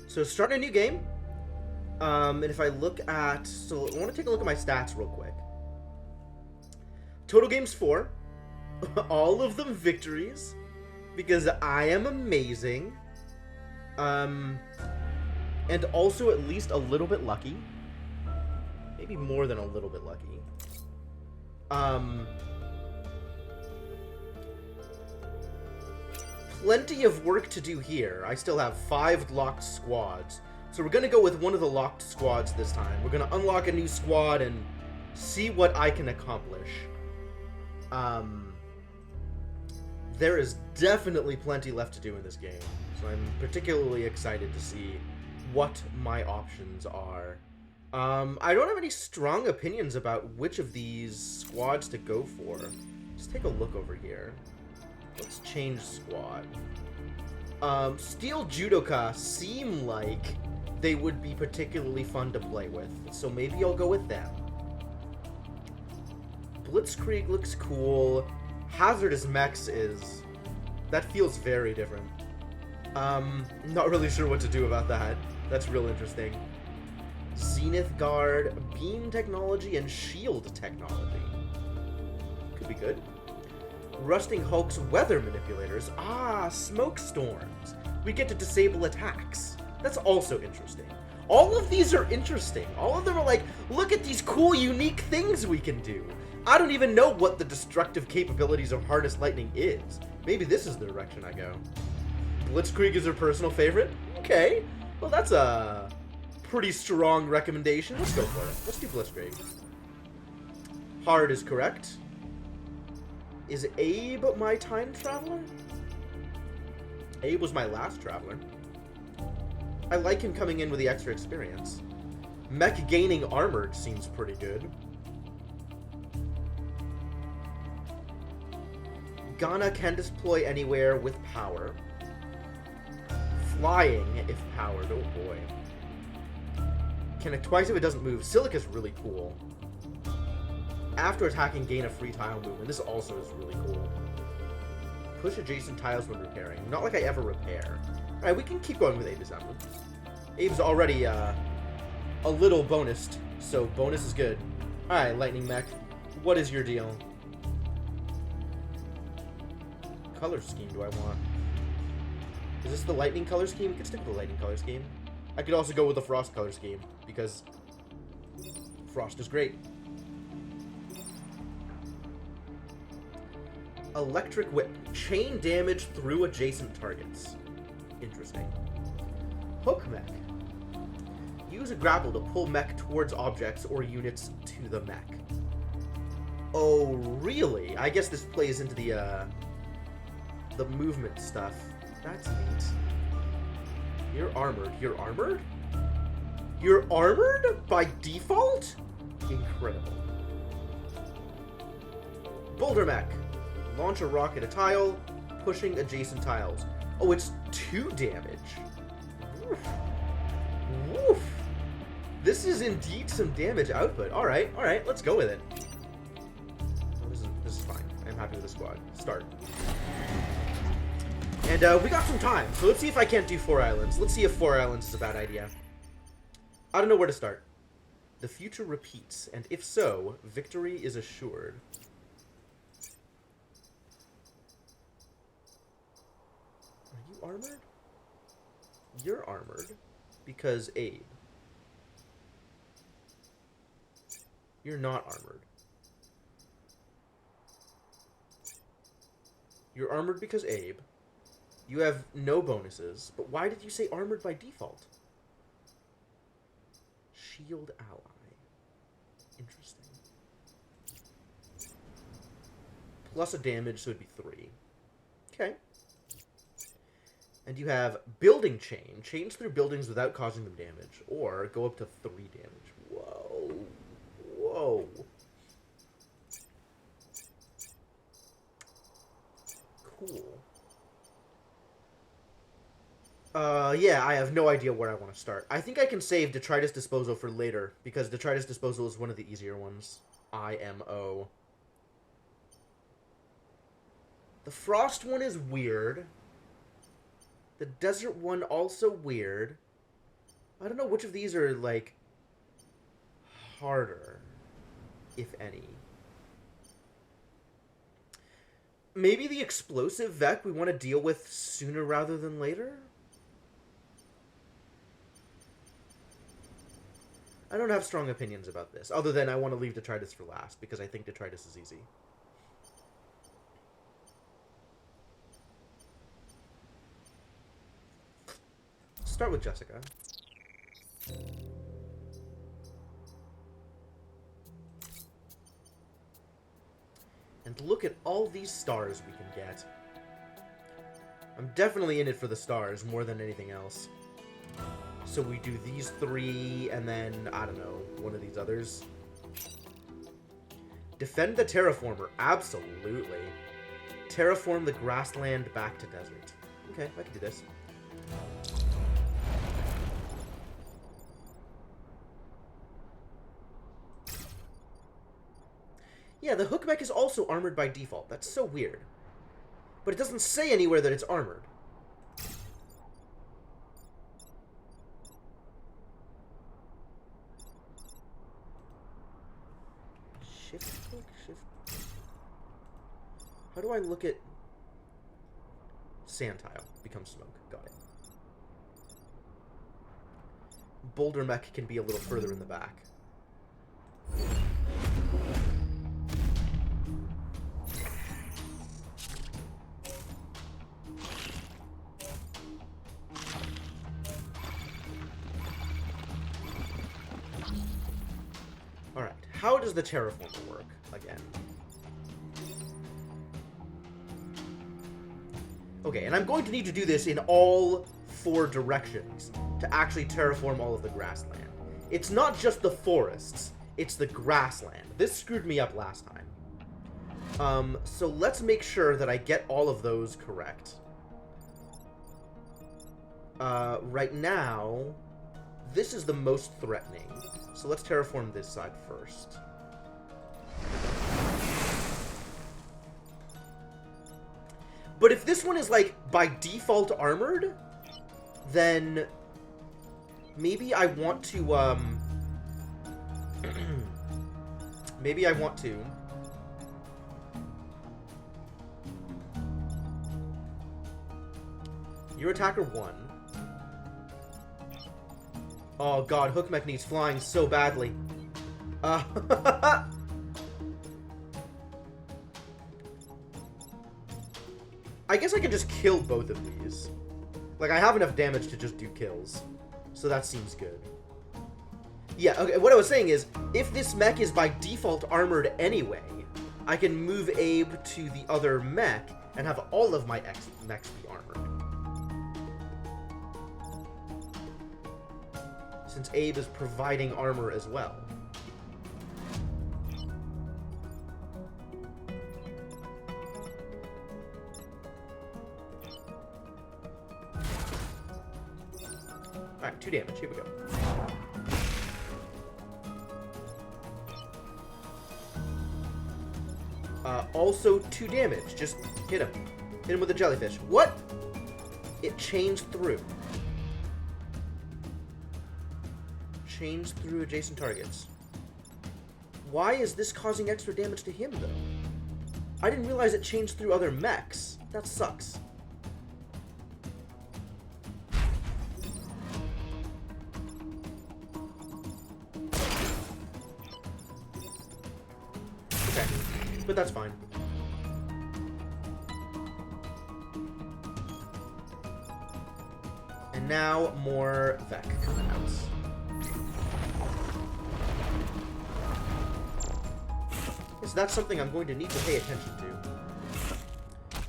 So starting a new game. And if I look at... So I want to take a look at my stats real quick. Total games 4. All of them victories. Because I am amazing. And also at least a little bit lucky. Maybe more than a little bit lucky. Plenty of work to do here. I still have 5 locked squads. So we're going to go with one of the locked squads this time. We're going to unlock a new squad and see what I can accomplish. There is definitely plenty left to do in this game. So I'm particularly excited to see what my options are. I don't have any strong opinions about which of these squads to go for. Just take a look over here. Let's change squad. Steel Judoka seem like they would be particularly fun to play with, so maybe I'll go with them. Blitzkrieg looks cool. Hazardous Mechs is... That feels very different. Not really sure what to do about that. That's real interesting. Zenith Guard, Beam Technology, and Shield Technology. Could be good. Rusting Hulk's weather manipulators. Ah, smoke storms. We get to disable attacks. That's also interesting. All of these are interesting. All of them are like, look at these cool, unique things we can do. I don't even know what the destructive capabilities of Harness Lightning is. Maybe this is the direction I go. Blitzkrieg is her personal favorite? Okay. Well, that's a pretty strong recommendation. Let's go for it. Let's do Blitzkrieg. Hard is correct. Is Abe my time traveler? Abe was my last traveler. I like him coming in with the extra experience. Mech gaining armored seems pretty good. Ghana can deploy anywhere with power. Flying if powered. Oh boy. Can it twice if it doesn't move. Silica's really cool. After attacking, gain a free tile movement. This also is really cool. Push adjacent tiles when repairing. Not like I ever repair. Alright, we can keep going with Abe Assembly. Abe's already a little bonused, so bonus is good. Alright, Lightning Mech. What is your deal? Color scheme do I want? Is this the Lightning color scheme? We could stick with the Lightning color scheme. I could also go with the Frost color scheme, because Frost is great. Electric Whip. Chain damage through adjacent targets. Interesting. Hook Mech. Use a grapple to pull mech towards objects or units to the mech. Oh, really? I guess this plays into the movement stuff. That's neat. You're armored. You're armored? You're armored by default? Incredible. Boulder Mech. Launch a rock at a tile, pushing adjacent tiles. Oh, it's 2 damage. Woof. Woof. This is indeed some damage output. Alright, let's go with it. Oh, this is fine. I'm happy with the squad. Start. And we got some time, so let's see if I can't do 4 islands. Let's see if 4 islands is a bad idea. I don't know where to start. The future repeats, and if so, victory is assured. Are you armored? You're armored. Because Abe. You're not armored. You're armored because Abe. You have no bonuses, but why did you say armored by default? Shield ally. Interesting. Plus a damage, so it'd be 3. Okay. And you have Building Chain. Chains through buildings without causing them damage. Or go up to 3 damage. Whoa. Whoa. Cool. Yeah, I have no idea where I want to start. I think I can save Detritus Disposal for later, because Detritus Disposal is one of the easier ones. IMO. The Frost one is weird. The Desert one also weird. I don't know which of these are, like, harder, if any. Maybe the explosive Vec we want to deal with sooner rather than later? I don't have strong opinions about this, other than I want to leave Detritus for last, because I think Detritus is easy. Start with Jessica. And look at all these stars we can get. I'm definitely in it for the stars more than anything else. So we do these 3, and then, I don't know, one of these others. Defend the terraformer. Absolutely. Terraform the grassland back to desert. Okay, I can do this. Yeah, the hook mech is also armored by default. That's so weird. But it doesn't say anywhere that it's armored. Shift click? Shift... How do I look at... Sand tile. Becomes smoke. Got it. Boulder mech can be a little further in the back. Alright, how does the terraformer work, again? Okay, and I'm going to need to do this in all 4 directions to actually terraform all of the grassland. It's not just the forests, it's the grassland. This screwed me up last time. So let's make sure that I get all of those correct. Right now, this is the most threatening. So let's terraform this side first. But if this one is, like, by default armored, then maybe I want to, maybe I want to... Your attacker 1. Oh god, Hook Mech needs flying so badly. I guess I can just kill both of these. Like, I have enough damage to just do kills. So that seems good. Yeah, okay, what I was saying is, if this mech is by default armored anyway, I can move Abe to the other mech and have all of my mechs be armored. Since Abe is providing armor as well. Alright, 2 damage. Here we go. Also 2 damage. Just hit him. Hit him with a jellyfish. What? It changed through. Changed through adjacent targets. Why is this causing extra damage to him, though? I didn't realize it changed through other mechs. That sucks. Okay, but that's fine. And now more Vec coming out. So that's something I'm going to need to pay attention to.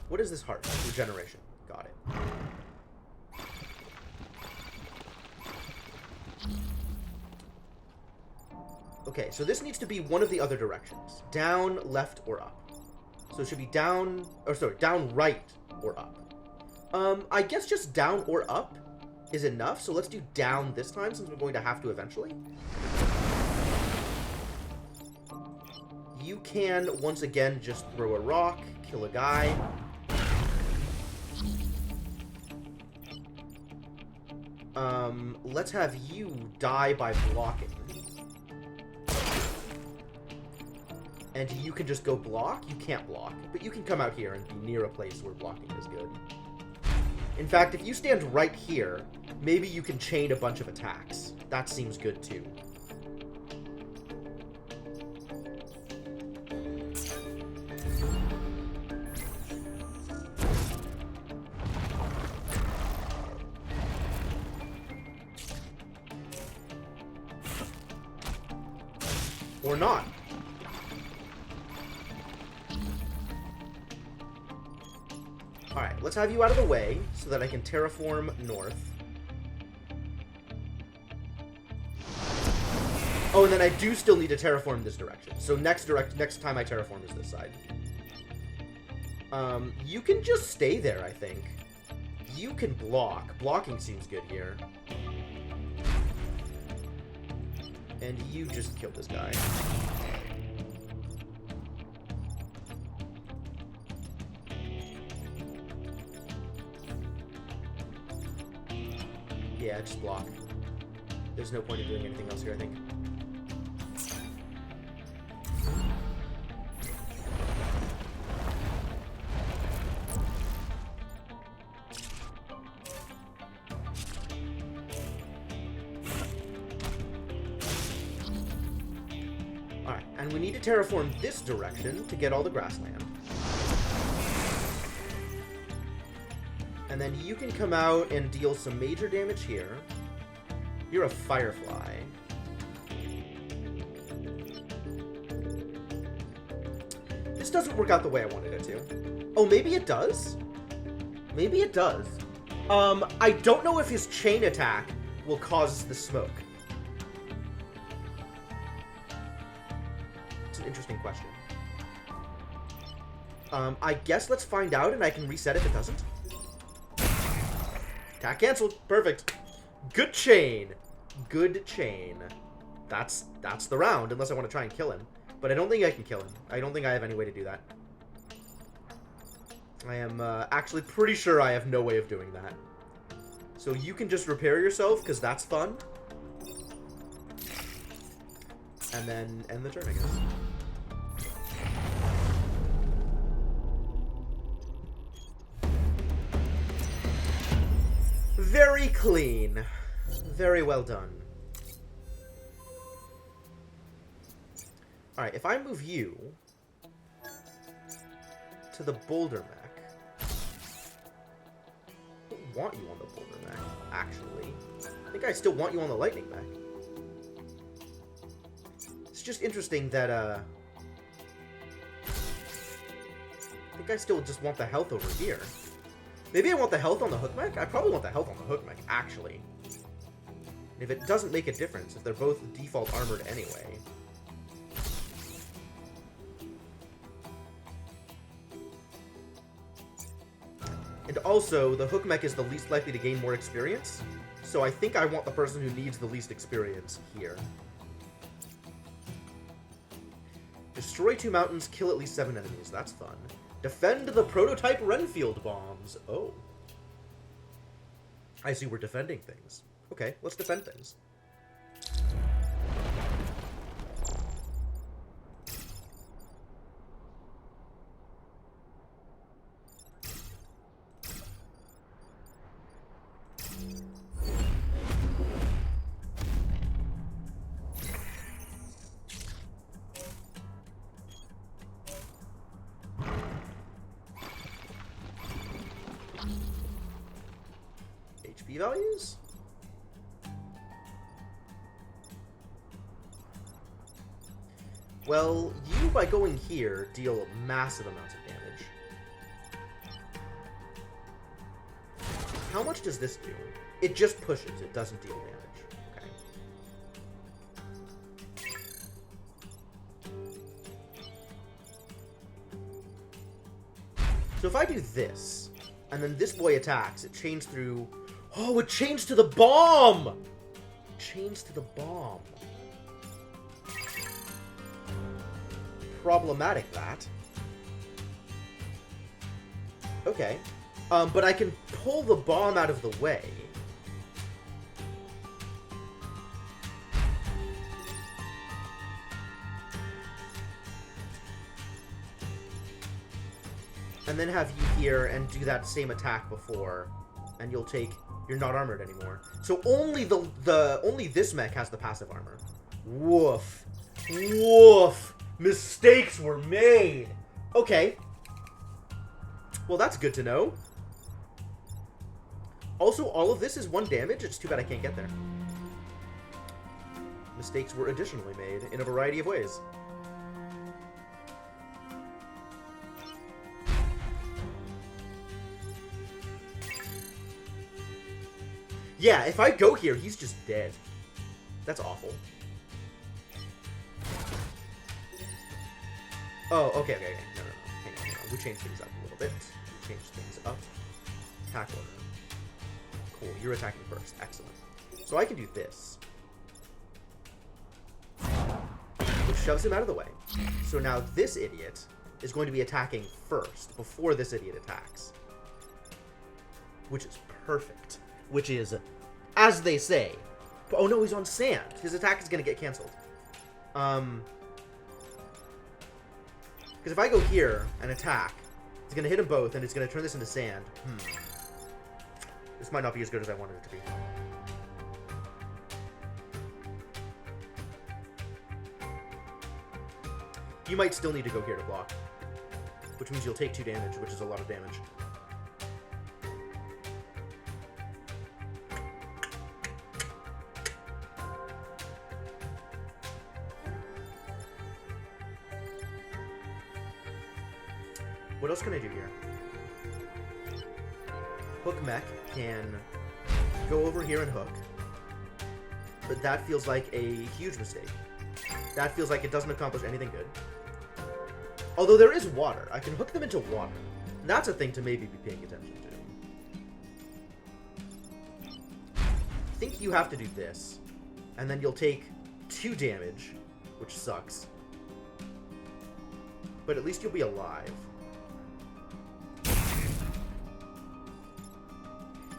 What is this heart? Regeneration. Got it. Okay, so this needs to be one of the other directions. Down, left, or up. So it should be down, or sorry, down, right, or up. I guess just down or up is enough, so let's do down this time since we're going to have to eventually. You can, once again, just throw a rock, kill a guy. Let's have you die by blocking. And you can just go block? You can't block. But you can come out here and be near a place where blocking is good. In fact, if you stand right here, maybe you can chain a bunch of attacks. That seems good too. Or not. Alright, let's have you out of the way so that I can terraform north. Oh, and then I do still need to terraform this direction. So next time I terraform is this side. You can just stay there, I think. You can block. Blocking seems good here. And you just killed this guy. Yeah, just block. There's no point in doing anything else here, I think. Alright, and we need to terraform this direction to get all the grassland. And then you can come out and deal some major damage here. You're a firefly. This doesn't work out the way I wanted it to. Oh, maybe it does? Maybe it does. I don't know if his chain attack will cause the smoke. It's an interesting question. I guess let's find out and I can reset if it doesn't. Attack canceled. Perfect. Good chain. Good chain. That's the round, unless I want to try and kill him. But I don't think I can kill him. I don't think I have any way to do that. I am actually pretty sure I have no way of doing that. So you can just repair yourself, because that's fun. And then end the turn, I guess. Very clean. Very well done. Alright, if I move you to the boulder mech, I don't want you on the boulder mech, actually. I think I still want you on the lightning mech. It's just interesting that, I think I still just want the health over here. Maybe I want the health on the hook mech? I probably want the health on the hook mech, actually. And if it doesn't make a difference, if they're both default armored anyway. And also, the hook mech is the least likely to gain more experience, so I think I want the person who needs the least experience here. Destroy 2 mountains, kill at least 7 enemies. That's fun. Defend the prototype Renfield bombs. Oh. I see we're defending things. Okay, let's defend things. HP values? Well, you, by going here, deal massive amounts of damage. How much does this do? It just pushes, it doesn't deal damage. Okay. So if I do this, and then this boy attacks, it chains through... Oh, it chains to the bomb! Chains to the bomb. Problematic, that. Okay. But I can pull the bomb out of the way. and then have you here and do that same attack before, and you'll take... You're not armored anymore. So only only this mech has the passive armor. Woof. Woof. Mistakes were made. Okay. Well, that's good to know. Also, all of this is 1 damage. It's too bad I can't get there. Mistakes were additionally made in a variety of ways. Yeah, if I go here, he's just dead. That's awful. Oh, okay. No. Hang on. We changed things up a little bit. Change things up. Attack order. Cool, you're attacking first. Excellent. So I can do this. Which shoves him out of the way. So now this idiot is going to be attacking first, before this idiot attacks. Which is perfect. Which is, as they say... Oh no, he's on sand. His attack is going to get cancelled. Because if I go here and attack, it's going to hit them both, and it's going to turn this into sand. This might not be as good as I wanted it to be. You might still need to go here to block. Which means you'll take 2 damage, which is a lot of damage. What else can I do here? Hook mech can go over here and hook. But that feels like a huge mistake. That feels like it doesn't accomplish anything good. Although there is water. I can hook them into water. And that's a thing to maybe be paying attention to. I think you have to do this. And then you'll take 2 damage, which sucks. But at least you'll be alive.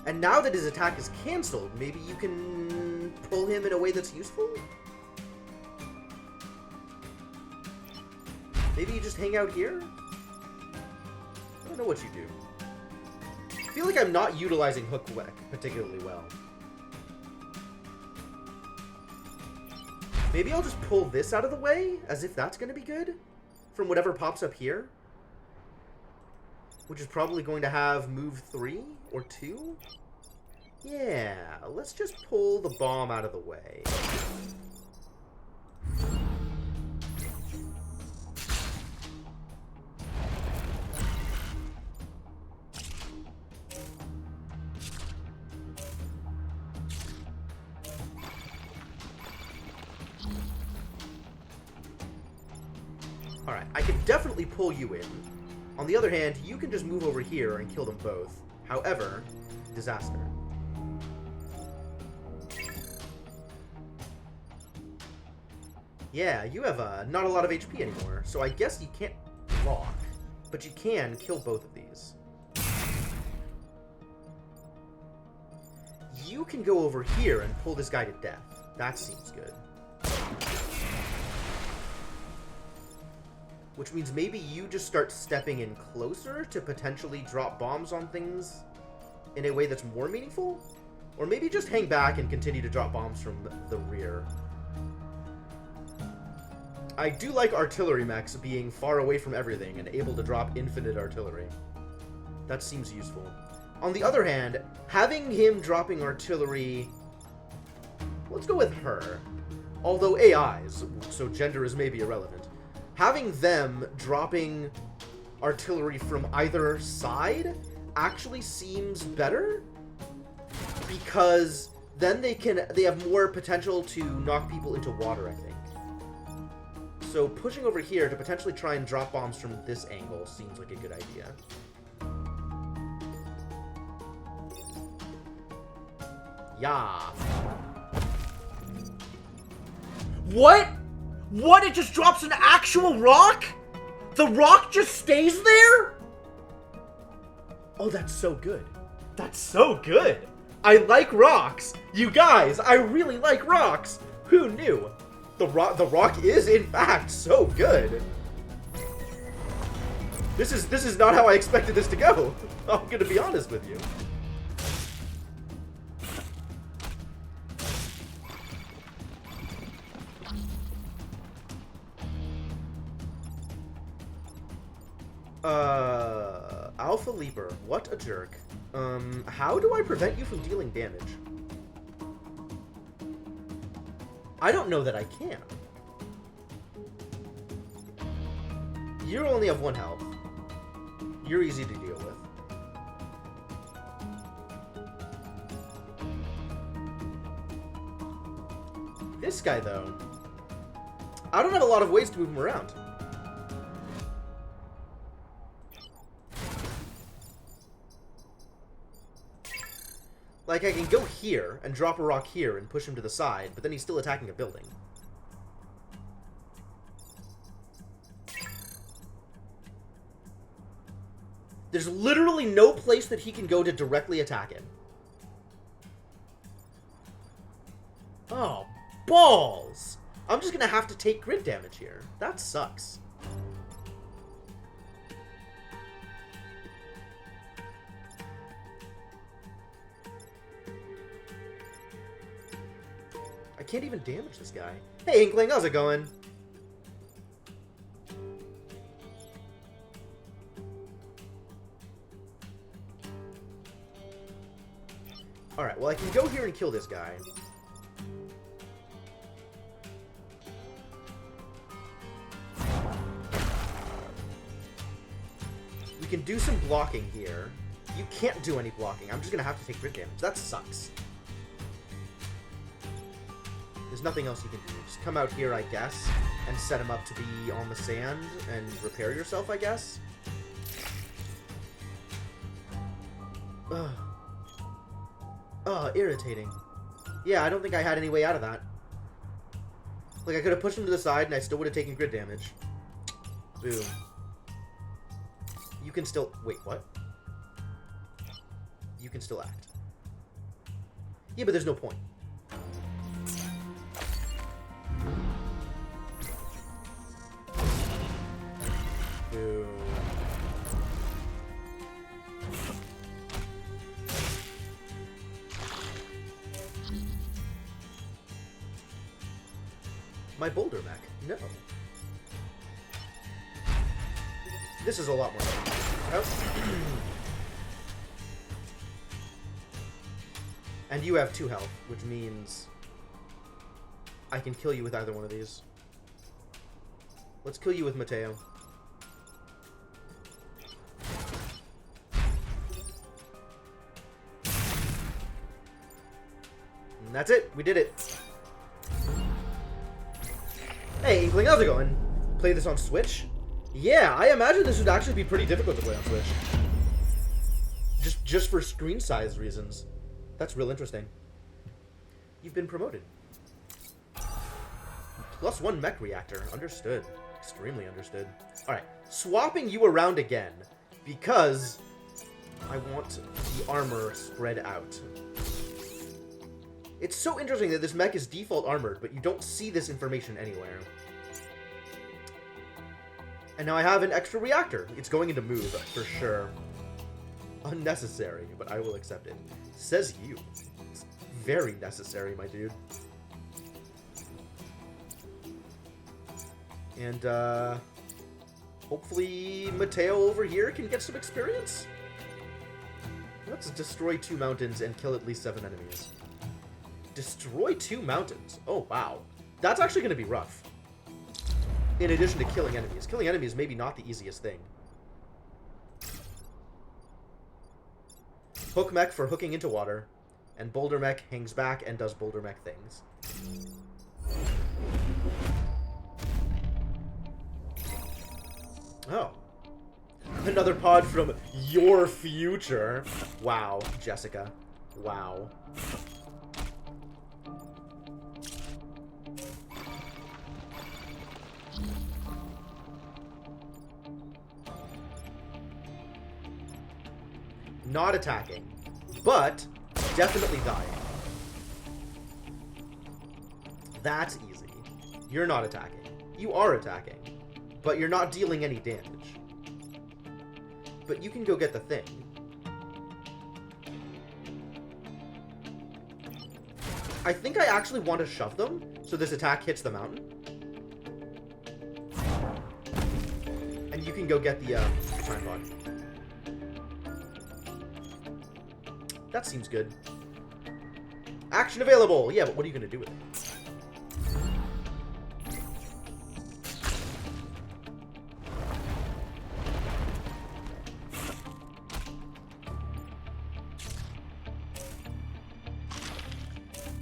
And now that his attack is cancelled, maybe you can pull him in a way that's useful? Maybe you just hang out here? I don't know what you do. I feel like I'm not utilizing Hook Mech particularly well. Maybe I'll just pull this out of the way, as if that's going to be good? From whatever pops up here? Which is probably going to have move 3 or 2? Yeah, let's just pull the bomb out of the way. Alright, I can definitely pull you in. On the other hand, you can just move over here and kill them both. However, disaster. Yeah, you have not a lot of HP anymore, so I guess you can't block, but you can kill both of these. You can go over here and pull this guy to death. That seems good. Which means maybe you just start stepping in closer to potentially drop bombs on things in a way that's more meaningful? Or maybe just hang back and continue to drop bombs from the rear. I do like artillery mechs being far away from everything and able to drop infinite artillery. That seems useful. On the other hand, having him dropping artillery... Let's go with her. Although AIs, so gender is maybe irrelevant. Having them dropping artillery from either side actually seems better, because then they have more potential to knock people into water, I think. So pushing over here to potentially try and drop bombs from this angle seems like a good idea. Yeah. What? What? It just drops an actual rock? The rock just stays there? Oh, that's so good. That's so good. I like rocks. You guys, I really like rocks. Who knew? The rock is, in fact, so good. This is not how I expected this to go. I'm gonna be honest with you. Alpha Leaper, what a jerk. How do I prevent you from dealing damage? I don't know that I can. You only have 1 health. You're easy to deal with. This guy, though, I don't have a lot of ways to move him around. Like, I can go here and drop a rock here and push him to the side, but then he's still attacking a building. There's literally no place that he can go to directly attack him. Oh, balls! I'm just gonna have to take grid damage here. That sucks. I can't even damage this guy. Hey, Inkling, how's it going? Alright, well, I can go here and kill this guy. We can do some blocking here. You can't do any blocking. I'm just gonna have to take crit damage. That sucks. There's nothing else you can do. Just come out here, I guess, and set him up to be on the sand and repair yourself, I guess. Ugh. Oh, irritating. Yeah, I don't think I had any way out of that. Like, I could have pushed him to the side and I still would have taken grid damage. Boom. You can still... Wait, what? You can still act. Yeah, but there's no point. Boom. My boulder mech. No. This is a lot more fun. Oh. And you have 2 health, which means I can kill you with either one of these. Let's kill you with Mateo. And that's it. We did it. Hey, Inkling, how's it going? Play this on Switch? Yeah, I imagine this would actually be pretty difficult to play on Switch. Just for screen size reasons. That's real interesting. You've been promoted. +1 mech reactor. Understood. Extremely understood. Alright, swapping you around again. Because I want the armor spread out. It's so interesting that this mech is default armored, but you don't see this information anywhere. And now I have an extra reactor. It's going into move, for sure. Unnecessary, but I will accept it. Says you. It's very necessary, my dude. And, hopefully Mateo over here can get some experience? Let's destroy 2 mountains and kill at least 7 enemies. Destroy 2 mountains? Oh, wow. That's actually going to be rough. In addition to killing enemies. Killing enemies may be not the easiest thing. Hook mech for hooking into water. And boulder mech hangs back and does boulder mech things. Oh. Another pod from your future. Wow, Jessica. Wow. Not attacking, but definitely dying. That's easy. You're not attacking. You are attacking, but you're not dealing any damage. but you can go get the thing. I think I actually want to shove them, so this attack hits the mountain. And you can go get the time pod. That seems good. Action available! Yeah, but what are you going to do with it?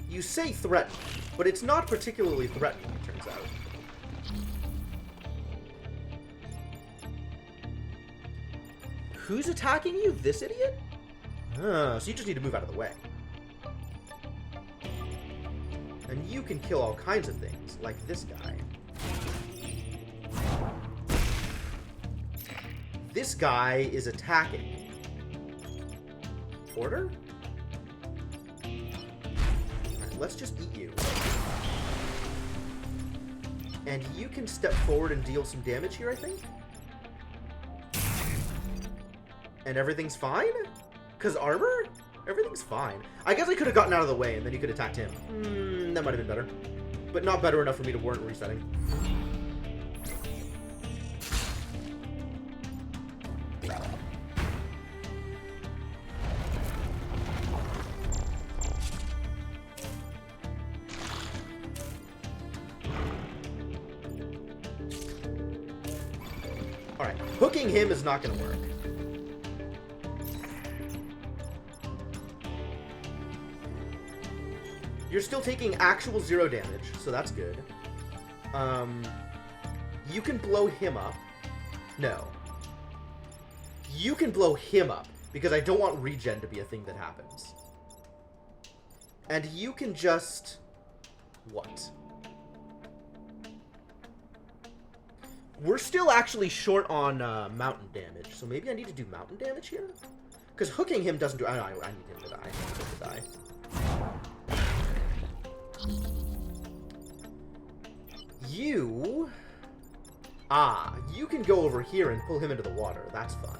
You say threaten, but it's not particularly threatening, it turns out. Who's attacking you? This idiot? So you just need to move out of the way. And you can kill all kinds of things, like this guy. This guy is attacking. Order? Let's just eat you. And you can step forward and deal some damage here, I think? And everything's fine? Because armor? Everything's fine. I guess I could have gotten out of the way and then you could have attacked him. That might have been better. But not better enough for me to warrant resetting. Alright, hooking him is not going to work. You're still taking actual 0 damage, so that's good. You can blow him up. No. You can blow him up, because I don't want regen to be a thing that happens. And you can just... What? We're still actually short on mountain damage, so maybe I need to do mountain damage here? Because hooking him doesn't do... I need him to die. I need him to die. You... you can go over here and pull him into the water. That's fun.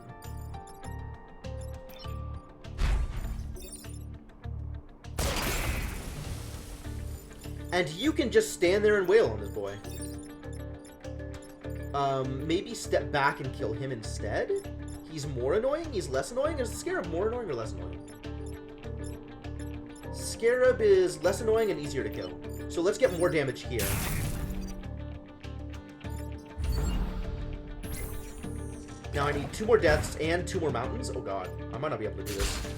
And you can just stand there and wail on this boy. Maybe step back and kill him instead? He's more annoying? He's less annoying? Is the Scarab more annoying or less annoying? Scarab is less annoying and easier to kill. So let's get more damage here. Now I need 2 more deaths and 2 more mountains. Oh god, I might not be able to do this.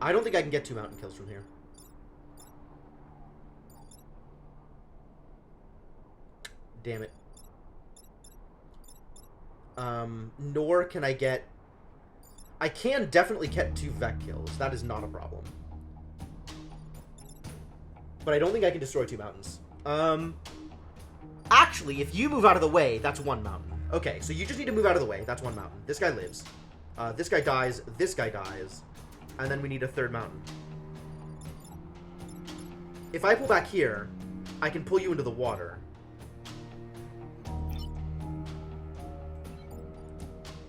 I don't think I can get 2 mountain kills from here. Damn it. Nor can I get... I can definitely get 2 Vec kills. That is not a problem. But I don't think I can destroy 2 mountains. Actually, if you move out of the way, that's 1 mountain. Okay, so you just need to move out of the way. That's 1 mountain. This guy lives. This guy dies. This guy dies. And then we need a 3rd mountain. If I pull back here, I can pull you into the water.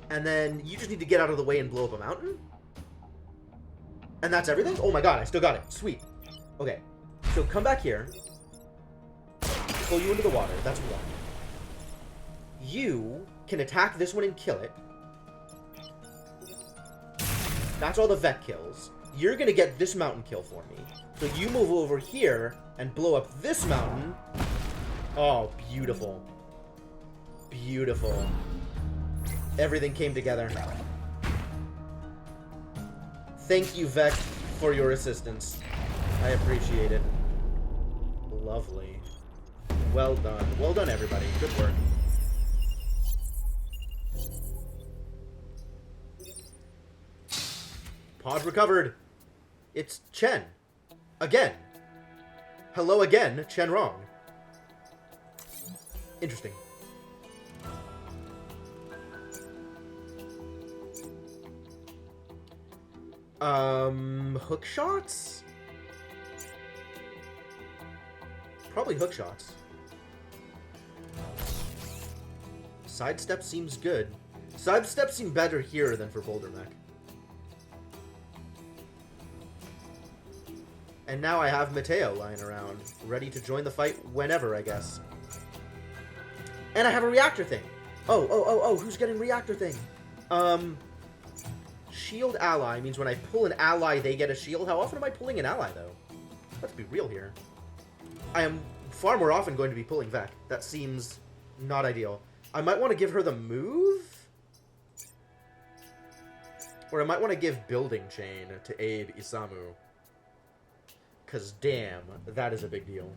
And then you just need to get out of the way and blow up a mountain? And that's everything? Oh my god, I still got it. Sweet. Okay. So come back here. Pull you into the water. That's 1. You can attack this one and kill it. That's all the Vec kills. You're gonna get this mountain kill for me. So you move over here and blow up this mountain. Oh, beautiful. Beautiful. Everything came together. Thank you, Vec, for your assistance. I appreciate it. Lovely. Well done. Well done, everybody. Good work. Pod recovered. It's Chen. Again. Hello again, Chen Rong. Interesting. Hook shots? Probably hook shots. Sidestep seems good. Sidestep seem better here than for Boulder Mech. And now I have Mateo lying around, ready to join the fight whenever, I guess. And I have a reactor thing. Oh, who's getting reactor thing? Shield ally means when I pull an ally, they get a shield. How often am I pulling an ally, though? Let's be real here. I am far more often going to be pulling Vec. That seems not ideal. I might want to give her the move? Or I might want to give Building Chain to aid Isamu. Because damn, that is a big deal.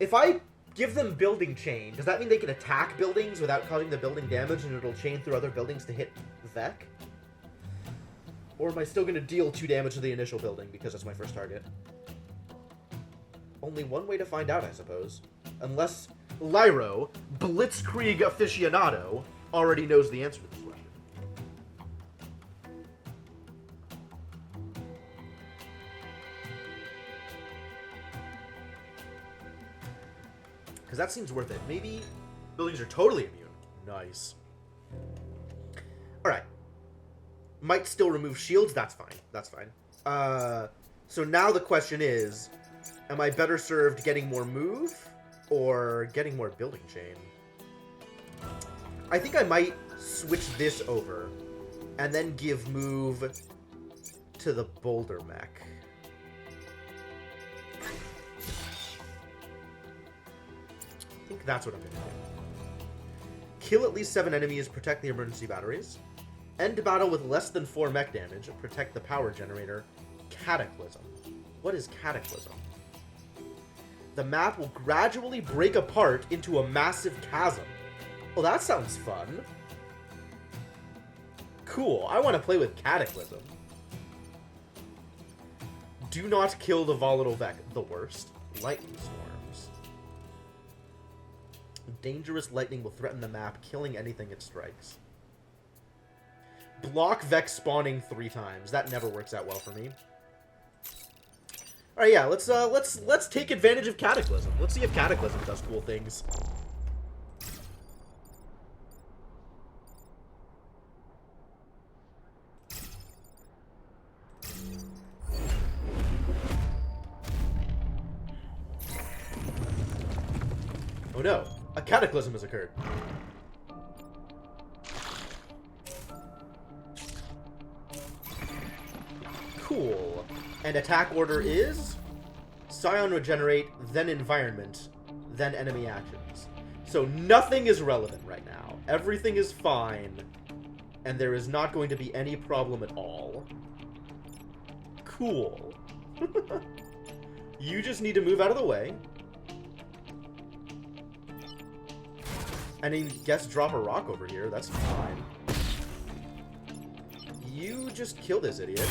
If I give them Building Chain, does that mean they can attack buildings without causing the building damage and it'll chain through other buildings to hit Vec? Or am I still going to deal 2 damage to the initial building because that's my first target? Only one way to find out, I suppose. Unless Lyro, Blitzkrieg aficionado, already knows the answer to this question. Because that seems worth it. Maybe buildings are totally immune. Nice. Alright. Might still remove shields. That's fine. That's fine. So now the question is, am I better served getting more move or getting more building chain? I think I might switch this over and then give move to the Boulder Mech. I think that's what I'm going to do. Kill at least 7 enemies, protect the emergency batteries. End battle with less than 4 mech damage, protect the power generator. Cataclysm. What is Cataclysm? The map will gradually break apart into a massive chasm. Well, that sounds fun. Cool, I want to play with Cataclysm. Do not kill the volatile Vec. The worst. Lightning storms. Dangerous lightning will threaten the map, killing anything it strikes. Block Vec spawning 3 times. That never works out well for me. All right, yeah, let's take advantage of Cataclysm. Let's see if Cataclysm does cool things. Oh no, a Cataclysm has occurred. Cool. And attack order is Scion Regenerate, then Environment, then Enemy Actions. So nothing is relevant right now. Everything is fine. And there is not going to be any problem at all. Cool. You just need to move out of the way. And I guess drop a rock over here. That's fine. You just kill this idiot.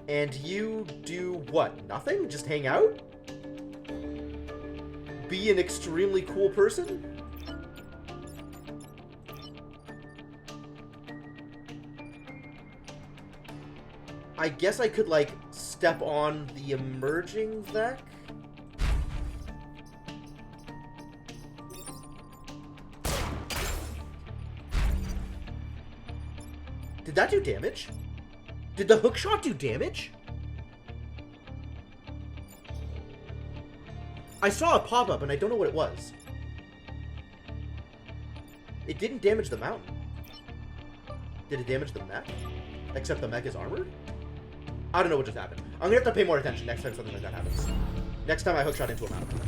And you do what? Nothing? Just hang out? Be an extremely cool person? I guess I could, like, step on the emerging Vec? Did that do damage? Did the hookshot do damage? I saw a pop-up and I don't know what it was. It didn't damage the mountain. Did it damage the mech? Except the mech is armored? I don't know what just happened. I'm gonna have to pay more attention next time something like that happens. Next time I hookshot into a mountain.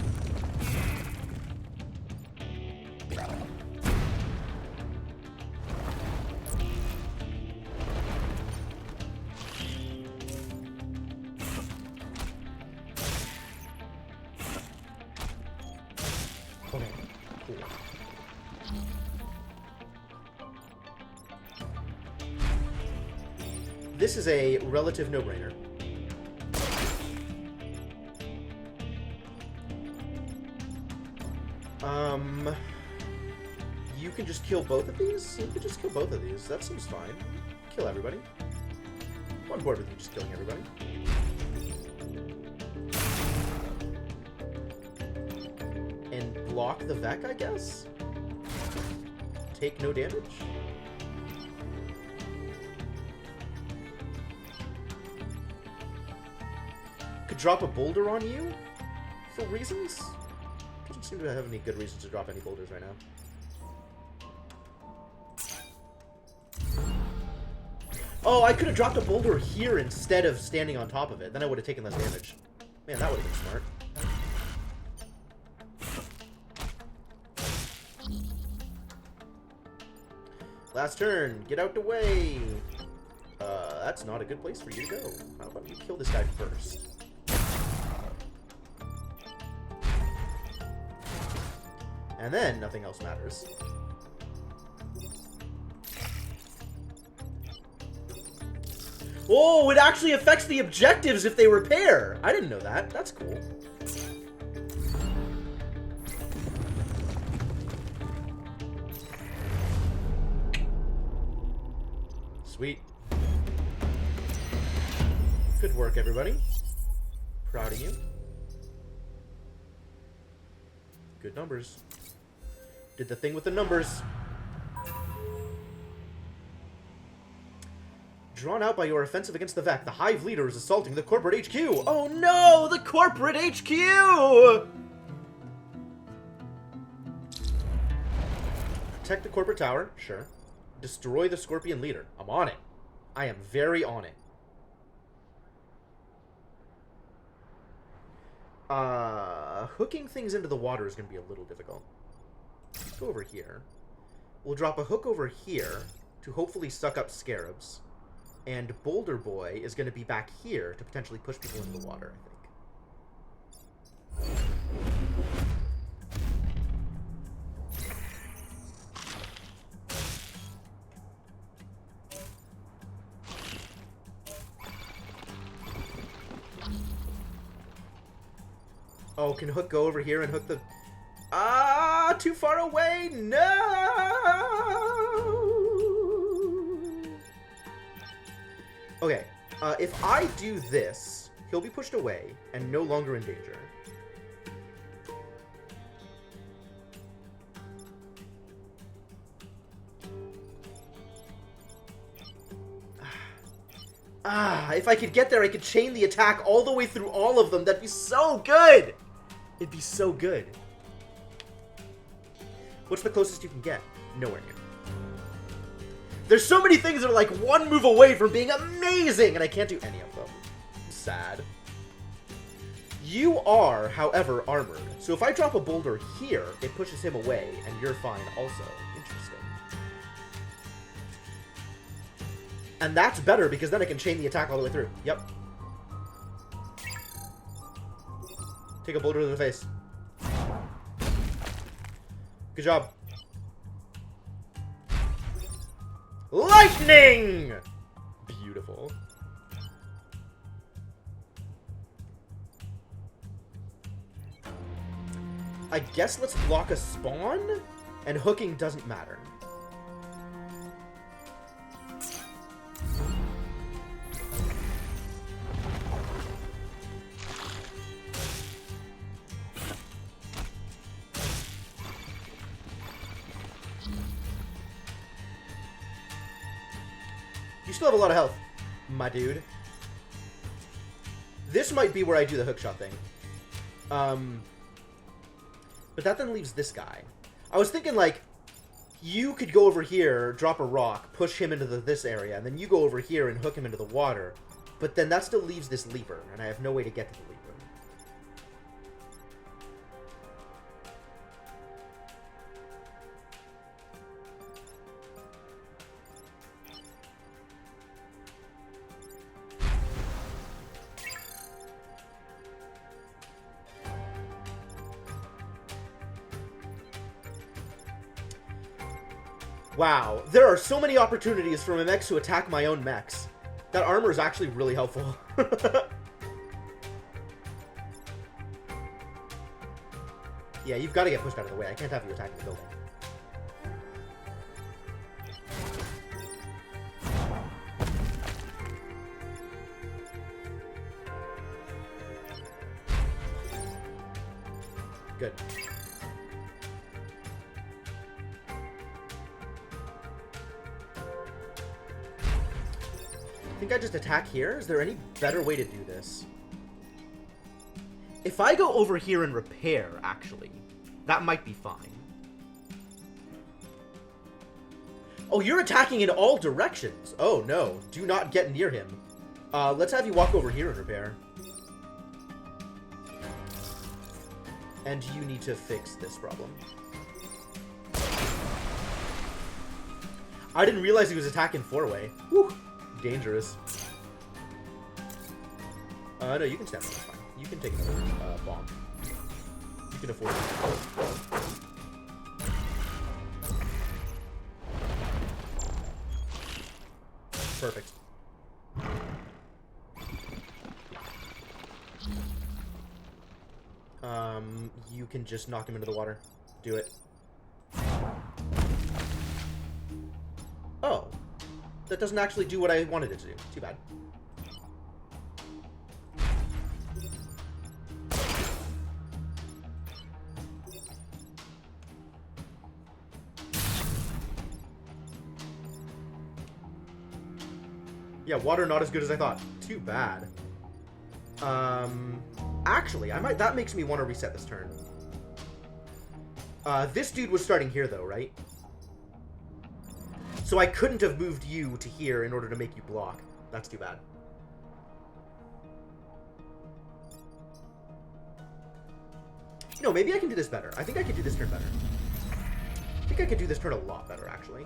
This is a relative no-brainer. You can just kill both of these? You can just kill both of these. That seems fine. Kill everybody. I'm on board with you just killing everybody. And block the Vec, I guess? Take no damage? Could drop a boulder on you? For reasons? Doesn't seem to have any good reasons to drop any boulders right now. Oh, I could have dropped a boulder here instead of standing on top of it. Then I would have taken less damage. Man, that would have been smart. Last turn. Get out the way. That's not a good place for you to go. How about you kill this guy first? And then nothing else matters. Oh, it actually affects the objectives if they repair. I didn't know that. That's cool. Sweet. Good work, everybody. Proud of you. Good numbers. Did the thing with the numbers. Drawn out by your offensive against the Vec, the Hive leader is assaulting the corporate HQ. Oh no, the corporate HQ! Protect the corporate tower, sure. Destroy the Scorpion leader. I'm on it. I am very on it. Hooking things into the water is going to be a little difficult. Let's go over here. We'll drop a hook over here to hopefully suck up scarabs. And Boulder Boy is going to be back here to potentially push people into the water, I think. Oh, can Hook go over here and hook the... Ah, too far away! No! Okay, if I do this, he'll be pushed away and no longer in danger. If I could get there, I could chain the attack all the way through all of them. That'd be so good! It'd be so good. What's the closest you can get? Nowhere near. There's so many things that are like one move away from being amazing, and I can't do any of them. Sad. You are, however, armored. So if I drop a boulder here, it pushes him away, and you're fine also. Interesting. And that's better, because then I can chain the attack all the way through. Yep. Take a boulder to the face. Good job. Lightning! Beautiful. I guess let's block a spawn, and hooking doesn't matter. You still have a lot of health, my dude. This might be where I do the hookshot thing. But that then leaves this guy. I was thinking, like, you could go over here, drop a rock, push him into this area, and then you go over here and hook him into the water. But then that still leaves this leaper, and I have no way to get to the leaper. Wow, there are so many opportunities for my mechs to attack my own mechs. That armor is actually really helpful. Yeah, you've got to get pushed out of the way. I can't have you attacking the building. Good. I think I just attack here? Is there any better way to do this? If I go over here and repair, actually, that might be fine. Oh, you're attacking in all directions. Oh, no. Do not get near him. Let's have you walk over here and repair. And you need to fix this problem. I didn't realize he was attacking four-way. Whew. Dangerous. No, you can stand on. That's fine. You can take another bomb. You can afford it. Perfect. You can just knock him into the water. Do it. Oh. That doesn't actually do what I wanted it to do. Too bad. Yeah, water not as good as I thought. Too bad. Actually, that makes me want to reset this turn. This dude was starting here, though, right? So I couldn't have moved you to here in order to make you block. That's too bad. No, maybe I can do this better. I think I could do this turn better. I think I could do this turn a lot better, actually.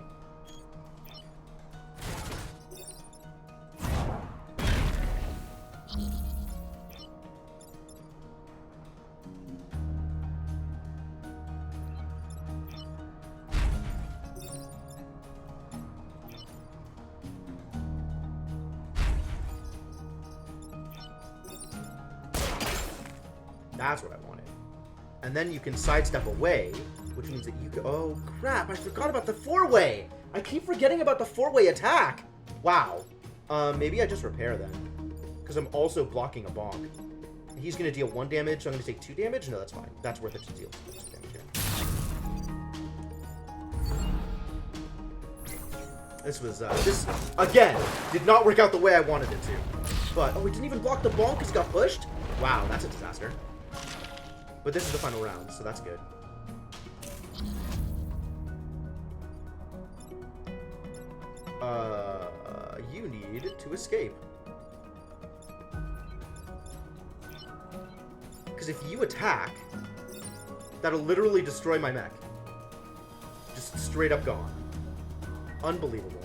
That's what I wanted. And then you can sidestep away, which means that you can... Oh, crap. I forgot about the four-way. I keep forgetting about the four-way attack. Wow. Maybe I just repair then. Because I'm also blocking a bonk. He's going to deal 1 damage, so I'm going to take 2 damage? No, that's fine. That's worth it to deal 2 damage here. This was, this, again, did not work out the way I wanted it to. But, oh, it didn't even block the bonk because it got pushed? Wow, that's a disaster. But this is the final round, so that's good. You need to escape. Because if you attack, that'll literally destroy my mech. Just straight up gone. Unbelievable.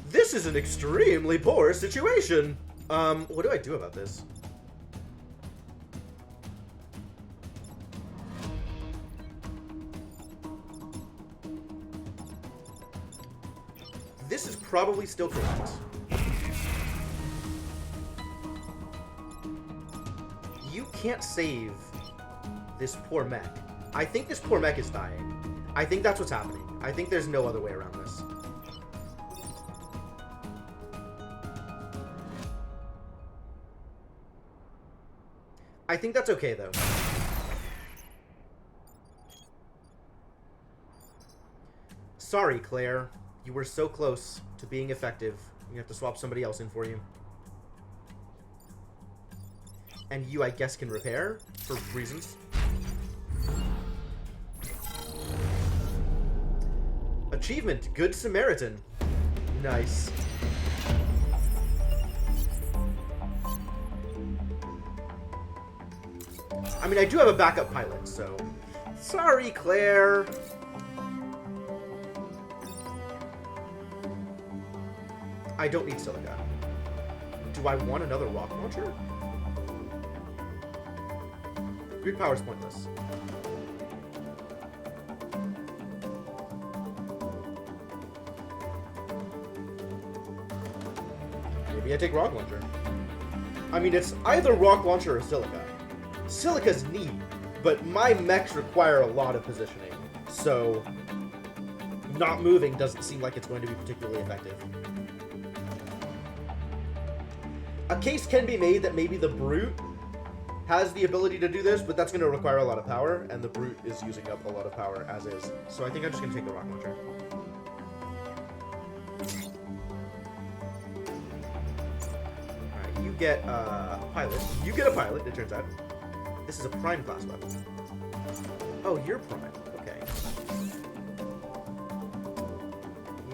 This is an extremely poor situation. What do I do about this? This is probably still correct. You can't save this poor mech. I think this poor mech is dying. I think that's what's happening. I think there's no other way around this. I think that's okay, though. Sorry, Claire. You were so close to being effective. You have to swap somebody else in for you. And you, I guess, can repair, for reasons. Achievement, Good Samaritan. Nice. I mean, I do have a backup pilot, so... Sorry, Claire! I don't need silica. Do I want another rock launcher? Grid power's pointless. Maybe I take rock launcher. I mean, it's either rock launcher or silica. Silica's neat, but my mechs require a lot of positioning, so not moving doesn't seem like it's going to be particularly effective. A case can be made that maybe the Brute has the ability to do this, but that's going to require a lot of power, and the Brute is using up a lot of power as is. So I think I'm just going to take the rocket launcher. Alright, you get a pilot. You get a pilot, it turns out. This is a Prime class weapon. Oh, you're Prime. Okay.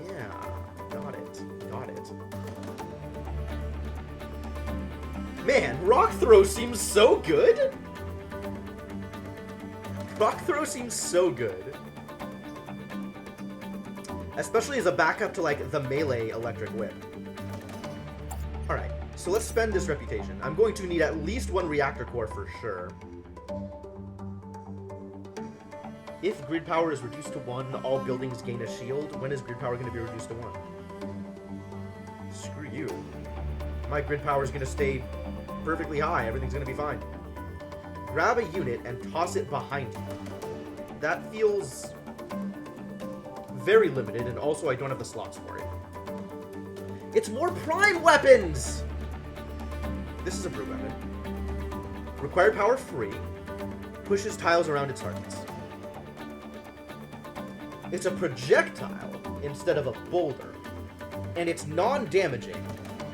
Yeah, got it. Got it. Man, Rock Throw seems so good! Rock Throw seems so good. Especially as a backup to, like, the melee Electric Whip. Alright, so let's spend this reputation. I'm going to need at least one reactor core for sure. If grid power is reduced to 1, all buildings gain a shield. When is grid power going to be reduced to 1? Screw you. My grid power is going to stay perfectly high. Everything's going to be fine. Grab a unit and toss it behind you. That feels very limited, and also I don't have the slots for it. It's more Prime weapons! This is a Brute weapon. Required power free. Pushes tiles around its targets. It's a projectile instead of a boulder. And it's non-damaging.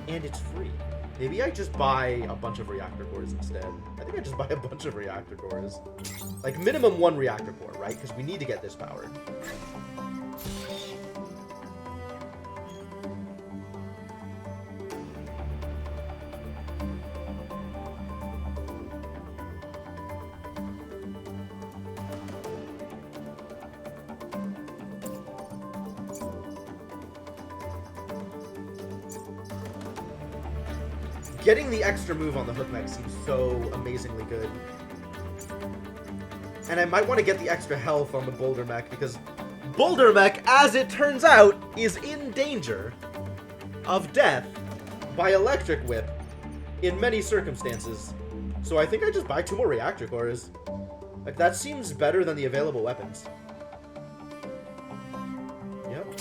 And it's free. Maybe I just buy a bunch of reactor cores instead. I think I just buy a bunch of reactor cores. Like, minimum 1 reactor core, right? Because we need to get this powered. Getting the extra move on the hook mech seems so amazingly good. And I might want to get the extra health on the boulder mech, because boulder mech, as it turns out, is in danger of death by electric whip in many circumstances. So I think I just buy 2 more reactor cores. Like, that seems better than the available weapons. Yep.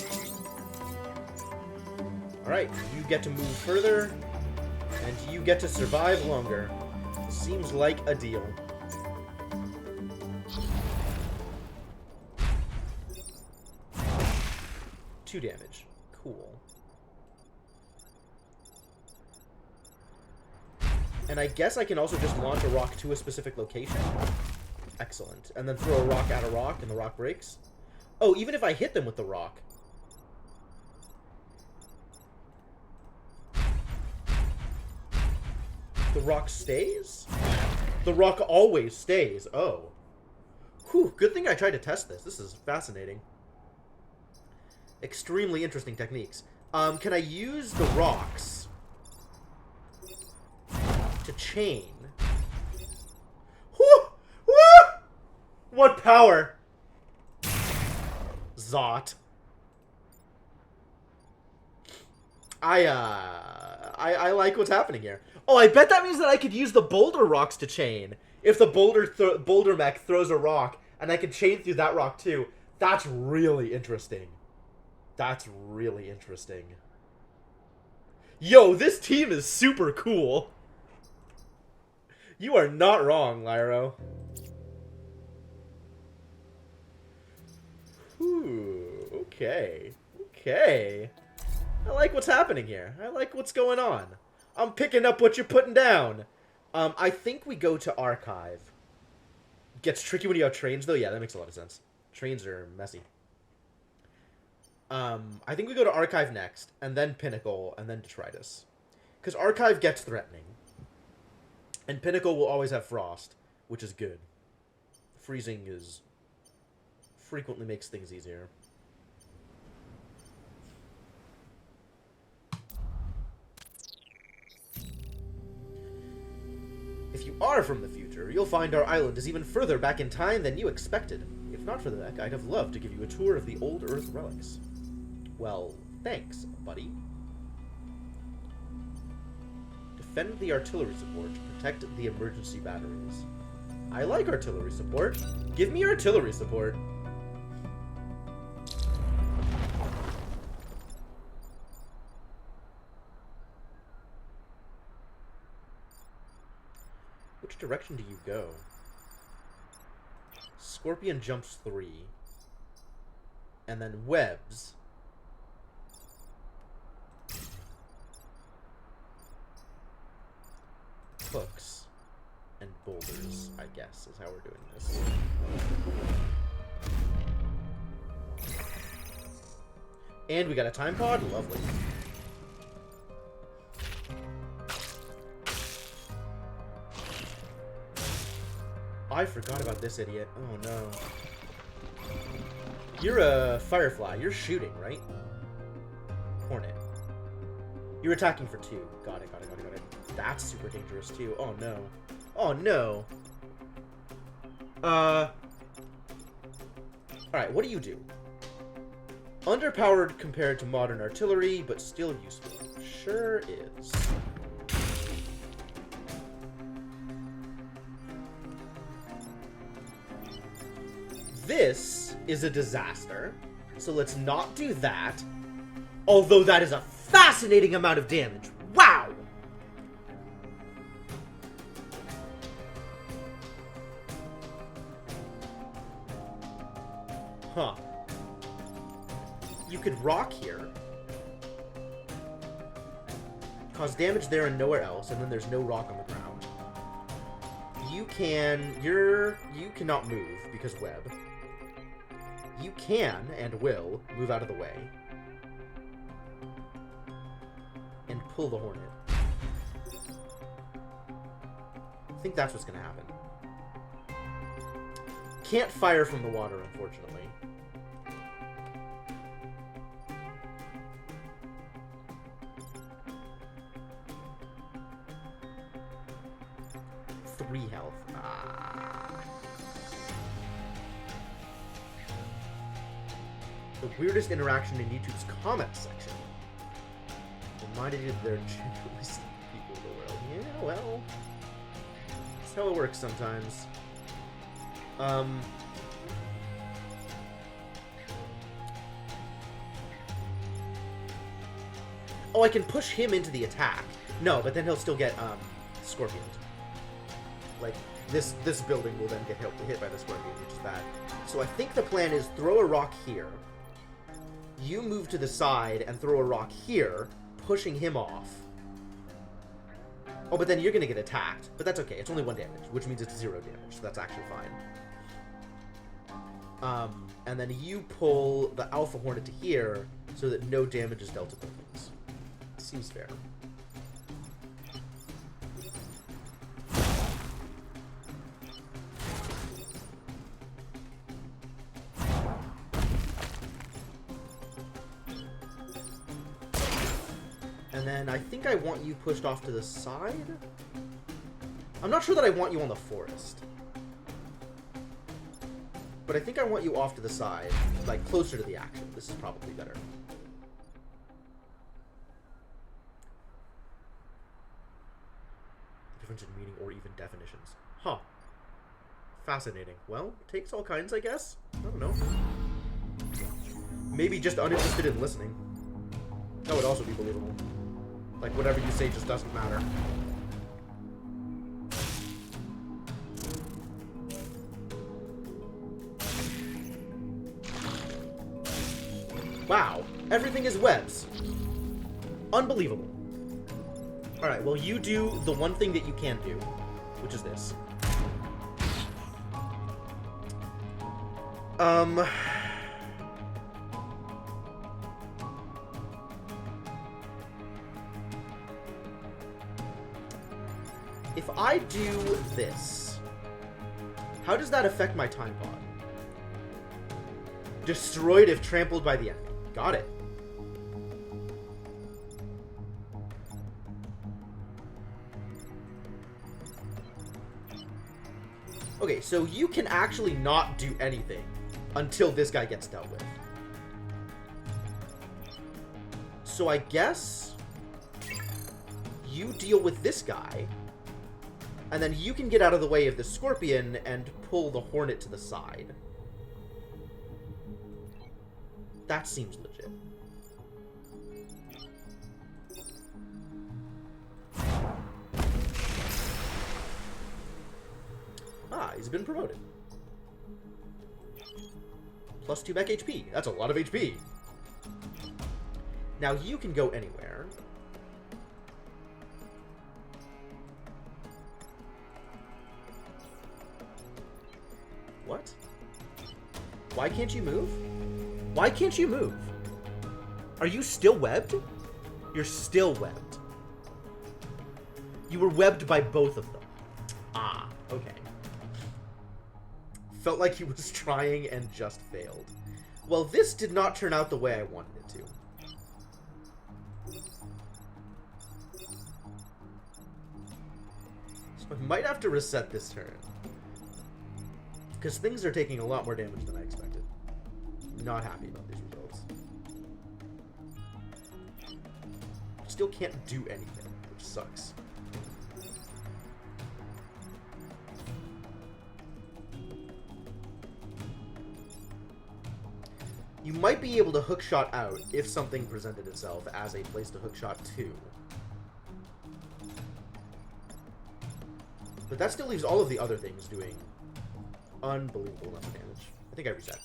Alright, you get to move further. And you get to survive longer. Seems like a deal. Two damage. Cool. And I guess I can also just launch a rock to a specific location. Excellent. And then throw a rock at a rock and the rock breaks. Oh, even if I hit them with the rock. The rock stays? The rock always stays. Oh. Whew, good thing I tried to test this. This is fascinating. Extremely interesting techniques. Can I use the rocks to chain? Whew! Woo! What power? Zot. I like what's happening here. Oh, I bet that means that I could use the boulder rocks to chain. If the boulder mech throws a rock, and I can chain through that rock too. That's really interesting. That's really interesting. Yo, this team is super cool. You are not wrong, Lyro. Ooh, okay. Okay. I like what's happening here. I like what's going on. I'm picking up what you're putting down. I think we go to Archive. Gets tricky when you have trains, though. Yeah, that makes a lot of sense. Trains are messy. I think we go to Archive next, and then Pinnacle, and then Detritus. Because Archive gets threatening. And Pinnacle will always have Frost, which is good. Freezing is... frequently makes things easier. If you are from the future, you'll find our island is even further back in time than you expected. If not for the mech, I'd have loved to give you a tour of the old Earth relics. Well, thanks, buddy. Defend the artillery support to protect the emergency batteries. I like artillery support. Give me artillery support. Which direction do you go? Scorpion jumps 3. And then webs. Hooks. And boulders, I guess, is how we're doing this. And we got a time pod? Lovely. I forgot about this idiot. Oh no. You're a firefly. You're shooting, right? Hornet. You're attacking for 2. Got it. That's super dangerous too. Oh no. Oh no. Alright, what do you do? Underpowered compared to modern artillery, but still useful. Sure is. This is a disaster, so let's not do that. Although that is a fascinating amount of damage. Wow! Huh. You could rock here. Cause damage there and nowhere else, and then there's no rock on the ground. You cannot move because web. You can, and will, move out of the way. And pull the hornet. I think that's what's gonna happen. Can't fire from the water, unfortunately. Health. The weirdest interaction in YouTube's comments section. Reminded you that they're genuinely some people in the world. Yeah, well, that's how it works sometimes. Oh, I can push him into the attack. No, but then he'll still get scorpioned. Like, this building will then get hit by the scorpion, which is bad. So I think the plan is throw a rock here. You move to the side and throw a rock here, pushing him off. Oh, but then you're going to get attacked. But that's okay. It's only 1 damage, which means it's 0 damage. So that's actually fine. And then you pull the Alpha Hornet to here so that no damage is dealt to buildings. Seems fair. And then I think I want you pushed off to the side? I'm not sure that I want you on the forest. But I think I want you off to the side, like closer to the action. This is probably better. Difference in meaning or even definitions. Huh. Fascinating. Well, takes all kinds, I guess. I don't know. Maybe just uninterested in listening. That would also be believable. Like, whatever you say just doesn't matter. Wow. Everything is webs. Unbelievable. Alright, well, you do the one thing that you can do, which is this. If I do this, how does that affect my time pod? Destroyed if trampled by the enemy. Got it. Okay, so you can actually not do anything until this guy gets dealt with. So I guess you deal with this guy, and then you can get out of the way of the scorpion and pull the hornet to the side. That seems legit. he's been promoted. Plus 2 mech HP. That's a lot of HP. Now you can go anywhere. What? Why can't you move? Why can't you move? Are you still webbed? You're still webbed. You were webbed by both of them. Ah, okay. Felt like he was trying and just failed. Well, this did not turn out the way I wanted it to. So I might have to reset this turn. Because things are taking a lot more damage than I expected. Not happy about these results. Still can't do anything, which sucks. You might be able to hookshot out if something presented itself as a place to hookshot to. But that still leaves all of the other things doing unbelievable amounts of damage. I think I reset.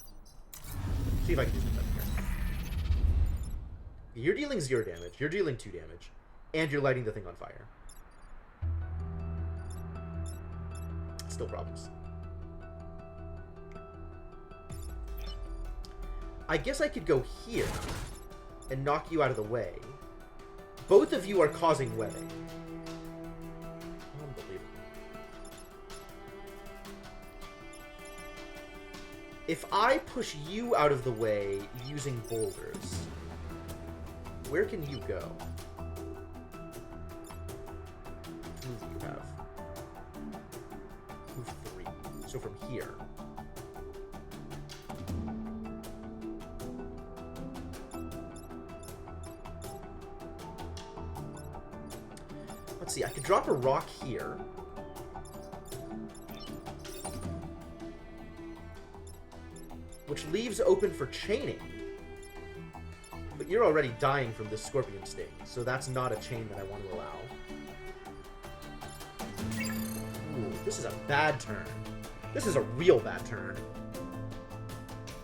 See if I can do something here. You're dealing 0 damage, you're dealing 2 damage, and you're lighting the thing on fire. Still problems. I guess I could go here and knock you out of the way. Both of you are causing webbing. Unbelievable. If I push you out of the way using boulders, where can you go? Which move do you have? Move 3. So from here. Let's see, I could drop a rock here. Which leaves open for chaining. But you're already dying from this scorpion sting, so that's not a chain that I want to allow. Ooh, this is a bad turn. This is a real bad turn.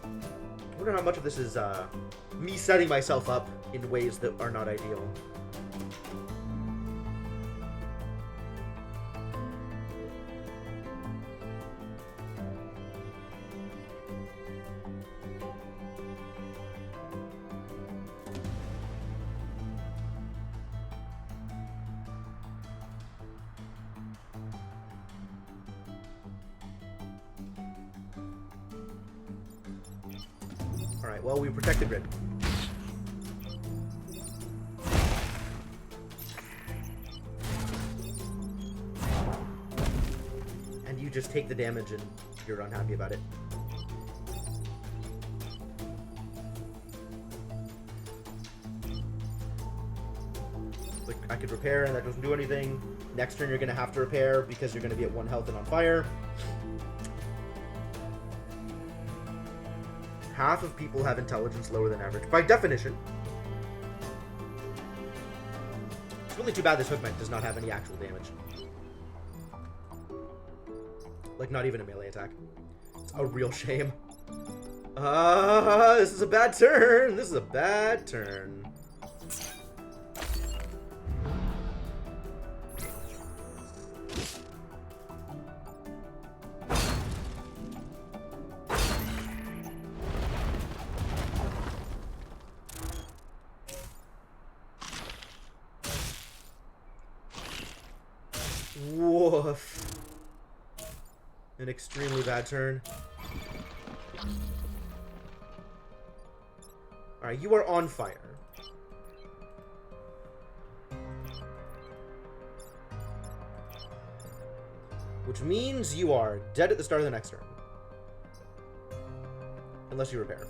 I wonder how much of this is me setting myself up in ways that are not ideal. Alright, well, we protect the grid. And you just take the damage and you're unhappy about it. Like, I could repair and that doesn't do anything. Next turn you're going to have to repair because you're going to be at 1 health and on fire. Half of people have intelligence lower than average, by definition. It's really too bad this hook mech does not have any actual damage. Like, not even a melee attack. It's a real shame. This is a bad turn! This is a bad turn. Woof. An extremely bad turn. Alright, you are on fire. Which means you are dead at the start of the next turn. Unless you repair.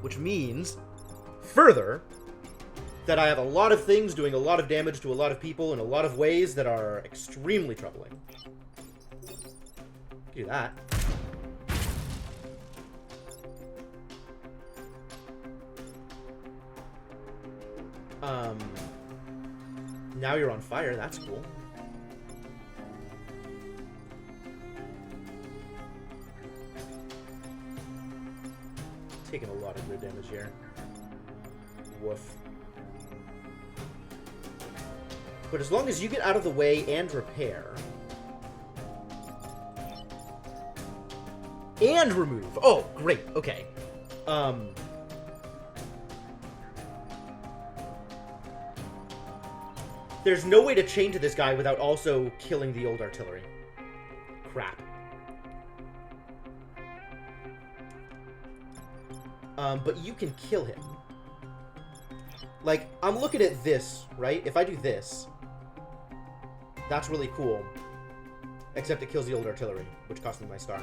Which means, further, that I have a lot of things doing a lot of damage to a lot of people in a lot of ways that are extremely troubling. Do that. Now you're on fire, that's cool. taking a lot of grid damage here. Woof. But as long as you get out of the way and repair... And remove. Oh, great. Okay. There's no way to chain to this guy without also killing the old artillery. Crap. But you can kill him. Like, I'm looking at this, right? If I do this, that's really cool. Except it kills the old artillery, which cost me my star.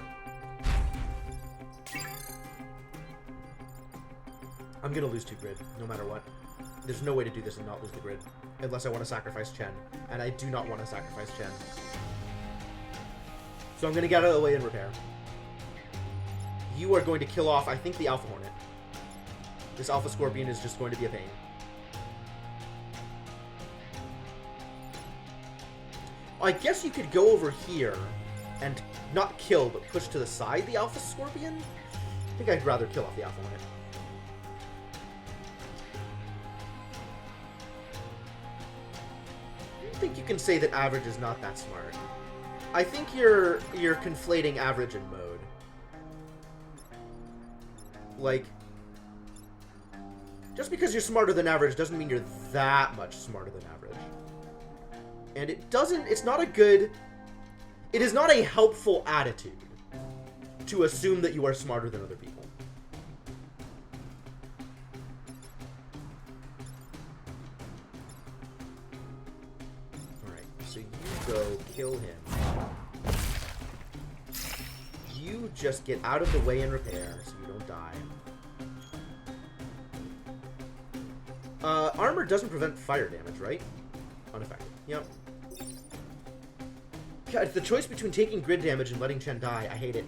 I'm gonna lose 2 grid, no matter what. There's no way to do this and not lose the grid. Unless I want to sacrifice Chen. And I do not want to sacrifice Chen. So I'm gonna get out of the way and repair. You are going to kill off, I think, the Alpha Hornet. This Alpha Scorpion is just going to be a pain. I guess you could go over here and not kill, but push to the side the Alpha Scorpion? I think I'd rather kill off the Alpha Hornet. I think you can say that average is not that smart. I think you're conflating average and mode. Like, just because you're smarter than average doesn't mean you're that much smarter than average. And it's not a good, it is not a helpful attitude to assume that you are smarter than other people. Alright, so you go kill him. You just get out of the way and repair so you don't die. Armor doesn't prevent fire damage, right? Unaffected. Yep. God, it's the choice between taking grid damage and letting Chen die. I hate it.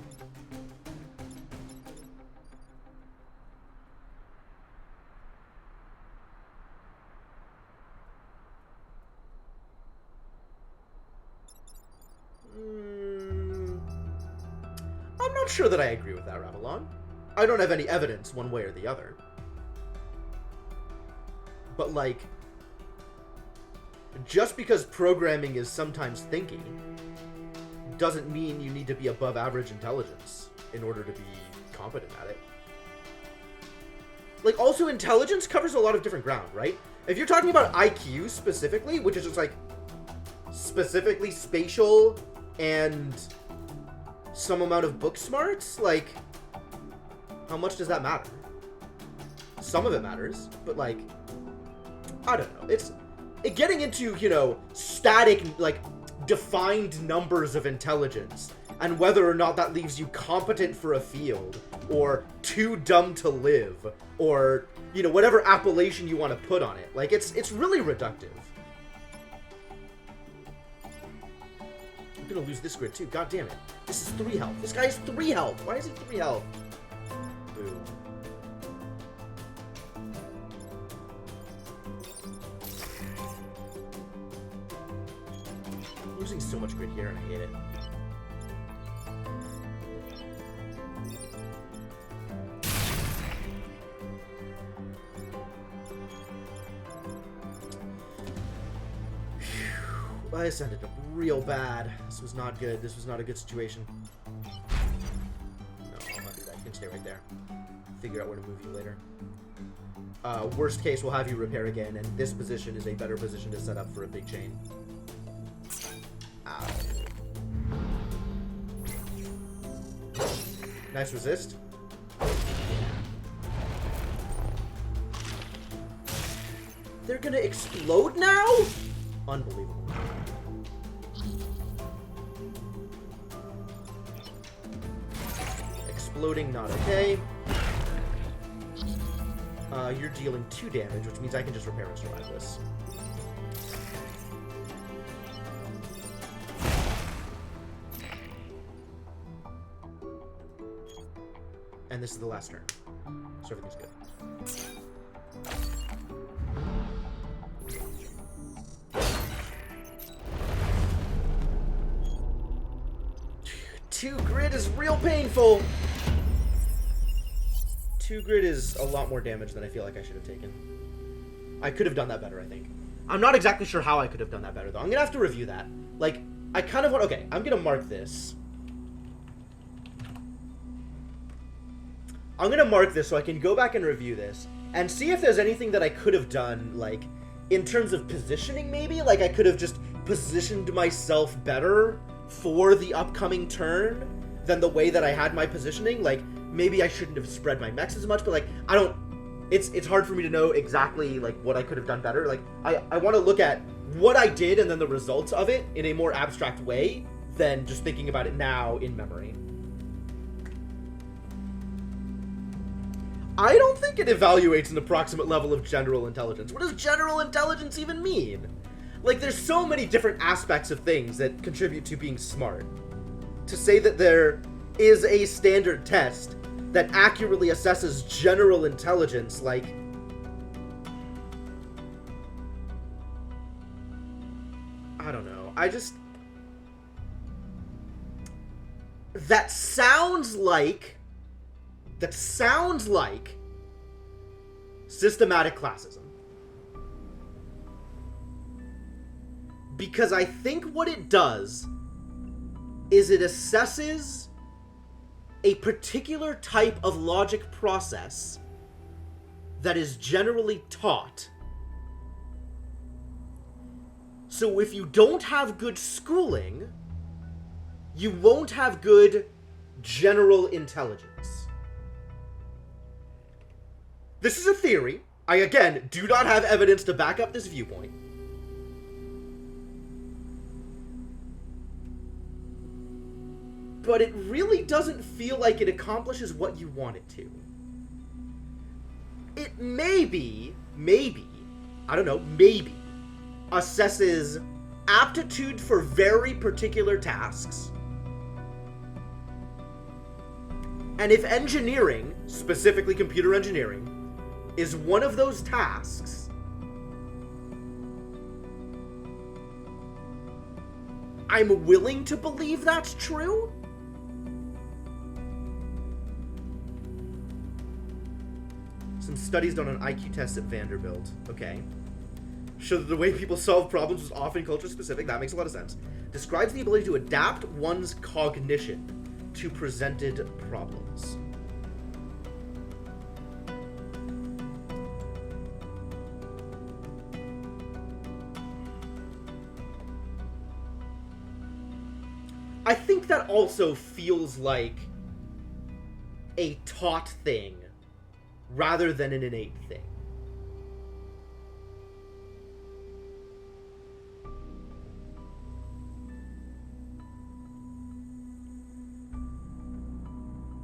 I'm not sure that I agree with that, Ravelon. I don't have any evidence one way or the other. But, like, just because programming is sometimes thinking doesn't mean you need to be above average intelligence in order to be competent at it. Like, also, intelligence covers a lot of different ground, right? If you're talking about IQ specifically, which is just, like, specifically spatial and some amount of book smarts, like, how much does that matter? Some of it matters, but, like, I don't know. It's getting into, you know, static, like, defined numbers of intelligence and whether or not that leaves you competent for a field or too dumb to live or, you know, whatever appellation you want to put on it. Like, it's really reductive. I'm gonna lose this grid too. God damn it. This is 3 health. This guy has 3 health. Why is he 3 health? Boo. Losing so much grid here, and I hate it. Whew. I ended up real bad. This was not good. This was not a good situation. No, I'll not do that. You can stay right there. Figure out where to move you later. Worst case, we'll have you repair again, and this position is a better position to set up for a big chain. Ow. Nice resist. They're gonna explode now? Unbelievable. Exploding, not okay. You're dealing 2 damage, which means I can just repair and survive this. And this is the last turn. So everything's good. Two grid is real painful. 2 grid is a lot more damage than I feel like I should have taken. I could have done that better, I think. I'm not exactly sure how I could have done that better, though. I'm gonna have to review that. Like, I kind of want... Okay, I'm gonna mark this. I'm gonna mark this so I can go back and review this and see if there's anything that I could have done, like, in terms of positioning, maybe? Like, I could have just positioned myself better for the upcoming turn than the way that I had my positioning. Like, maybe I shouldn't have spread my mechs as much, but, like, I don't... It's hard for me to know exactly, like, what I could have done better. Like, I want to look at what I did and then the results of it in a more abstract way than just thinking about it now in memory. I don't think it evaluates an approximate level of general intelligence. What does general intelligence even mean? Like, there's so many different aspects of things that contribute to being smart. To say that there is a standard test that accurately assesses general intelligence, like... I don't know. That sounds like systematic classism. Because I think what it does is it assesses a particular type of logic process that is generally taught. So if you don't have good schooling, you won't have good general intelligence. This is a theory. I, again, do not have evidence to back up this viewpoint. But it really doesn't feel like it accomplishes what you want it to. It maybe, I don't know, maybe, assesses aptitude for very particular tasks. And if engineering, specifically computer engineering, is one of those tasks, I'm willing to believe that's true. Some studies done on IQ tests at Vanderbilt. Okay. Show that the way people solve problems was often culture-specific. That makes a lot of sense. Describes the ability to adapt one's cognition to presented problems. I think that also feels like a taught thing rather than an innate thing.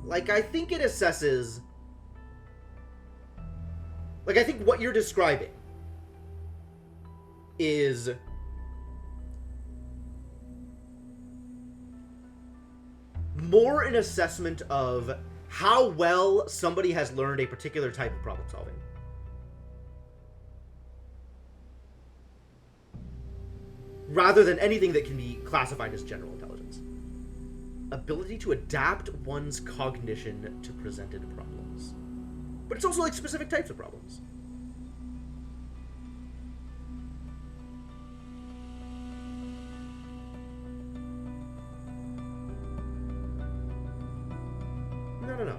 Like, I think it assesses... Like, I think what you're describing is... more an assessment of how well somebody has learned a particular type of problem solving. Rather than anything that can be classified as general intelligence. Ability to adapt one's cognition to presented problems. But it's also like specific types of problems. No.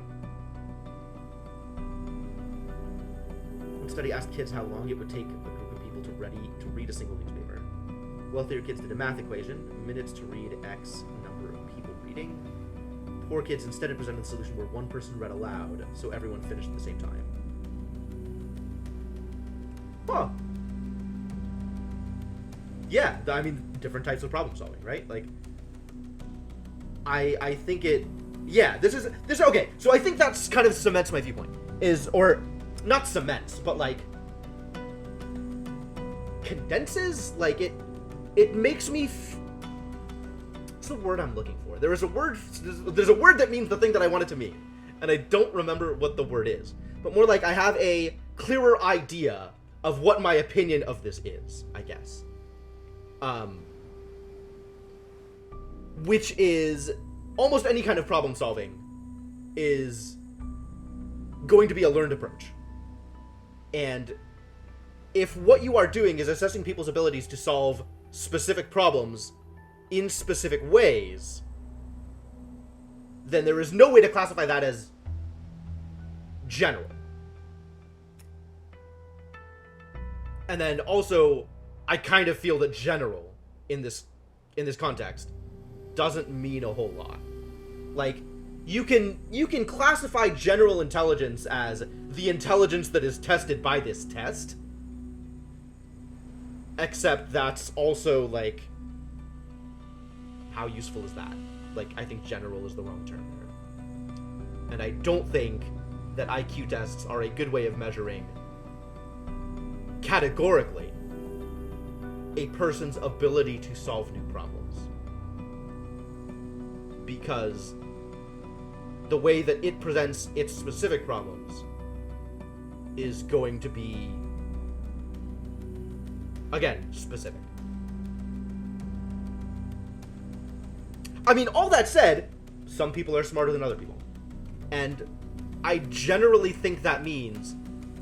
One study asked kids how long it would take a group of people to read a single newspaper. Wealthier kids did a math equation, minutes to read X number of people reading. Poor kids instead presented the solution where one person read aloud, so everyone finished at the same time. Huh. Yeah, I mean, different types of problem solving, right? Like, I think it... Yeah, this okay, so I think that's kind of cements my viewpoint. Or, not cements, but, like, condenses? Like, it makes me... What's the word I'm looking for? There's a word that means the thing that I want it to mean, and I don't remember what the word is. But more like I have a clearer idea of what my opinion of this is, I guess. Which is... almost any kind of problem solving is going to be a learned approach. And if what you are doing is assessing people's abilities to solve specific problems in specific ways, then there is no way to classify that as general. And then also, I kind of feel that general in this context doesn't mean a whole lot. Like, you can classify general intelligence as the intelligence that is tested by this test, except that's also, like, how useful is that? Like, I think general is the wrong term there. And I don't think that IQ tests are a good way of measuring, categorically, a person's ability to solve new problems. Because the way that it presents its specific problems is going to be, again, specific. I mean, all that said, some people are smarter than other people. And I generally think that means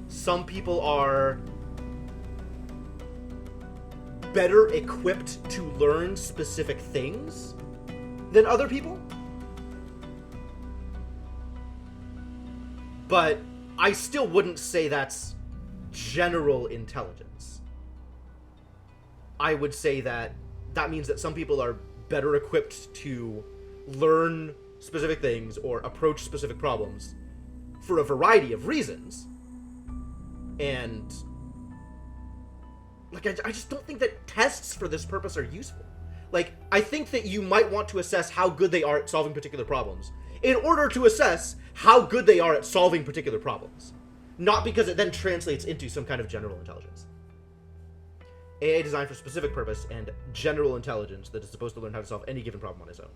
some people are better equipped to learn specific things than other people. But I still wouldn't say that's general intelligence. I would say that means that some people are better equipped to learn specific things or approach specific problems for a variety of reasons. And, like, I just don't think that tests for this purpose are useful. Like, I think that you might want to assess how good they are at solving particular problems in order to assess how good they are at solving particular problems. Not because it then translates into some kind of general intelligence. AI designed for specific purpose and general intelligence that is supposed to learn how to solve any given problem on its own.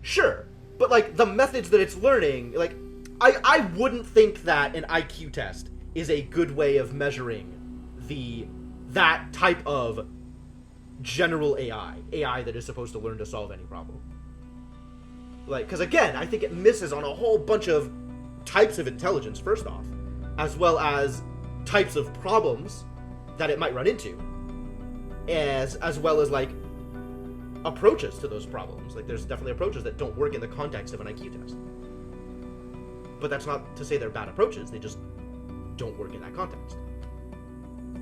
Sure, but, like, the methods that it's learning, like, I wouldn't think that an IQ test is a good way of measuring that type of general AI that is supposed to learn to solve any problem. Like, because again, I think it misses on a whole bunch of types of intelligence, first off, as well as types of problems that it might run into, as well as, like, approaches to those problems. Like, there's definitely approaches that don't work in the context of an IQ test. But that's not to say they're bad approaches, they just don't work in that context.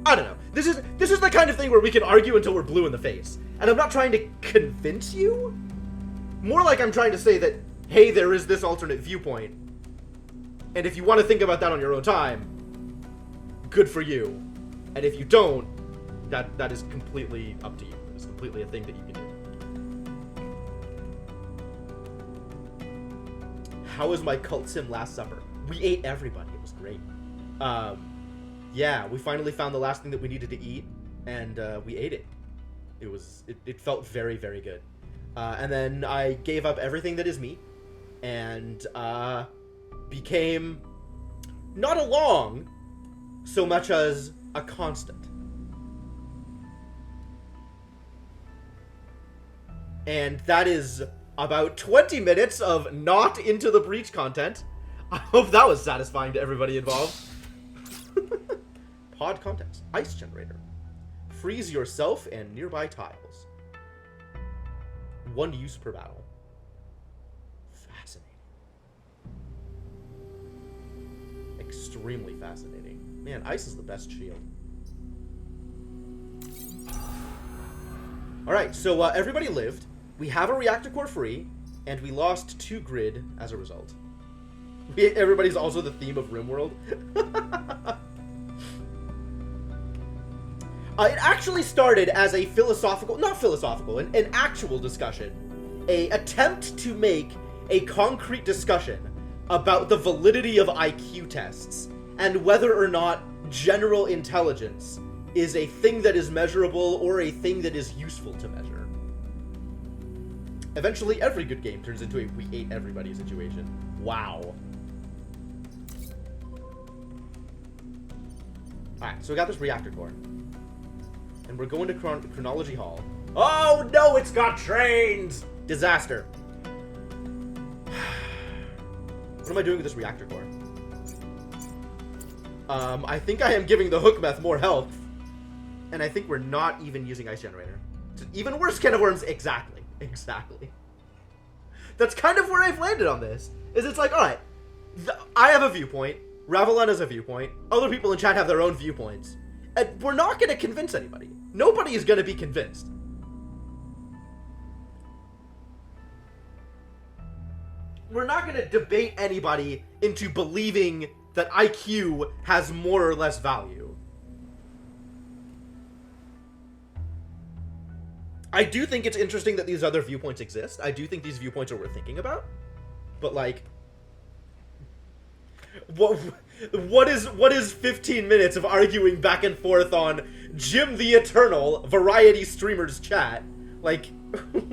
I don't know. This is the kind of thing where we can argue until we're blue in the face. And I'm not trying to convince you. More like I'm trying to say that, hey, there is this alternate viewpoint. And if you want to think about that on your own time, good for you. And if you don't, that is completely up to you. It's completely a thing that you can do. How was my cult sim Last Supper? We ate everybody. It was great. Yeah, we finally found the last thing that we needed to eat, and we ate it. It felt very, very good. And then I gave up everything that is meat, and became not a long so much as a constant. And that is about 20 minutes of not Into the Breach content. I hope that was satisfying to everybody involved. Pod context. Ice generator. Freeze yourself and nearby tiles. 1 use per battle. Fascinating. Extremely fascinating. Man, ice is the best shield. Alright, so everybody lived. We have a reactor core free, and we lost 2 grid as a result. Everybody's also the theme of RimWorld. It actually started as a an actual discussion. An attempt to make a concrete discussion about the validity of IQ tests and whether or not general intelligence is a thing that is measurable or a thing that is useful to measure. Eventually, every good game turns into a we ate everybody situation. Wow. Alright, so we got this reactor core. And we're going to Chronology Hall. Oh no, it's got trains! Disaster. What am I doing with this reactor core? I think I am giving the hook meth more health. And I think we're not even using Ice Generator. It's an even worse can of worms. Exactly. Exactly. That's kind of where I've landed on this. Is it's like, alright, I have a viewpoint. Ravelin has a viewpoint. Other people in chat have their own viewpoints. And we're not going to convince anybody. Nobody is going to be convinced. We're not going to debate anybody into believing that IQ has more or less value. I do think it's interesting that these other viewpoints exist. I do think these viewpoints are worth thinking about. But, like, what is 15 minutes of arguing back and forth on Jim the Eternal, variety streamers chat? Like,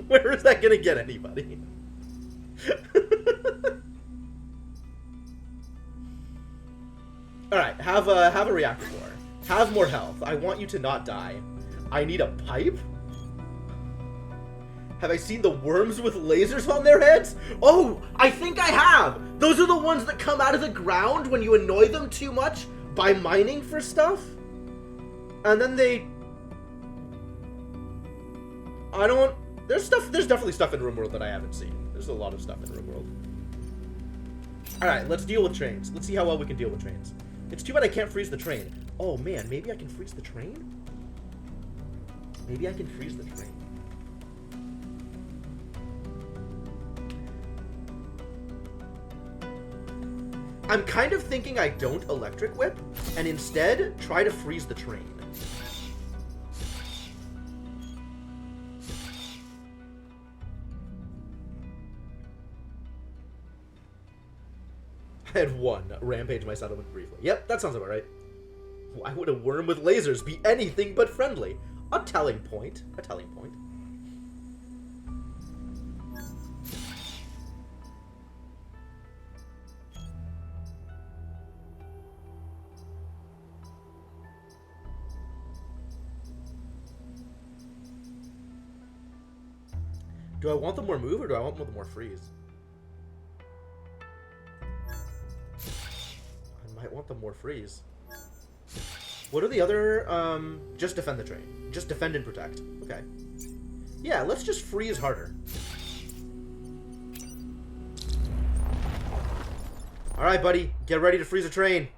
where is that gonna get anybody? Alright, have a reactor core. Have more health. I want you to not die. I need a pipe? Have I seen the worms with lasers on their heads? Oh, I think I have! Those are the ones that come out of the ground when you annoy them too much by mining for stuff? And then they... There's definitely stuff in RimWorld that I haven't seen. There's a lot of stuff in RimWorld. Alright, let's deal with trains. Let's see how well we can deal with trains. It's too bad I can't freeze the train. Oh man, maybe I can freeze the train? Maybe I can freeze the train. I'm kind of thinking I don't electric whip, and instead try to freeze the train. I had one. Rampage my settlement briefly. Yep, that sounds about right. Why would a worm with lasers be anything but friendly? A telling point. A telling point. Do I want them more move or do I want them more freeze? I might want them more freeze. What are the other, just defend the train. Just defend and protect. Okay. Yeah, let's just freeze harder. Alright, buddy. Get ready to freeze a train.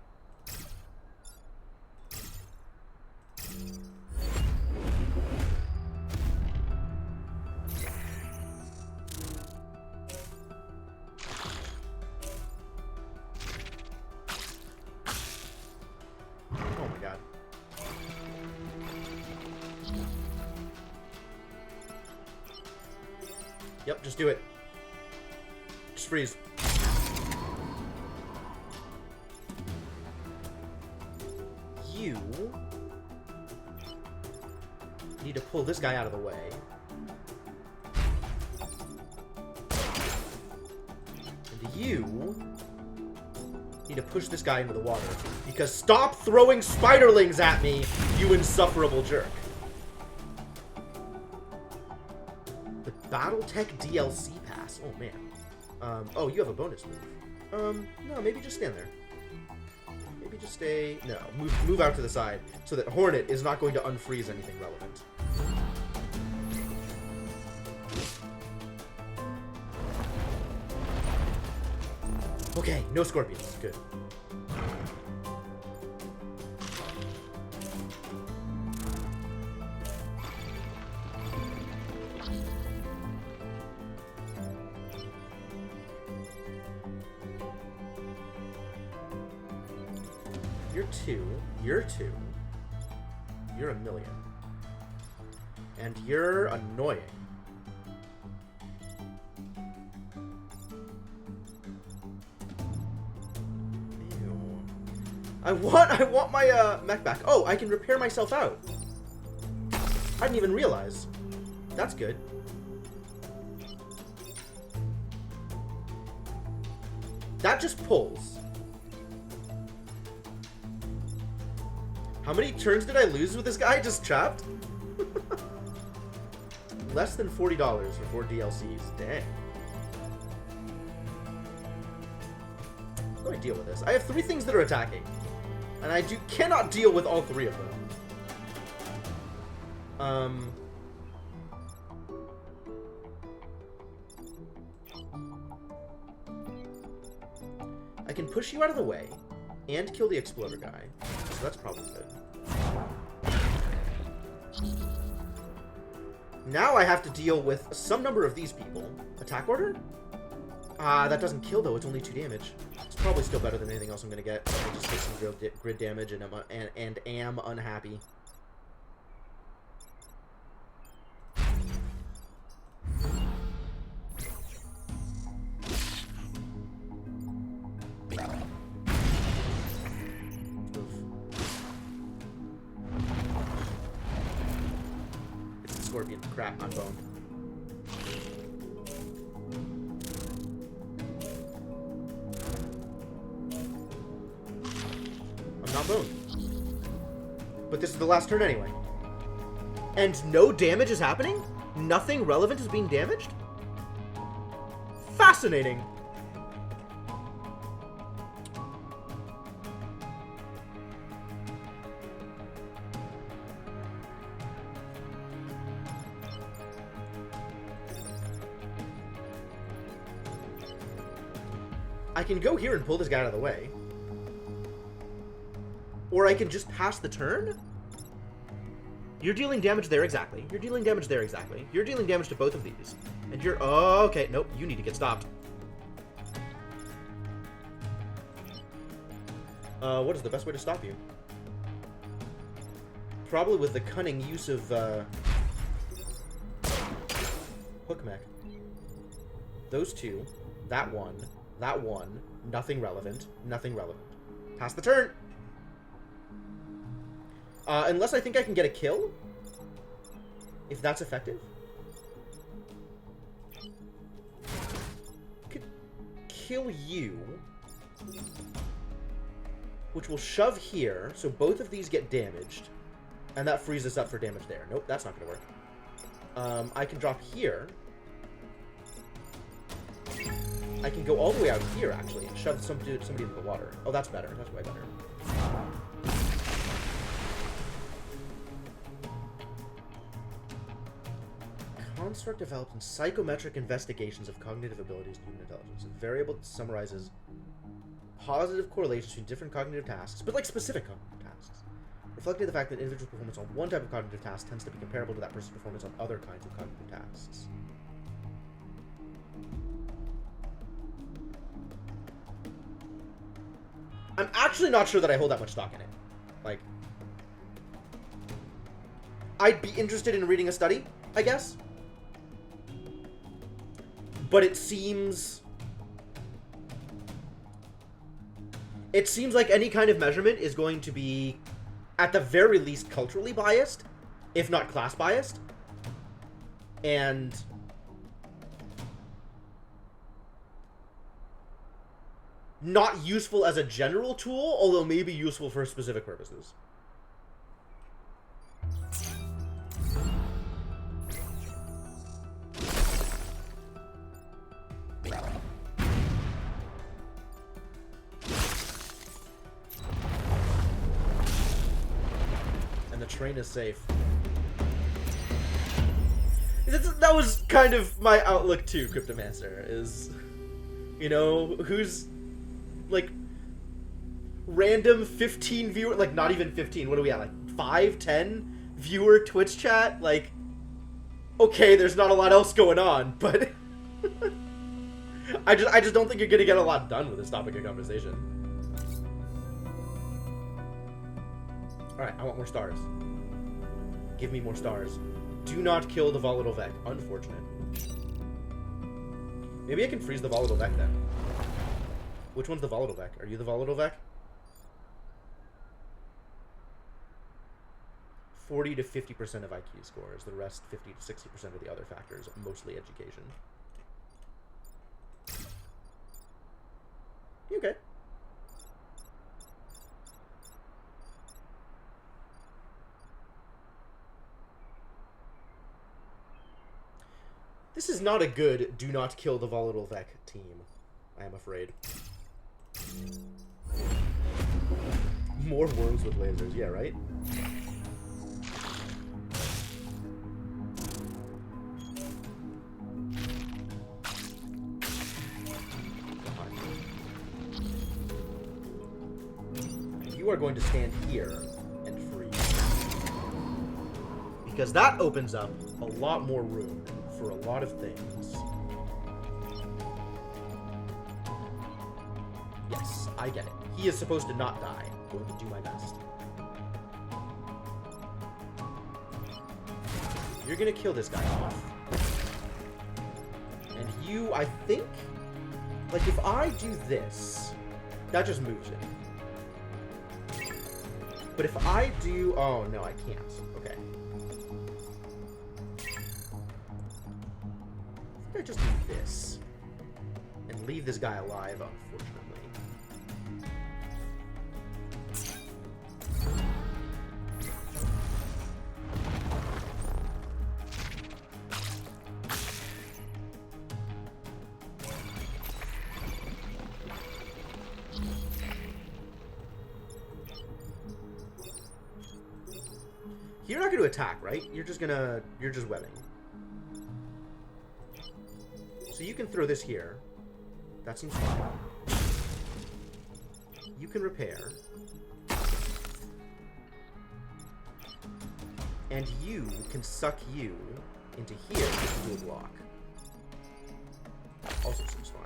Yep, just do it. Just freeze. You need to pull this guy out of the way. And you need to push this guy into the water. Because stop throwing spiderlings at me, you insufferable jerk. Battletech DLC pass. Oh, man. Oh, you have a bonus move. No, maybe just stand there. Maybe just stay... No, move out to the side so that Hornet is not going to unfreeze anything relevant. Okay, no scorpions. Good. You're two. You're a million. And you're annoying. Ew. I want my mech back. Oh, I can repair myself out. I didn't even realize. That's good. That just pulls. How many turns did I lose with this guy just trapped? Less than $40 for 4 DLCs. Dang. How do I deal with this? I have 3 things that are attacking. And I cannot deal with all three of them. I can push you out of the way and kill the exploder guy, so that's probably good. Now I have to deal with some number of these people. Attack order? That doesn't kill though, it's only 2 damage. It's probably still better than anything else I'm gonna get. I just take some grid damage and am unhappy. Scorpion. Crap, I'm boned. I'm not boned. But this is the last turn anyway. And no damage is happening? Nothing relevant is being damaged? Fascinating. I can go here and pull this guy out of the way. Or I can just pass the turn? You're dealing damage there exactly. You're dealing damage there exactly. You're dealing damage to both of these. And you're... Oh, okay. Nope. You need to get stopped. What is the best way to stop you? Probably with the cunning use of, Hook mech. Those two. That one. That one. Nothing relevant. Nothing relevant. Pass the turn! Unless I think I can get a kill? If that's effective? Could kill you. Which will shove here, so both of these get damaged. And that frees us up for damage there. Nope, that's not gonna work. I can drop here. I can go all the way out here, actually, and shove somebody into the water. Oh, that's better. That's way better. Construct developed in psychometric investigations of cognitive abilities and human intelligence. A variable that summarizes positive correlations between different cognitive tasks, but like specific cognitive tasks, reflecting the fact that individual performance on one type of cognitive task tends to be comparable to that person's performance on other kinds of cognitive tasks. I'm actually not sure that I hold that much stock in it. Like, I'd be interested in reading a study, I guess. But it seems like any kind of measurement is going to be, at the very least, culturally biased, if not class biased. And not useful as a general tool, although maybe useful for specific purposes. And the train is safe. That was kind of my outlook too, Cryptomancer, is, you know, who's like random 15 viewer, like not even 15, what are we at, like 5, 10 viewer Twitch chat? Like, okay, there's not a lot else going on, but I just don't think you're gonna get a lot done with this topic of conversation. Alright, I want more stars. Give me more stars. Do not kill the Volatile Vec. Unfortunate. Maybe I can freeze the Volatile Vec then. Which one's the Volatile Vec? Are you the Volatile Vec? 40 to 50% of IQ scores. The rest, 50 to 60% of the other factors, mostly education. You okay? This is not a good do not kill the Volatile Vec team, I am afraid. more worms with lasers, yeah, right? You are going to stand here and freeze. Because that opens up a lot more room for a lot of things. Yes, I get it. He is supposed to not die. I'm going to do my best. You're going to kill this guy off. And you, I think... Like, if I do this, that just moves him. But if I do... Oh, no, I can't. Okay. I think I just do this. And leave this guy alive, unfortunately. You're not going to attack, right? You're just webbing. So you can throw this here. That seems fine. You can repair. And you can suck you into here to do a block. Also seems fine.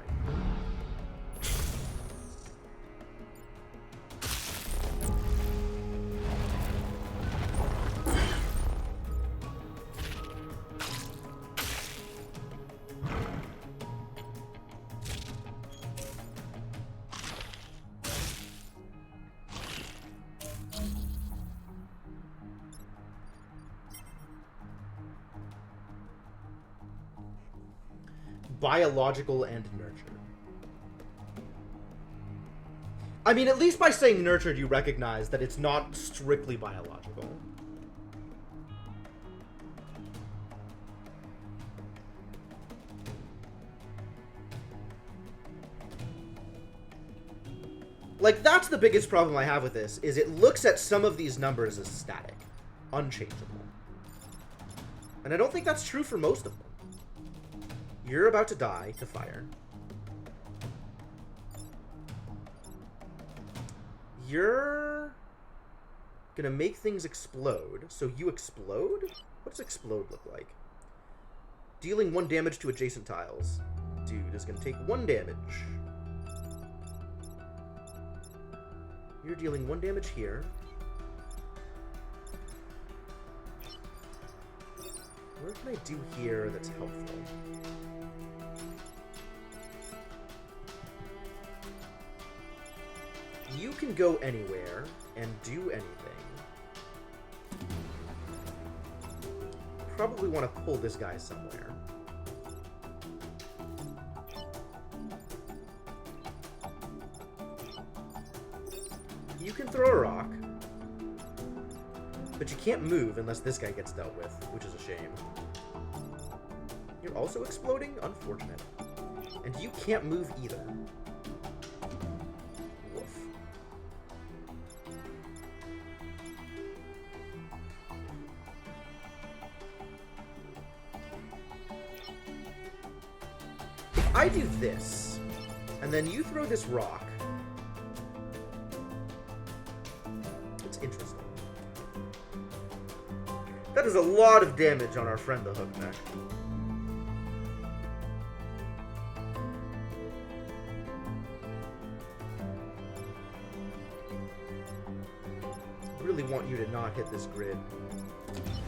Biological and nurture. I mean, at least by saying nurtured, you recognize that it's not strictly biological. Like, that's the biggest problem I have with this, is it looks at some of these numbers as static, unchangeable. And I don't think that's true for most of them. You're about to die to fire. You're gonna make things explode. So you explode? What does explode look like? Dealing 1 damage to adjacent tiles. Dude is gonna take 1 damage. You're dealing 1 damage here. What can I do here that's helpful? You can go anywhere and do anything. Probably want to pull this guy somewhere. You can throw a rock. But you can't move unless this guy gets dealt with, which is a shame. You're also exploding? Unfortunate. And you can't move either. Woof. If I do this, and then you throw this rock, it's interesting. That is a lot of damage on our friend the Hookneck. I really want you to not hit this grid.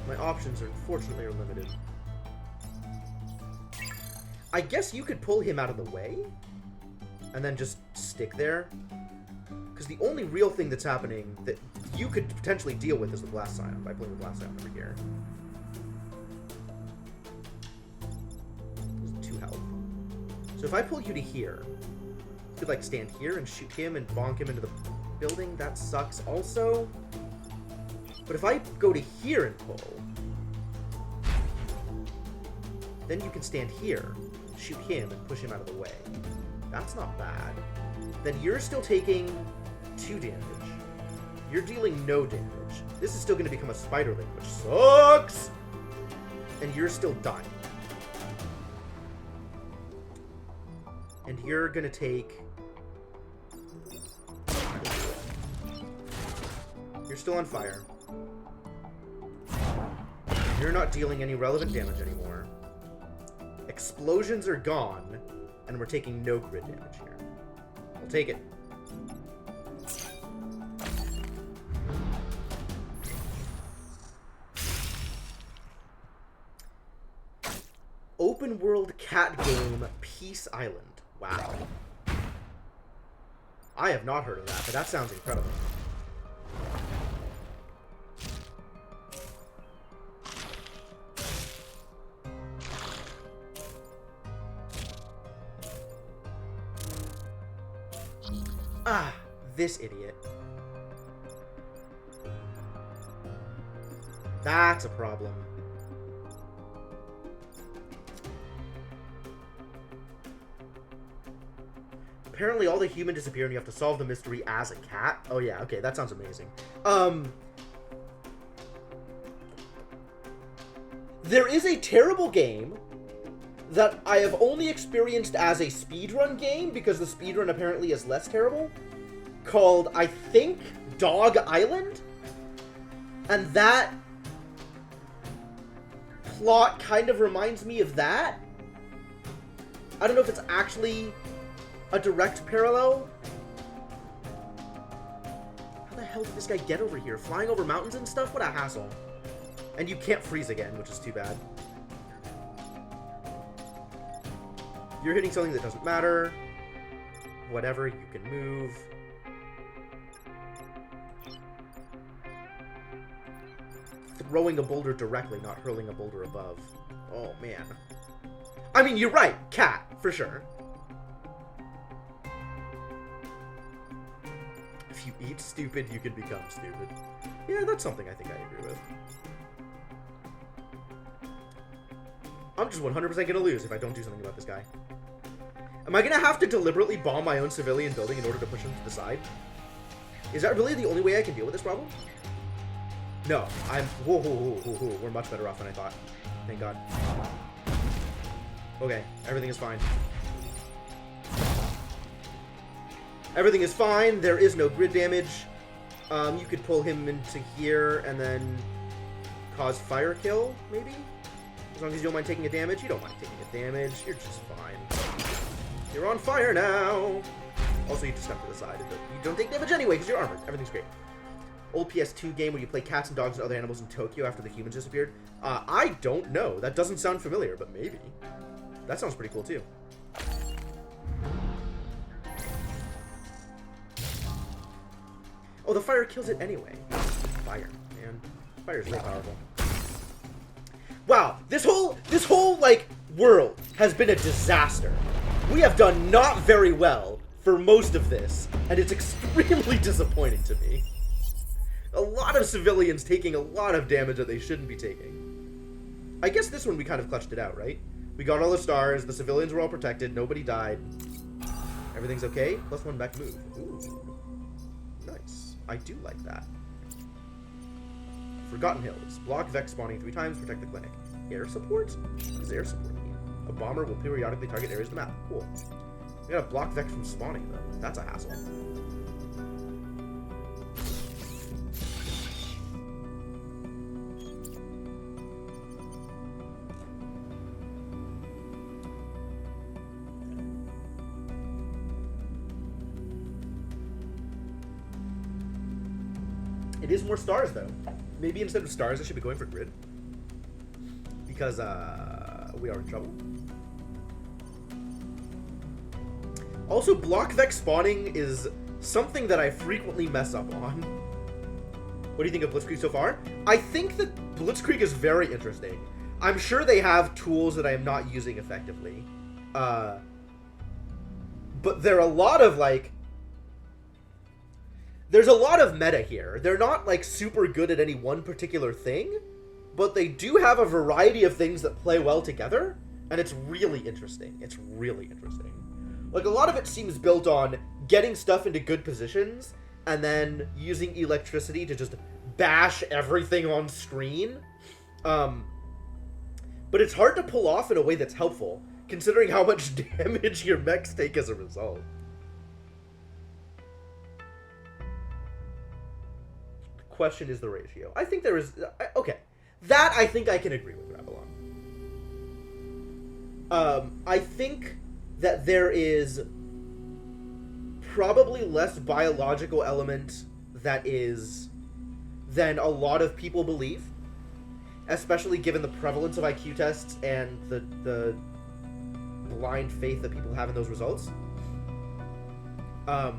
My options, unfortunately, are limited. I guess you could pull him out of the way, and then just stick there. Because the only real thing that's happening that you could potentially deal with is the Blast Scion, by playing the Blast Scion over here. There's 2 health. So if I pull you to here, you could like stand here and shoot him and bonk him into the building. That sucks also. But if I go to here and pull, then you can stand here, shoot him, and push him out of the way. That's not bad. Then you're still taking 2 damage. You're dealing no damage. This is still going to become a Spiderling, which sucks! And you're still dying. And you're going to take... You're still on fire. You're not dealing any relevant damage anymore. Explosions are gone, and we're taking no grid damage here. I'll take it. Open world cat game, Peace Island. Wow. I have not heard of that, but that sounds incredible. Ah, this idiot. That's a problem. Apparently all the humans disappear and you have to solve the mystery as a cat. Oh yeah, okay, that sounds amazing. There is a terrible game that I have only experienced as a speedrun game, because the speedrun apparently is less terrible, called, I think, Dog Island? And that plot kind of reminds me of that. I don't know if it's actually a direct parallel. How the hell did this guy get over here? Flying over mountains and stuff? What a hassle. And you can't freeze again, which is too bad. You're hitting something that doesn't matter. Whatever, you can move. Throwing a boulder directly, not hurling a boulder above. Oh, man. I mean, you're right. Cat, for sure. If you eat stupid, you can become stupid. Yeah, that's something I think I agree with. I'm just 100% gonna lose if I don't do something about this guy. Am I gonna have to deliberately bomb my own civilian building in order to push him to the side? Is that really the only way I can deal with this problem? No, I'm... Whoa, whoa, whoa, whoa, whoa. We're much better off than I thought. Thank God. Okay, everything is fine. Everything is fine. There is no grid damage. You could pull him into here and then cause fire kill, maybe? As long as you don't mind taking a damage. You don't mind taking a damage. You're just fine. You're on fire now. Also, you just step to the side. You don't take damage anyway because you're armored. Everything's great. Old PS2 game where you play cats and dogs and other animals in Tokyo after the humans disappeared. I don't know. That doesn't sound familiar, but maybe. That sounds pretty cool too. Oh, the fire kills it anyway. Fire, man. Fire is so powerful. Wow, this whole like world has been a disaster. We have done not very well for most of this, and it's extremely disappointing to me. A lot of civilians taking a lot of damage that they shouldn't be taking. I guess this one we kind of clutched it out, right? We got all the stars, the civilians were all protected, nobody died. Everything's okay? +1 back move. Ooh. Nice. I do like that. Forgotten Hills. Block Vex spawning 3 times, protect the clinic. Air support? What does air support mean? A bomber will periodically target areas of the map. Cool. We gotta block Vex from spawning, though. That's a hassle. It is more stars, though. Maybe instead of stars, I should be going for grid. Because, we are in trouble. Also, block Vex spawning is something that I frequently mess up on. What do you think of Blitzkrieg so far? I think that Blitzkrieg is very interesting. I'm sure they have tools that I am not using effectively. But there are a lot of, like... There's a lot of meta here. They're not, like, super good at any one particular thing, but they do have a variety of things that play well together, and it's really interesting. It's really interesting. Like, a lot of it seems built on getting stuff into good positions, and then using electricity to just bash everything on screen. But it's hard to pull off in a way that's helpful, considering how much damage your mechs take as a result. The question is the ratio. I think there is... okay. That I think I can agree with, Ravelon. I think that there is probably less biological element that is than a lot of people believe, especially given the prevalence of IQ tests and the blind faith that people have in those results. But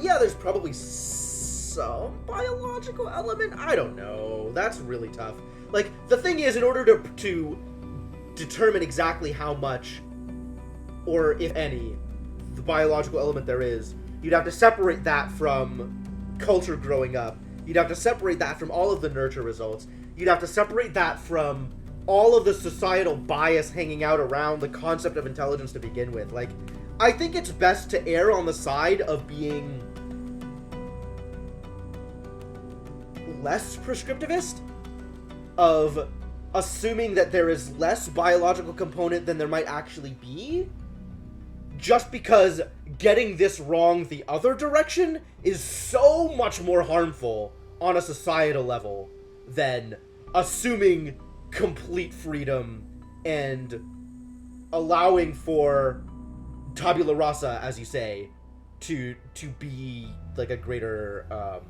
yeah, there's probably some biological element. I don't know. That's really tough. Like, the thing is, in order to determine exactly how much, or if any, the biological element there is, you'd have to separate that from culture growing up. You'd have to separate that from all of the nurture results. You'd have to separate that from all of the societal bias hanging out around the concept of intelligence to begin with. Like, I think it's best to err on the side of being less prescriptivist, of assuming that there is less biological component than there might actually be, just because getting this wrong the other direction is so much more harmful on a societal level than assuming complete freedom and allowing for tabula rasa, as you say, to be like a greater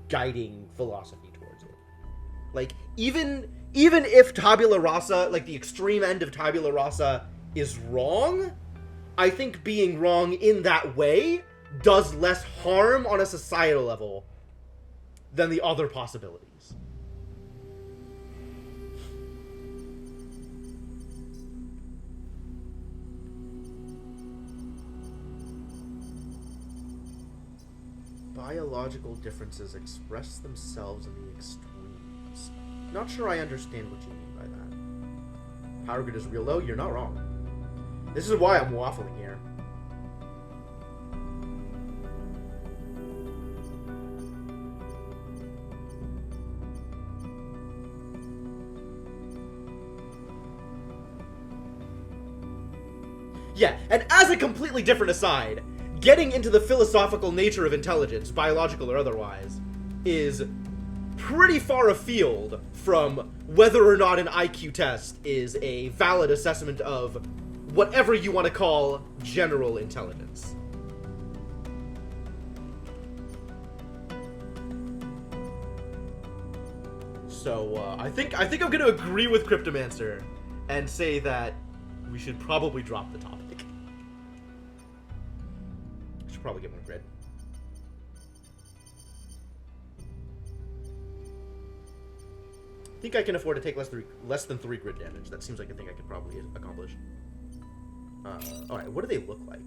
guiding philosophy towards it. Like, even if tabula rasa, like the extreme end of tabula rasa, is wrong, I think being wrong in that way does less harm on a societal level than the other possibilities. Biological differences express themselves in the extremes. Not sure I understand what you mean by that. Power grid is real low? You're not wrong. This is why I'm waffling here. Yeah, and as a completely different aside, getting into the philosophical nature of intelligence, biological or otherwise, is pretty far afield from whether or not an IQ test is a valid assessment of whatever you want to call general intelligence. So, I think I'm going to agree with Cryptomancer and say that we should probably drop the topic. Should probably get more grid. I think I can afford to take less than 3 grid damage. That seems like a thing I could probably accomplish. Alright, what do they look like?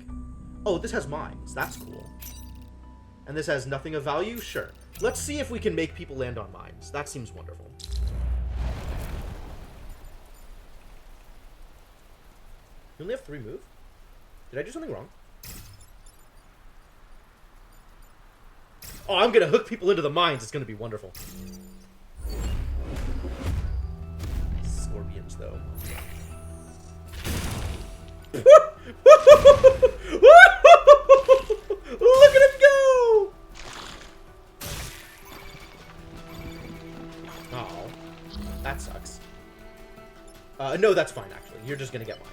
Oh, this has mines. That's cool. And this has nothing of value? Sure. Let's see if we can make people land on mines. That seems wonderful. You only have 3 move? Did I do something wrong? Oh, I'm gonna hook people into the mines. It's gonna be wonderful. Scorpions, though. Look at him go! Oh, that sucks. No, that's fine, actually. You're just gonna get mine.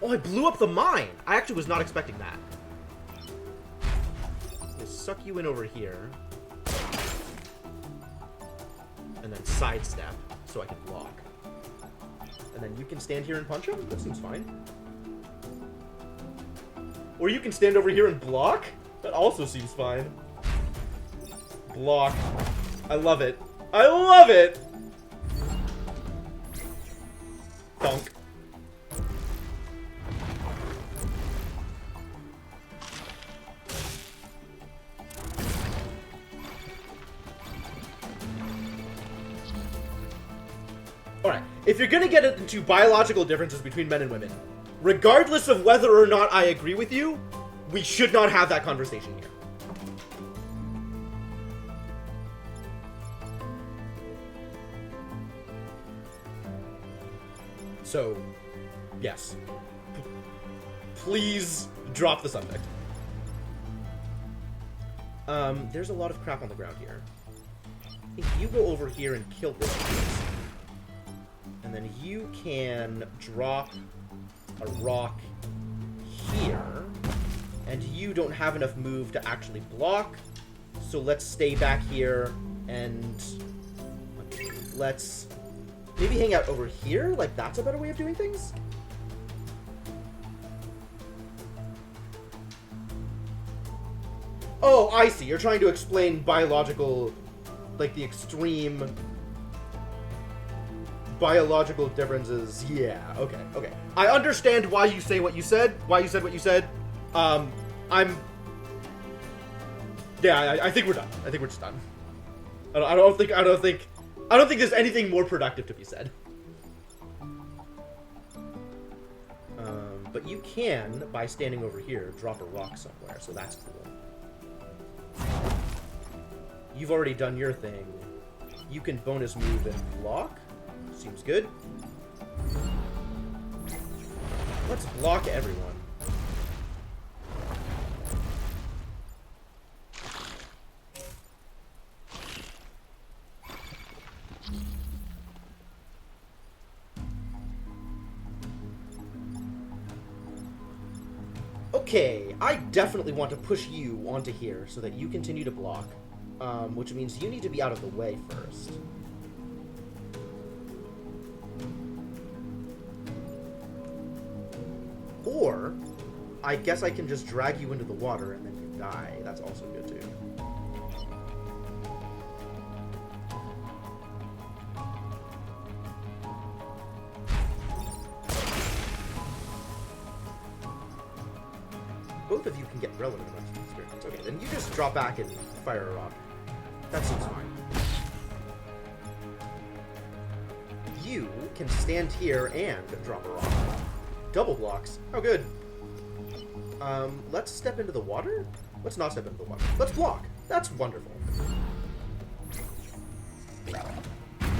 Oh, I blew up the mine! I actually was not expecting that. We'll suck you in over here. And then sidestep, so I can block. And then you can stand here and punch him? That seems fine. Or you can stand over here and block? That also seems fine. Block. I love it. I love it! Dunk. Alright, if if you're gonna get into biological differences between men and women, regardless of whether or not I agree with you, we should not have that conversation here. So, yes. Please drop the subject. There's a lot of crap on the ground here. I think you go over here and kill this piece. And then you can drop a rock here. And you don't have enough move to actually block. So let's stay back here and let's maybe hang out over here. Like, that's a better way of doing things? Oh, I see. You're trying to explain biological, like, the extreme biological differences. Yeah, okay, okay. I understand why you say what you said, why you said what you said. Yeah, I think we're done. I think we're just done. I don't think there's anything more productive to be said. But you can, by standing over here, drop a rock somewhere, so that's cool. You've already done your thing. You can bonus move and block. Seems good. Let's block everyone. Okay, I definitely want to push you onto here so that you continue to block, which means you need to be out of the way first. Or, I guess I can just drag you into the water and then you die. That's also good too. Both of you can get relevant amounts of experience. Okay, then you just drop back and fire a rock. That seems fine. You can stand here and drop a rock. Double blocks. How good. Let's step into the water? Let's not step into the water. Let's block. That's wonderful.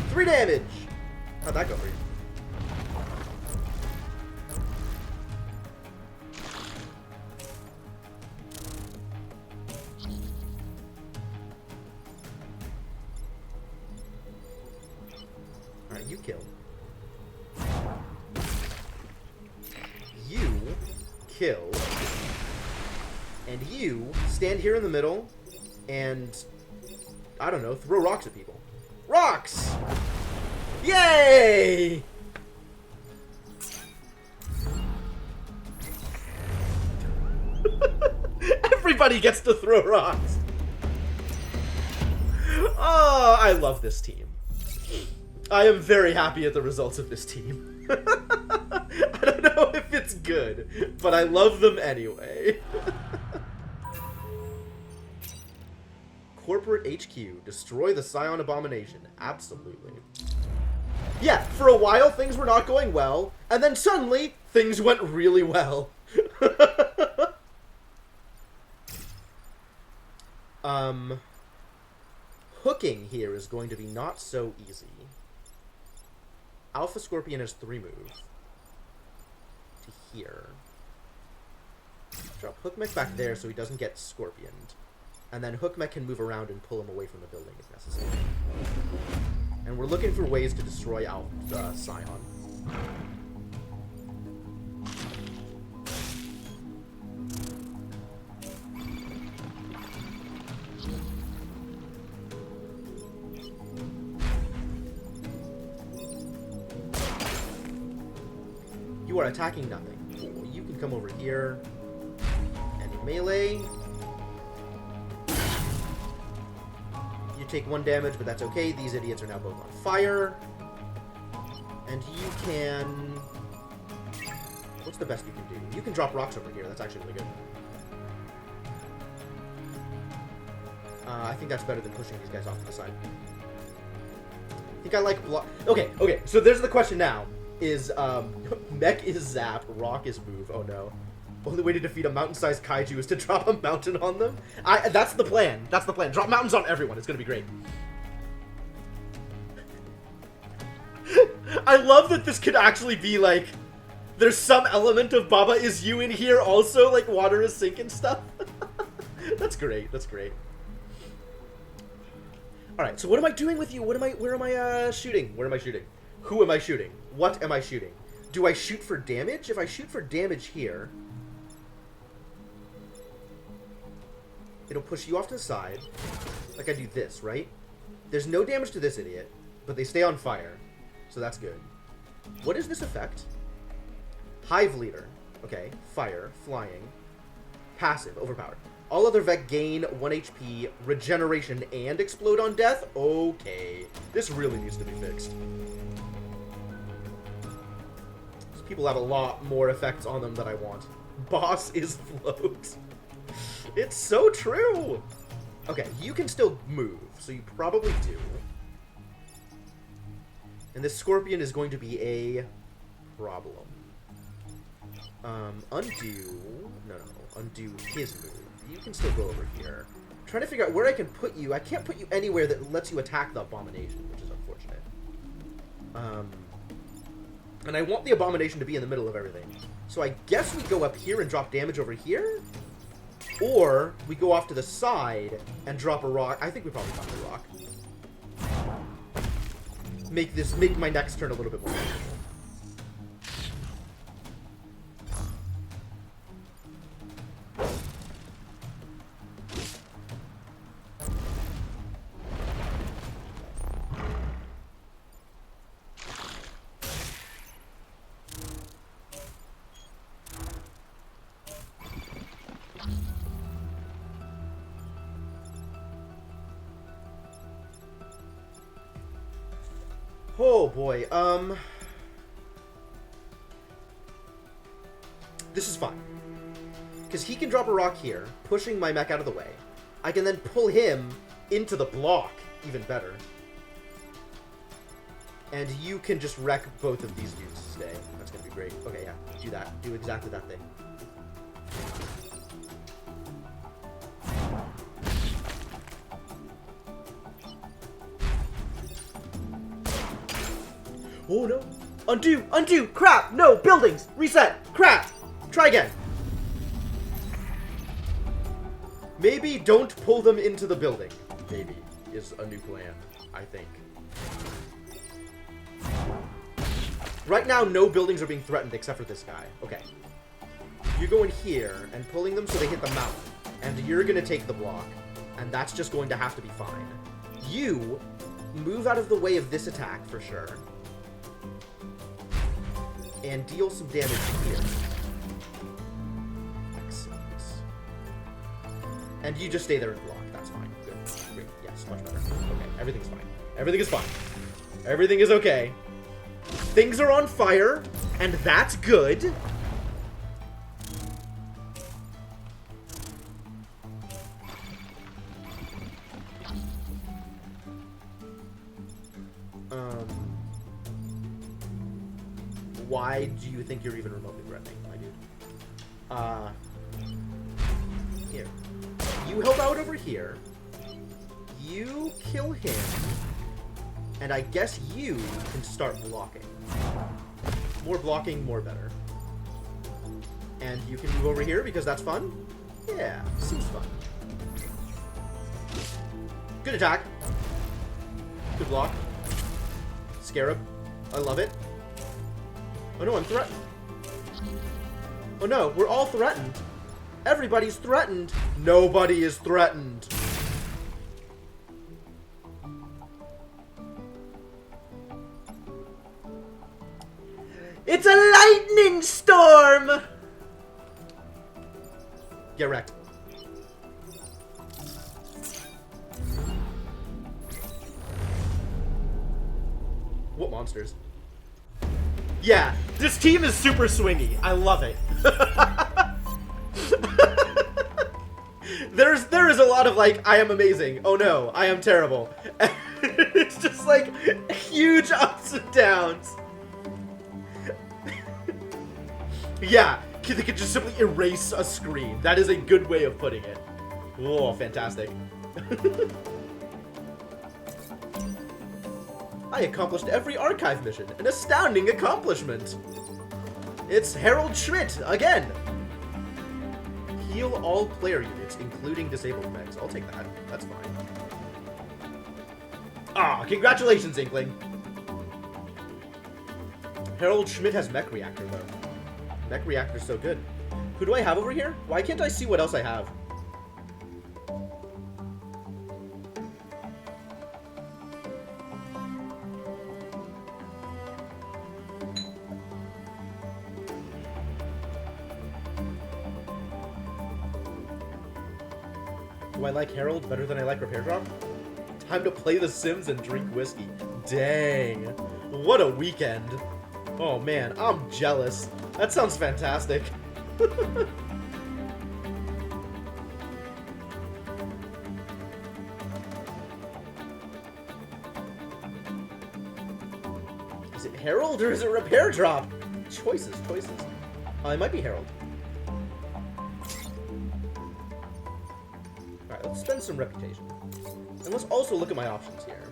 3 damage! How'd that go for you? Alright, you kill. You kill. And you stand here in the middle and, I don't know, throw rocks at people. Rocks! Yay! Everybody gets to throw rocks. Oh, I love this team. I am very happy at the results of this team. I don't know if it's good, but I love them anyway. Corporate HQ, destroy the Scion Abomination. Absolutely. Yeah, for a while things were not going well, and then suddenly things went really well. Hooking here is going to be not so easy. Alpha Scorpion has 3 moves. To here. Drop Hookmech back there so he doesn't get scorpioned. And then Hookmech can move around and pull him away from the building if necessary. And we're looking for ways to destroy Scion. You are attacking nothing. Cool. You can come over here and melee. You take 1 damage, but that's okay. These idiots are now both on fire. And you can... What's the best you can do? You can drop rocks over here. That's actually really good. I think that's better than pushing these guys off to the side. I think I like block. Okay, okay. So there's the question now: is mech is zap, rock is move? Oh no. Only way to defeat a mountain-sized kaiju is to drop a mountain on them. That's the plan. That's the plan. Drop mountains on everyone. It's gonna be great. I love that this could actually be like, there's some element of Baba Is You in here also, like water is sinking stuff. That's great. That's great. All right. So what am I doing with you? Where am I shooting? Where am I shooting? Who am I shooting? What am I shooting? Do I shoot for damage? If I shoot for damage here, it'll push you off to the side, like I do this, right? There's no damage to this idiot, but they stay on fire, so that's good. What is this effect? Hive Leader. Okay, fire, flying, passive, overpowered. All other Vec gain 1 HP, regeneration, and explode on death? Okay, this really needs to be fixed. These people have a lot more effects on them than I want. Boss is float. It's so true! Okay, you can still move, so you probably do. And this scorpion is going to be a problem. Undo... No, undo his move. You can still go over here. I'm trying to figure out where I can put you. I can't put you anywhere that lets you attack the abomination, which is unfortunate. And I want the abomination to be in the middle of everything. So I guess we go up here and drop damage over here? Or we go off to the side and drop a rock. I think we probably drop a rock. Make my next turn a little bit more manageable. Oh boy, this is fine. Because he can drop a rock here, pushing my mech out of the way. I can then pull him into the block, even better. And you can just wreck both of these dudes to stay. That's gonna be great. Okay, yeah, do that. Do exactly that thing. Oh no! Undo! Undo! Crap! No! Buildings! Reset! Crap! Try again! Maybe don't pull them into the building. Maybe is a new plan, I think. Right now, no buildings are being threatened except for this guy. Okay. You go in here and pulling them so they hit the mountain. And you're gonna take the block. And that's just going to have to be fine. You move out of the way of this attack for sure. And deal some damage here. Excellent. And you just stay there and block. That's fine. Good. Great. Yes, much better. Okay, everything's fine. Everything is fine. Everything is okay. Things are on fire, and that's good. Why do you think you're even remotely threatening, my dude? Here. You help out over here. You kill him. And I guess you can start blocking. More blocking, more better. And you can move over here because that's fun? Yeah, seems fun. Good attack. Good block. Scarab. I love it. Oh no, I'm threatened. Oh no, we're all threatened. Everybody's threatened. Nobody is threatened. It's a lightning storm! Get wrecked. What monsters? Yeah, this team is super swingy. I love it. There is a lot of like, I am amazing. Oh no, I am terrible. It's just like huge ups and downs. Yeah, they could just simply erase a screen. That is a good way of putting it. Oh, fantastic. I accomplished every archive mission. An astounding accomplishment. It's Harold Schmidt again. Heal all player units, including disabled mechs. I'll take that. That's fine. Ah, congratulations, Inkling. Harold Schmidt has mech reactor, though. Mech reactor's so good. Who do I have over here? Why can't I see what else I have? Do I like Harold better than I like Repair Drop? Time to play The Sims and drink whiskey. Dang. What a weekend. Oh man, I'm jealous. That sounds fantastic. Is it Harold or is it Repair Drop? Choices. It might be Harold. Alright, let's spend some reputation. And let's also look at my options here.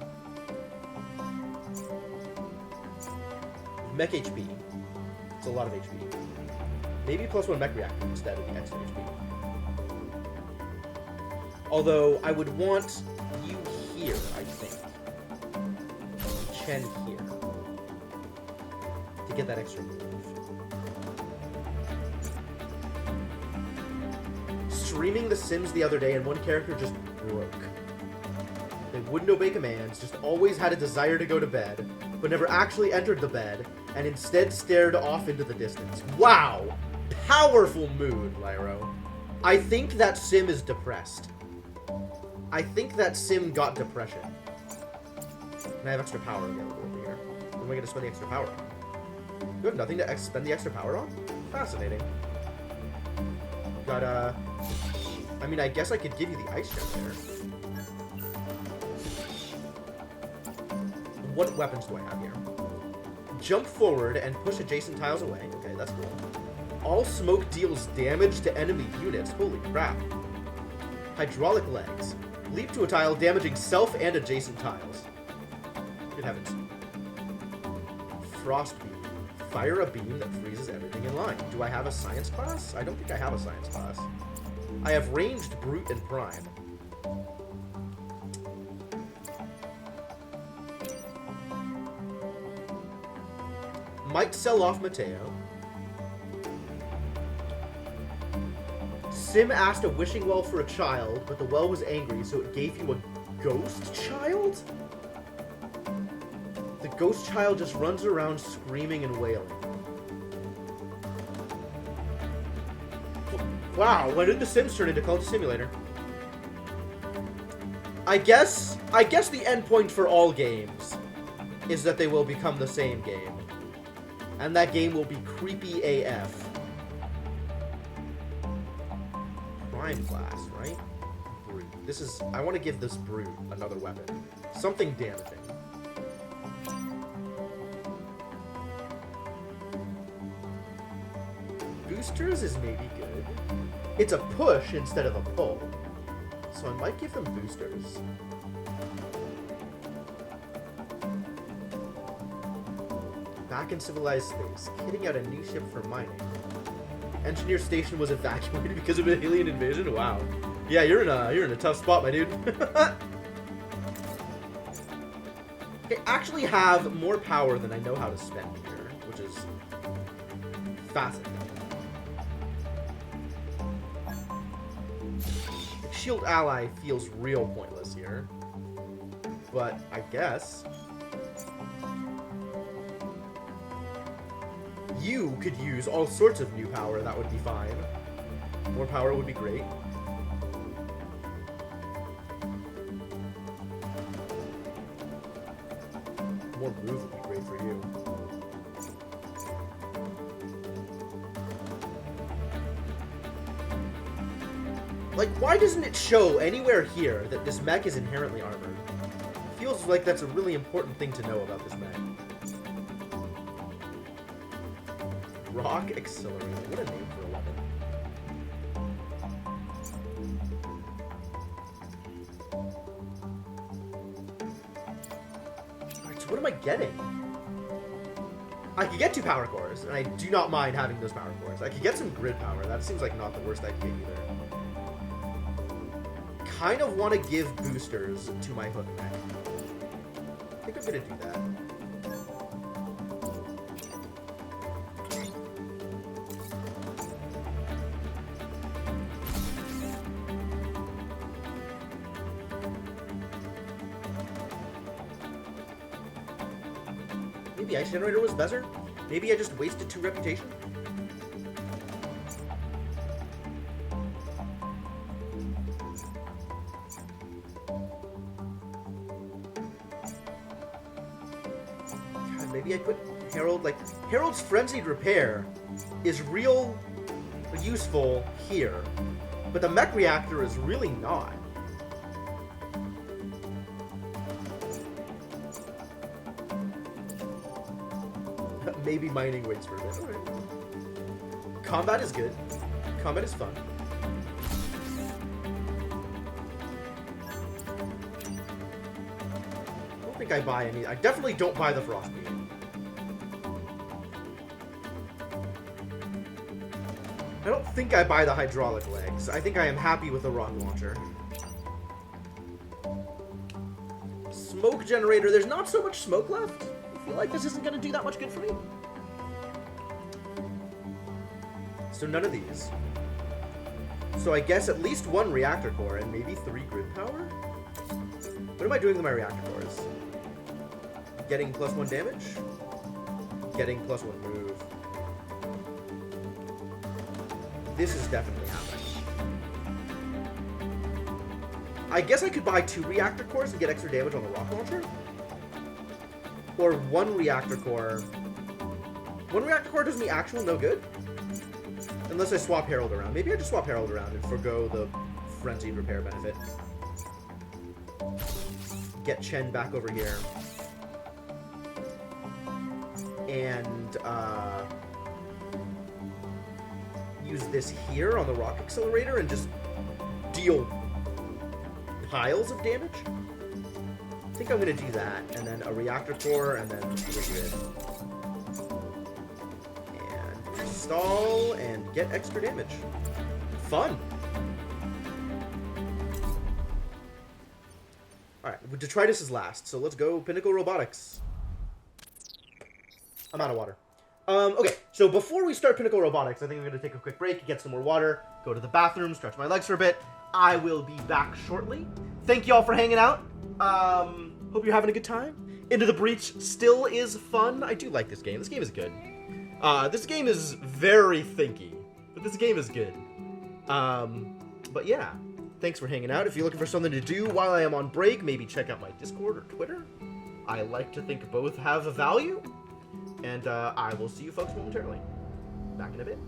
Mech HP. It's a lot of HP. Maybe +1 mech reactor instead of the extra HP. Although, I would want you here, I think. Chen here. To get that extra move. Streaming The Sims the other day and one character just broke. They wouldn't obey commands, just always had a desire to go to bed, but never actually entered the bed, and instead stared off into the distance. Wow! Powerful mood, Lyro. I think that Sim is depressed. I think that Sim got depression. And I have extra power available over here. What am I going to spend the extra power on? You have nothing to spend the extra power on? Fascinating. Got, I mean, I guess I could give you the ice gem there. What weapons do I have here? Jump forward and push adjacent tiles away. Okay, that's cool. All smoke deals damage to enemy units. Holy crap. Hydraulic legs. Leap to a tile, damaging self and adjacent tiles. Good heavens. Frost beam. Fire a beam that freezes everything in line. Do I have a science class? I don't think I have a science class. I have ranged, brute, and prime. Might sell off Mateo. Sim asked a wishing well for a child, but the well was angry, so it gave you a ghost child? The ghost child just runs around screaming and wailing. Wow, when did The Sims turn into Cultist Simulator? I guess the endpoint for all games is that they will become the same game. And that game will be creepy AF. Prime class, right? Brute. This is... I want to give this Brute another weapon. Something damaging. Boosters is maybe good. It's a push instead of a pull. So I might give them boosters. Back in civilized space, kitting out a new ship for mining. The engineer station was evacuated because of an alien invasion? Wow. Yeah, you're in a tough spot, my dude. I actually have more power than I know how to spend here, which is fascinating. Shield ally feels real pointless here, but I guess you could use all sorts of new power. That would be fine. More power would be great. More move would be great for you. Like, why doesn't it show anywhere here that this mech is inherently armored? feels like that's a really important thing to know about this mech. Rock Accelerator. What a name for a weapon. Alright, so what am I getting? I could get 2 power cores, and I do not mind having those power cores. I could get some grid power. That seems like not the worst I could get either. Kind of want to give boosters to my hook mech. I think I'm going to do that. Maybe Ice Generator was better? Maybe I just wasted 2 reputation? God, maybe I put Herald, like, Herald's Frenzied Repair is real useful here, but the Mech Reactor is really not. Maybe mining waits for a bit. Alright. Combat is good. Combat is fun. I don't think I buy any. I definitely don't buy the Frost Beam. I don't think I buy the Hydraulic Legs. I think I am happy with the Rocket Launcher. Smoke Generator. There's not so much smoke left. I feel like this isn't going to do that much good for me. So none of these. So I guess at least 1 reactor core and maybe 3 grid power? What am I doing with my reactor cores? Getting +1 damage? Getting +1 move. This is definitely happening. I guess I could buy 2 reactor cores and get extra damage on the rocket launcher? Or 1 reactor core. 1 reactor core does me actual no good? Unless I swap Herald around. Maybe I just swap Herald around and forgo the Frenzied Repair benefit. Get Chen back over here. And, use this here on the Rock Accelerator and just deal piles of damage? I think I'm going to do that. And then a Reactor Core, and then a Grid. Stall and get extra damage. Fun. Alright, Detritus is last, so let's go Pinnacle Robotics. I'm out of water. Okay, so before we start Pinnacle Robotics, I think I'm going to take a quick break, get some more water, go to the bathroom, stretch my legs for a bit. I will be back shortly. Thank you all for hanging out. Hope you're having a good time. Into the Breach still is fun. I do like this game. This game is good. This game is very thinky, but this game is good. But yeah, thanks for hanging out. If you're looking for something to do while I am on break, maybe check out my Discord or Twitter. I like to think both have a value. And I will see you folks momentarily. Back in a bit.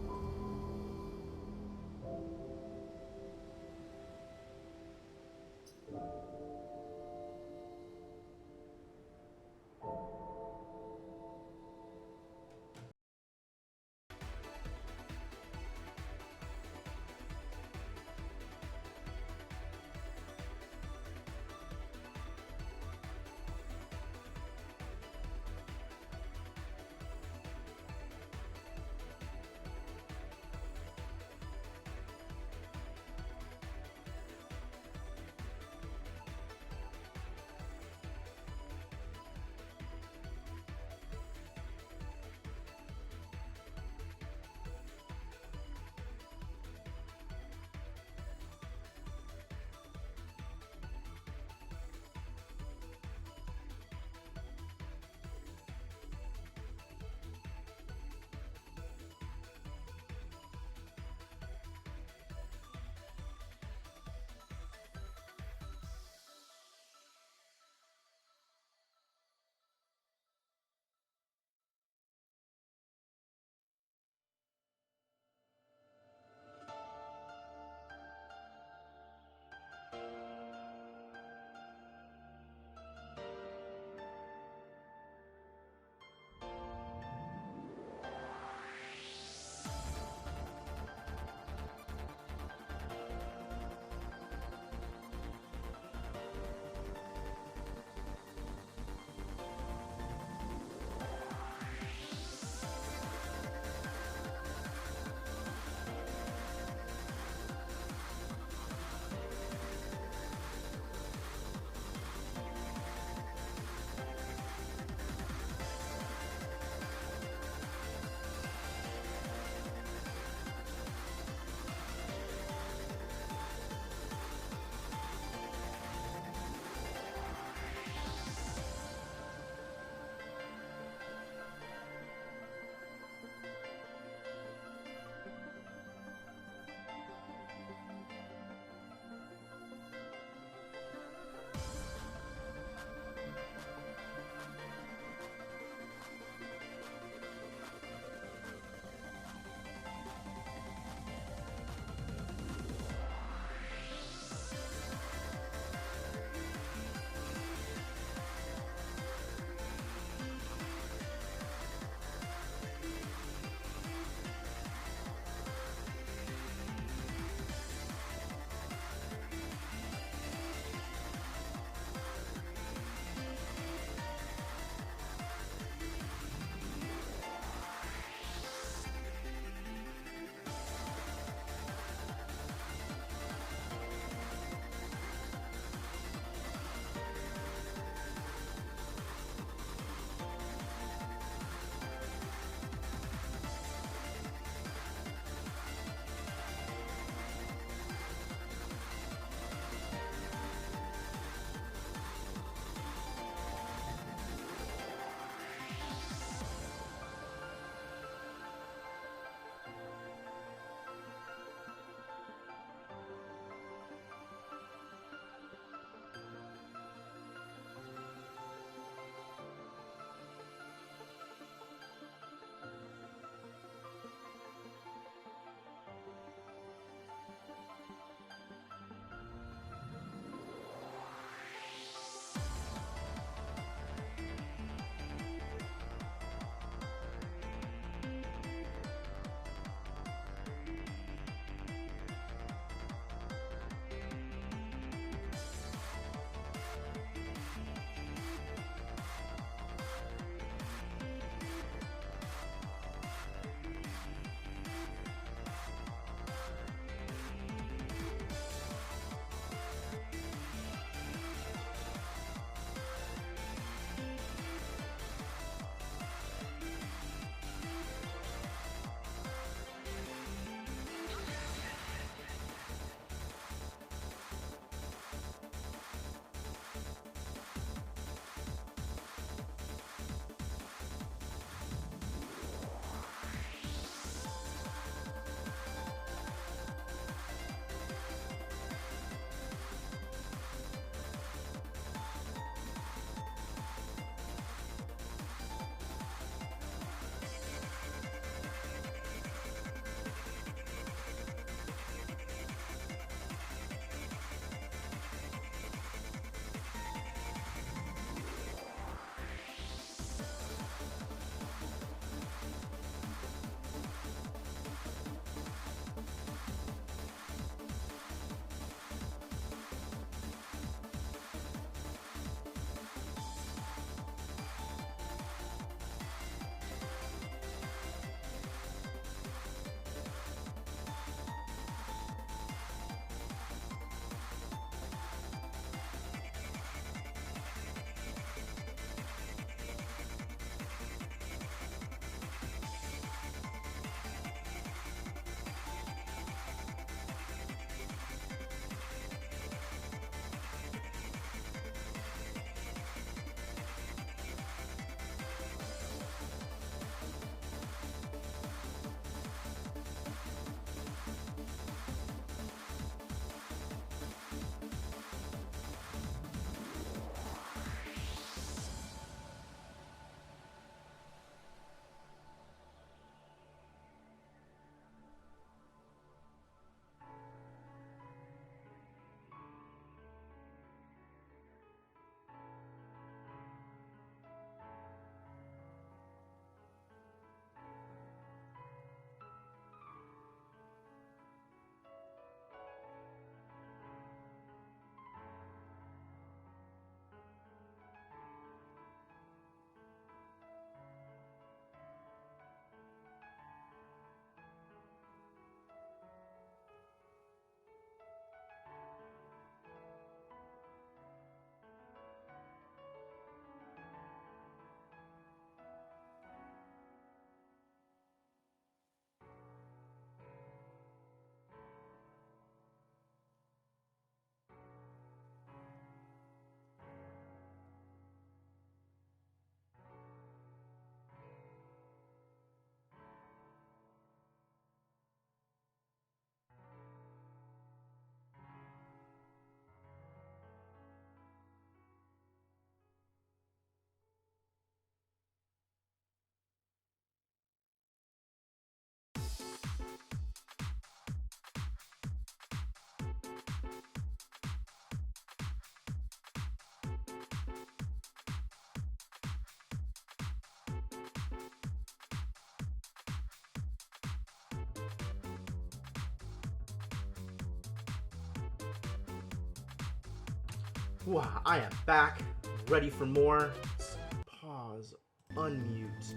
I am back, ready for more. Let's pause, unmute,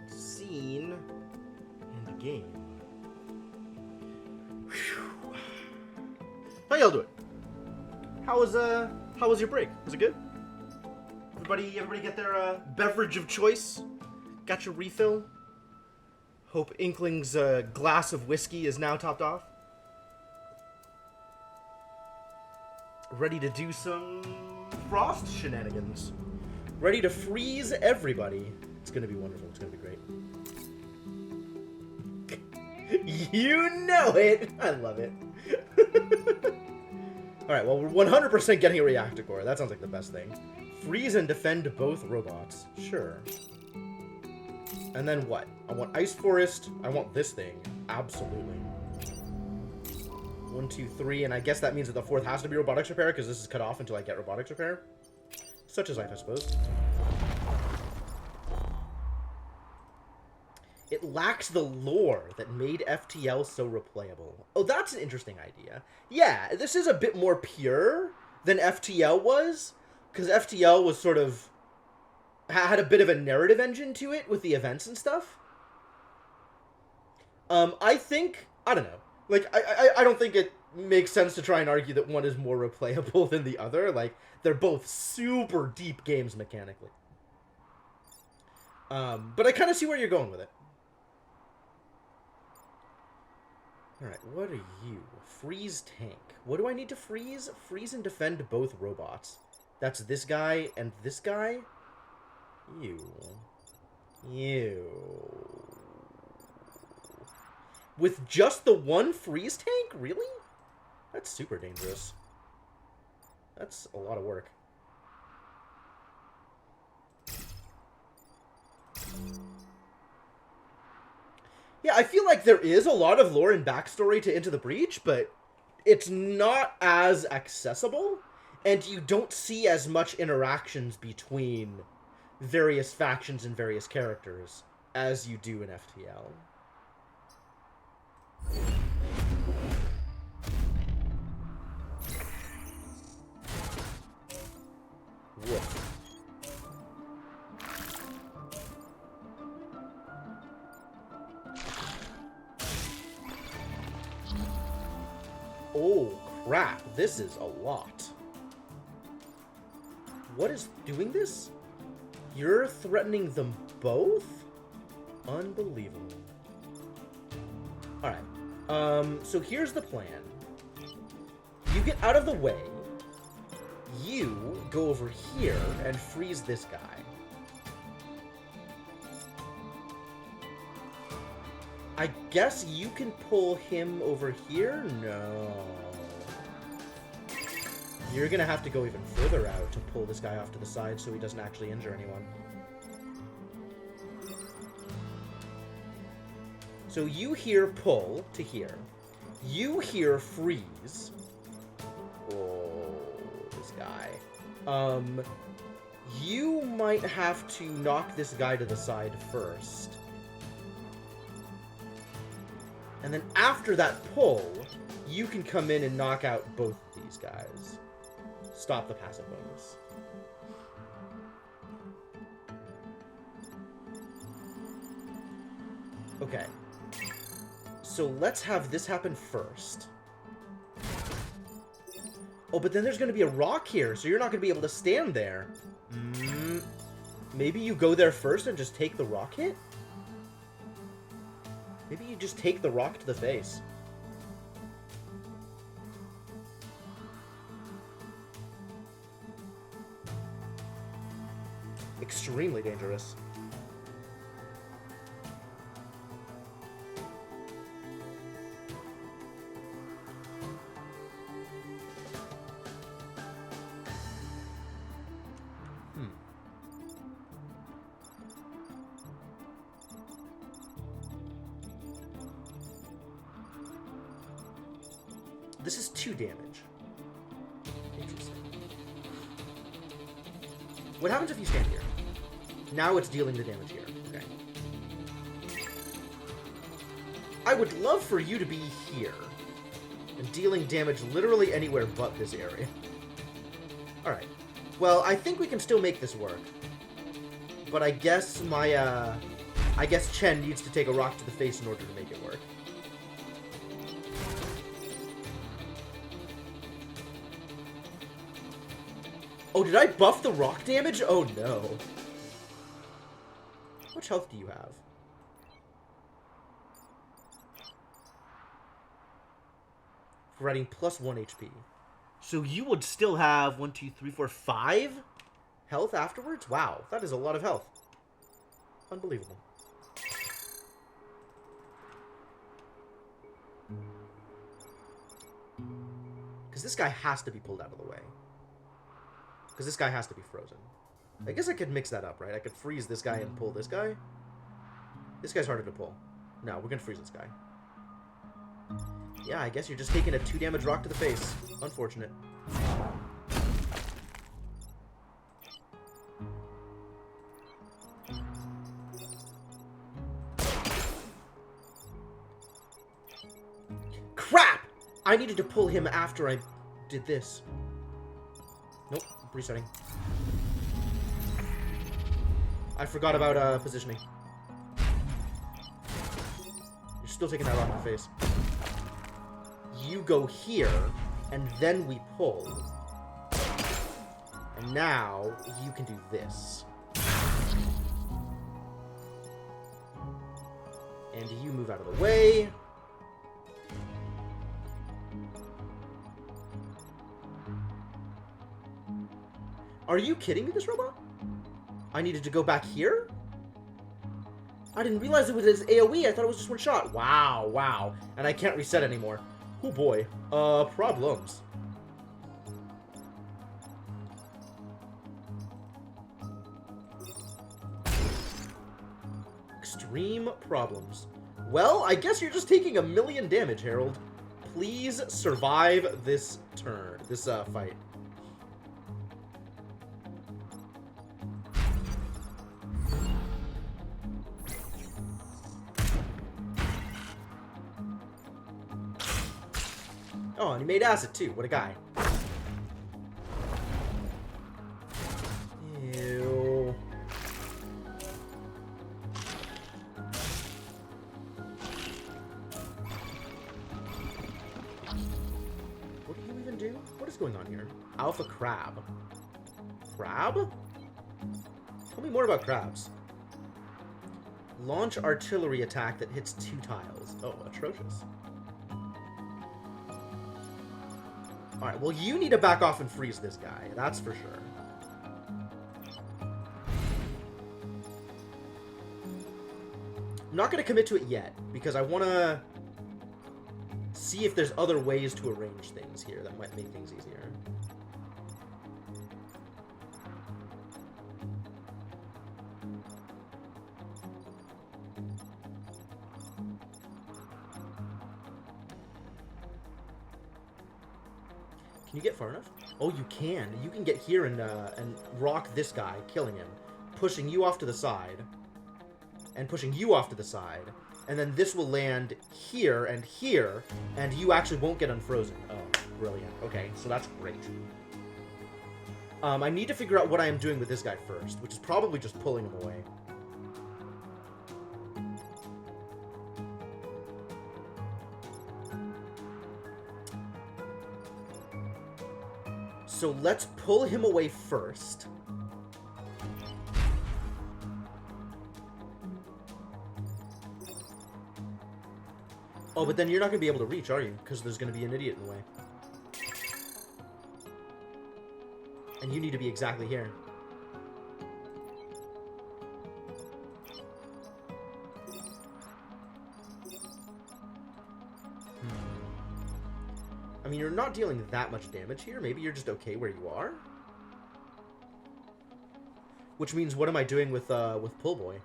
scene, and game. Whew. How y'all doing? How was your break? Was it good? Everybody get their beverage of choice? Got your refill? Hope Inkling's glass of whiskey is now topped off. Ready to do some frost shenanigans. Ready to freeze everybody. It's gonna be wonderful. It's gonna be great. You know it! I love it. Alright, well, we're 100% getting a reactor core. That sounds like the best thing. Freeze and defend both robots. Sure. And then what? I want Ice Forest. I want this thing. Absolutely. 1, 2, 3, and I guess that means that the fourth has to be robotics repair, because this is cut off until I get robotics repair. Such is life, I suppose. It lacks the lore that made FTL so replayable. Oh, that's an interesting idea. Yeah, this is a bit more pure than FTL was, because FTL was sort of... had a bit of a narrative engine to it with the events and stuff. I think... I don't know. Like, I don't think it makes sense to try and argue that one is more replayable than the other. Like, they're both super deep games mechanically. But I kind of see where you're going with it. Alright, what are you? Freeze tank. What do I need to freeze? Freeze and defend both robots. That's this guy and this guy? Ew. With just the one freeze tank? Really? That's super dangerous. That's a lot of work. Yeah, I feel like there is a lot of lore and backstory to Into the Breach, but it's not as accessible, and you don't see as much interactions between various factions and various characters as you do in FTL. Woof. Oh, crap. This is a lot. What is doing this? You're threatening them both? Unbelievable. Alright. So here's the plan. You get out of the way. You go over here and freeze this guy. I guess you can pull him over here? No. You're gonna have to go even further out to pull this guy off to the side so he doesn't actually injure anyone. So you hear pull to here. You hear freeze. Oh, this guy. You might have to knock this guy to the side first. And then after that pull, you can come in and knock out both of these guys. Stop the passive bonus. Okay. So let's have this happen first. Oh, but then there's going to be a rock here, so you're not going to be able to stand there. Maybe you go there first and just take the rock hit? Maybe you just take the rock to the face. Extremely dangerous. This is 2 damage. Interesting. What happens if you stand here? Now it's dealing the damage here. Okay. I would love for you to be here and dealing damage literally anywhere but this area. Alright. Well, I think we can still make this work. But I guess I guess Chen needs to take a rock to the face in order to make it work. Oh, did I buff the rock damage? Oh, no. How much health do you have? Providing plus 1 HP. So you would still have 1, 2, 3, 4, 5 health afterwards? Wow, that is a lot of health. Unbelievable. Because this guy has to be pulled out of the way. Because this guy has to be frozen. I guess I could mix that up, right? I could freeze this guy and pull this guy. This guy's harder to pull. No, we're going to freeze this guy. Yeah, I guess you're just taking a 2 damage rock to the face. Unfortunate. Crap! I needed to pull him after I did this. Nope, resetting. I forgot about positioning. You're still taking that rock in the face. You go here, and then we pull. And now, you can do this. And you move out of the way. Are you kidding me, this robot? I needed to go back here? I didn't realize it was his AoE. I thought it was just one shot. Wow, wow. And I can't reset anymore. Oh boy. Problems. Extreme problems. Well, I guess you're just taking 1,000,000 damage, Harold. Please survive this turn, this fight. Oh, and he made acid too. What a guy. Ew. What do you even do? What is going on here? Alpha crab. Crab? Tell me more about crabs. Launch artillery attack that hits 2 tiles. Oh, atrocious. Alright, well, you need to back off and freeze this guy. That's for sure. I'm not going to commit to it yet, because I want to see if there's other ways to arrange things here that might make things easier. Can you get far enough? Oh, you can. You can get here and rock this guy, killing him, pushing you off to the side, and pushing you off to the side, and then this will land here, and you actually won't get unfrozen. Oh, brilliant. Okay, so that's great. I need to figure out what I am doing with this guy first, which is probably just pulling him away. So let's pull him away first. Oh, but then you're not going to be able to reach, are you? Because there's going to be an idiot in the way. And you need to be exactly here. I mean, you're not dealing that much damage here. Maybe you're just okay where you are. Which means, what am I doing with Pull Boy?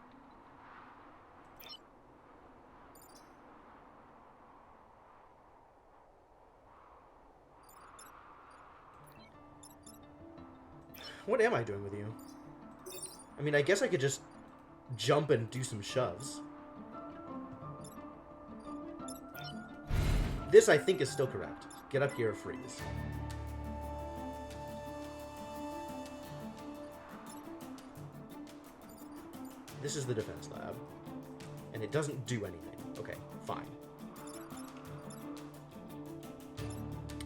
What am I doing with you? I mean, I guess I could just jump and do some shoves. This, I think, is still correct. Get up here, freeze. This is the defense lab. And it doesn't do anything. Okay, fine.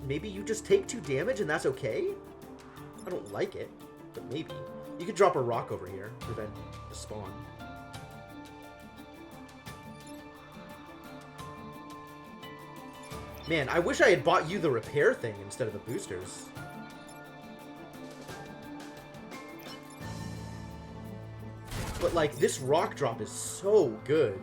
Maybe you just take 2 damage and that's okay? I don't like it, but maybe. You could drop a rock over here, prevent the spawn. Man, I wish I had bought you the repair thing instead of the boosters. But, like, this rock drop is so good.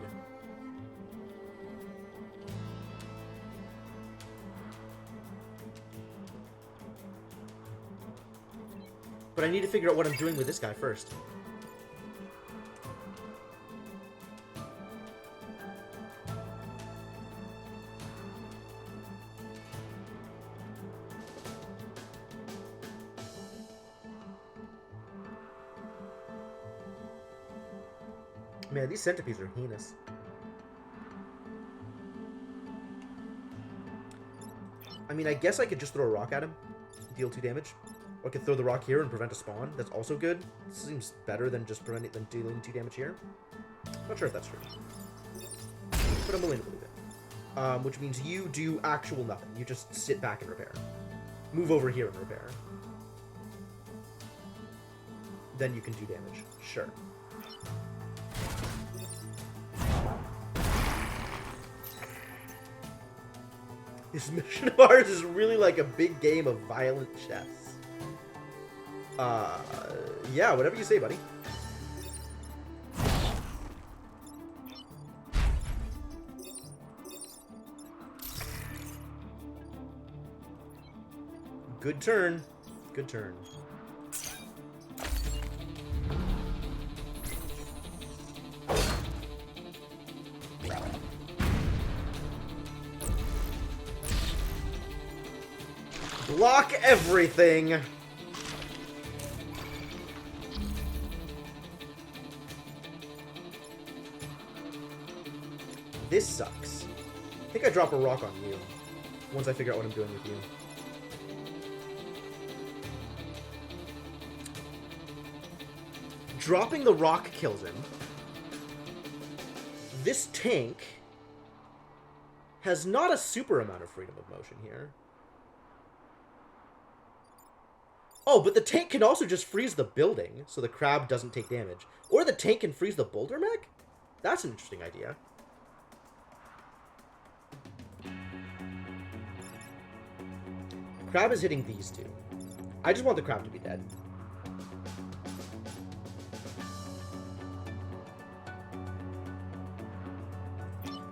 But I need to figure out what I'm doing with this guy first. Man, these centipedes are heinous. I mean, I guess I could just throw a rock at him, deal 2 damage. Or I could throw the rock here and prevent a spawn. That's also good. Seems better than just dealing 2 damage here. Not sure if that's true. But I'm willing to believe it. Which means you do actual nothing. You just sit back and repair. Move over here and repair. Then you can do damage. Sure. This mission of ours is really like a big game of violent chess. Yeah, whatever you say, buddy. Good turn. Good turn. Block everything! This sucks. I think I drop a rock on you once I figure out what I'm doing with you. Dropping the rock kills him. This tank has not a super amount of freedom of motion here. Oh, but the tank can also just freeze the building, so the crab doesn't take damage. Or the tank can freeze the boulder mech? That's an interesting idea. Crab is hitting these 2. I just want the crab to be dead.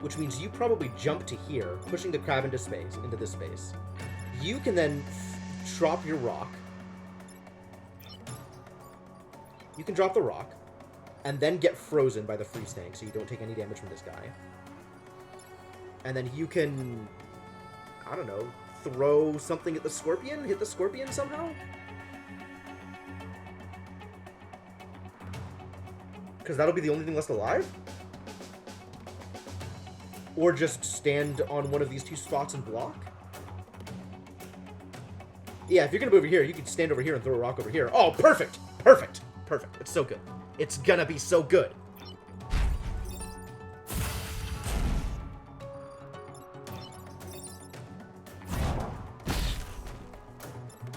Which means you probably jump to here, pushing the crab into space, into this space. You can then drop your rock. You can drop the rock, and then get frozen by the freeze tank, so you don't take any damage from this guy. And then you can, I don't know, throw something at the scorpion? Hit the scorpion somehow? Because that'll be the only thing left alive? Or just stand on one of these 2 spots and block? Yeah, if you're gonna move over here, you can stand over here and throw a rock over here. Oh, perfect! Perfect! Perfect. It's so good. It's gonna be so good.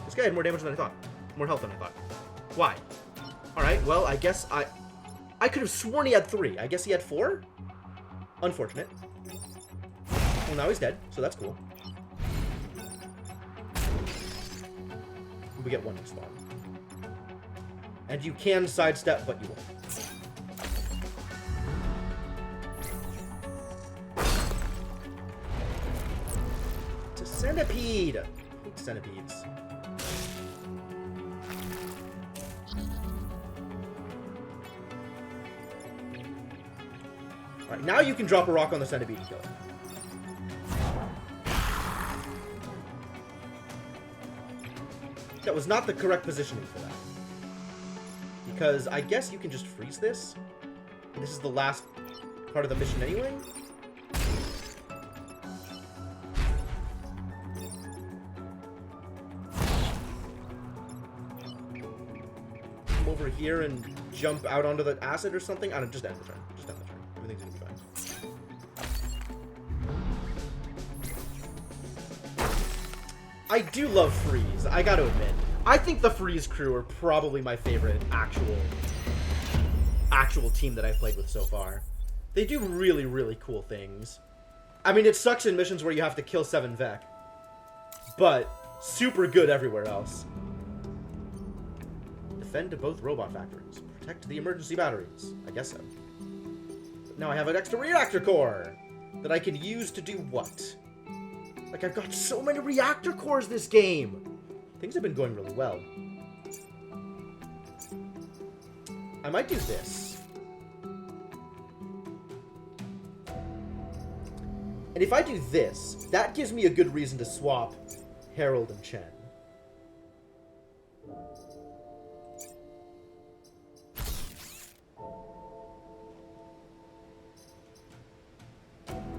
This guy had more damage than I thought. More health than I thought. Why? Alright, well, I guess I could have sworn he had 3. I guess he had 4? Unfortunate. Well, now he's dead, so that's cool. We get 1 respawn. And you can sidestep, but you won't. It's a centipede! I hate centipedes. Alright, now you can drop a rock on the centipede and kill it. That was not the correct positioning for that. Because I guess you can just freeze this. And this is the last part of the mission anyway. Come over here and jump out onto the acid or something. I don't, just end the turn. Just end the turn. Everything's gonna be fine. I do love Freeze, I gotta admit. I think the Freeze crew are probably my favorite actual team that I've played with so far. They do really, really cool things. I mean, it sucks in missions where you have to kill 7 Vec, but super good everywhere else. Defend to both robot factories. Protect the emergency batteries. I guess so. But now I have an extra reactor core that I can use to do what? Like, I've got so many reactor cores this game! Things have been going really well. I might do this. And if I do this, that gives me a good reason to swap Harold and Chen.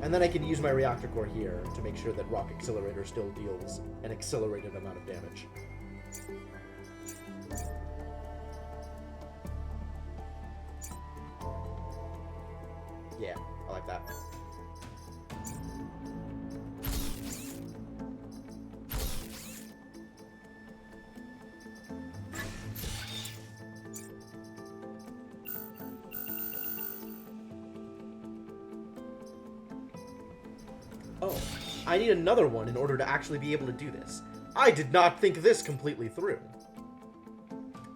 And then I can use my reactor core here to make sure that Rock Accelerator still deals an accelerated amount of damage. Yeah, I like that. Oh, I need another one in order to actually be able to do this. I did not think this completely through.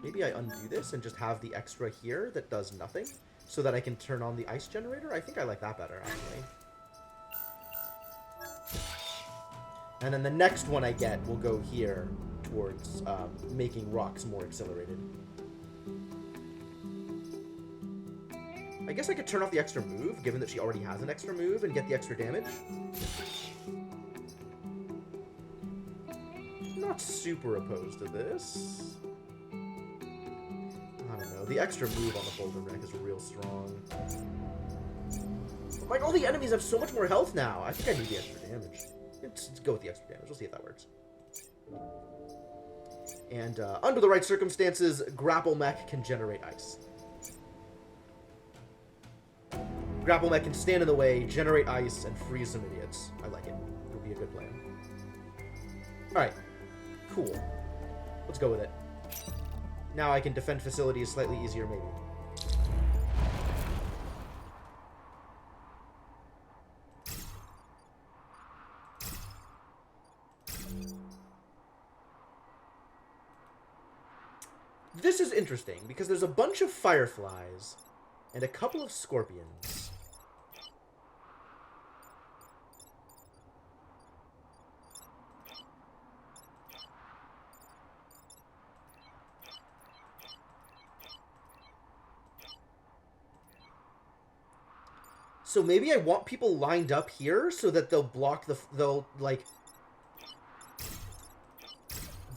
Maybe I undo this and just have the extra here that does nothing, so that I can turn on the ice generator? I think I like that better, actually. And then the next one I get will go here towards making rocks more accelerated. I guess I could turn off the extra move, given that she already has an extra move, and get the extra damage. Not super opposed to this. I don't know. The extra move on the Boulder Wreck is real strong. Like, all the enemies have so much more health now. I think I need the extra damage. Let's go with the extra damage. We'll see if that works. And under the right circumstances, Grapple Mech can generate ice. Grapple Mech can stand in the way, generate ice, and freeze some idiots. I like it. It'll be a good plan. Alright. Cool. Let's go with it. Now I can defend facilities slightly easier, maybe. This is interesting, because there's a bunch of fireflies and a couple of scorpions. So maybe I want people lined up here so that they'll block the...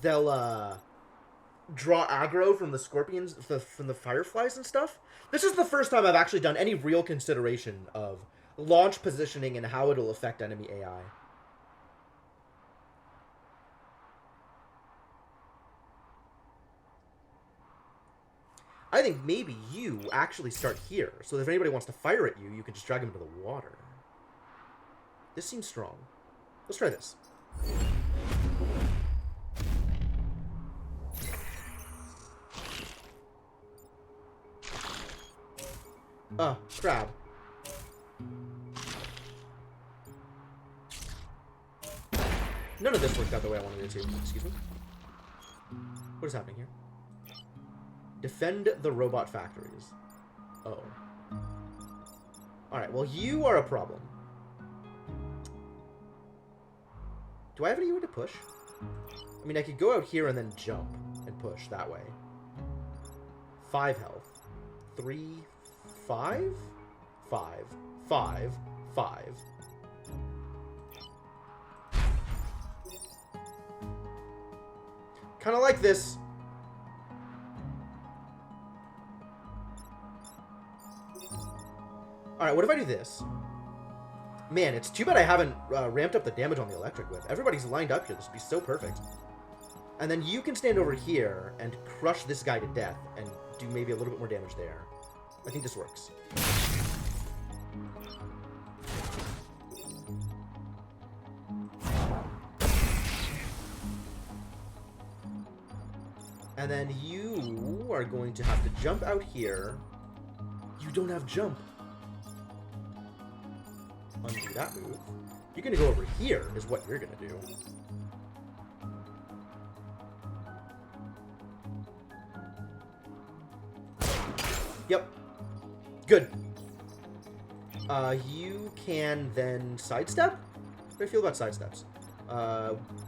They'll draw aggro from the scorpions, from the fireflies and stuff. This is the first time I've actually done any real consideration of launch positioning and how it'll affect enemy AI. I think maybe you actually start here, so that if anybody wants to fire at you, you can just drag them into the water. This seems strong. Let's try this. Crab. None of this worked out the way I wanted it to. Excuse me. What is happening here? Defend the robot factories. Oh. Alright, well, you are a problem. Do I have any way to push? I mean, I could go out here and then jump and push that way. 5 health. 3, 5? 5. 5. 5. Kind of like this. Alright, what if I do this? Man, it's too bad I haven't ramped up the damage on the electric whip. Everybody's lined up here. This would be so perfect. And then you can stand over here and crush this guy to death and do maybe a little bit more damage there. I think this works. And then you are going to have to jump out here. You don't have jump. Undo that move. You're going to go over here is what you're going to do. Yep. Good. You can then sidestep? How do I feel about sidesteps?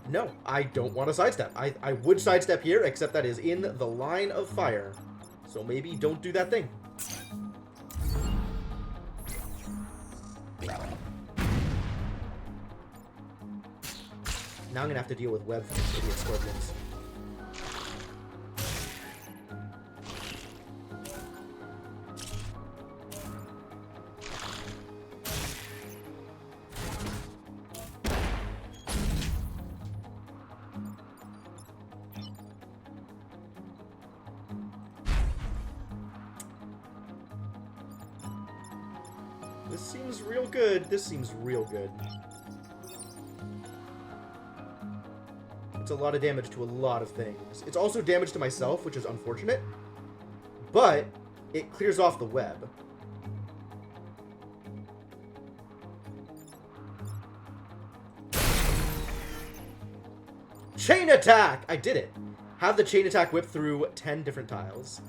No, I don't want to sidestep. I would sidestep here, except that is in the line of fire. So maybe don't do that thing. Now I'm gonna have to deal with web from these idiot scorpions. This seems real good. This seems real good. It's a lot of damage to a lot of things. It's also damage to myself, which is unfortunate. But it clears off the web. Chain attack! I did it. Have the chain attack whip through 10 different tiles.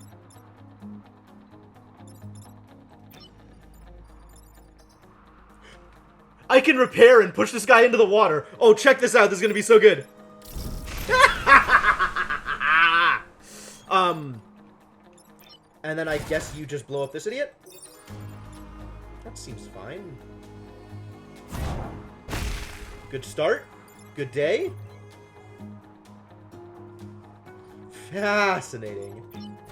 I can repair and push this guy into the water. Oh, check this out. This is going to be so good. And then I guess you just blow up this idiot? That seems fine. Good start. Good day. Fascinating.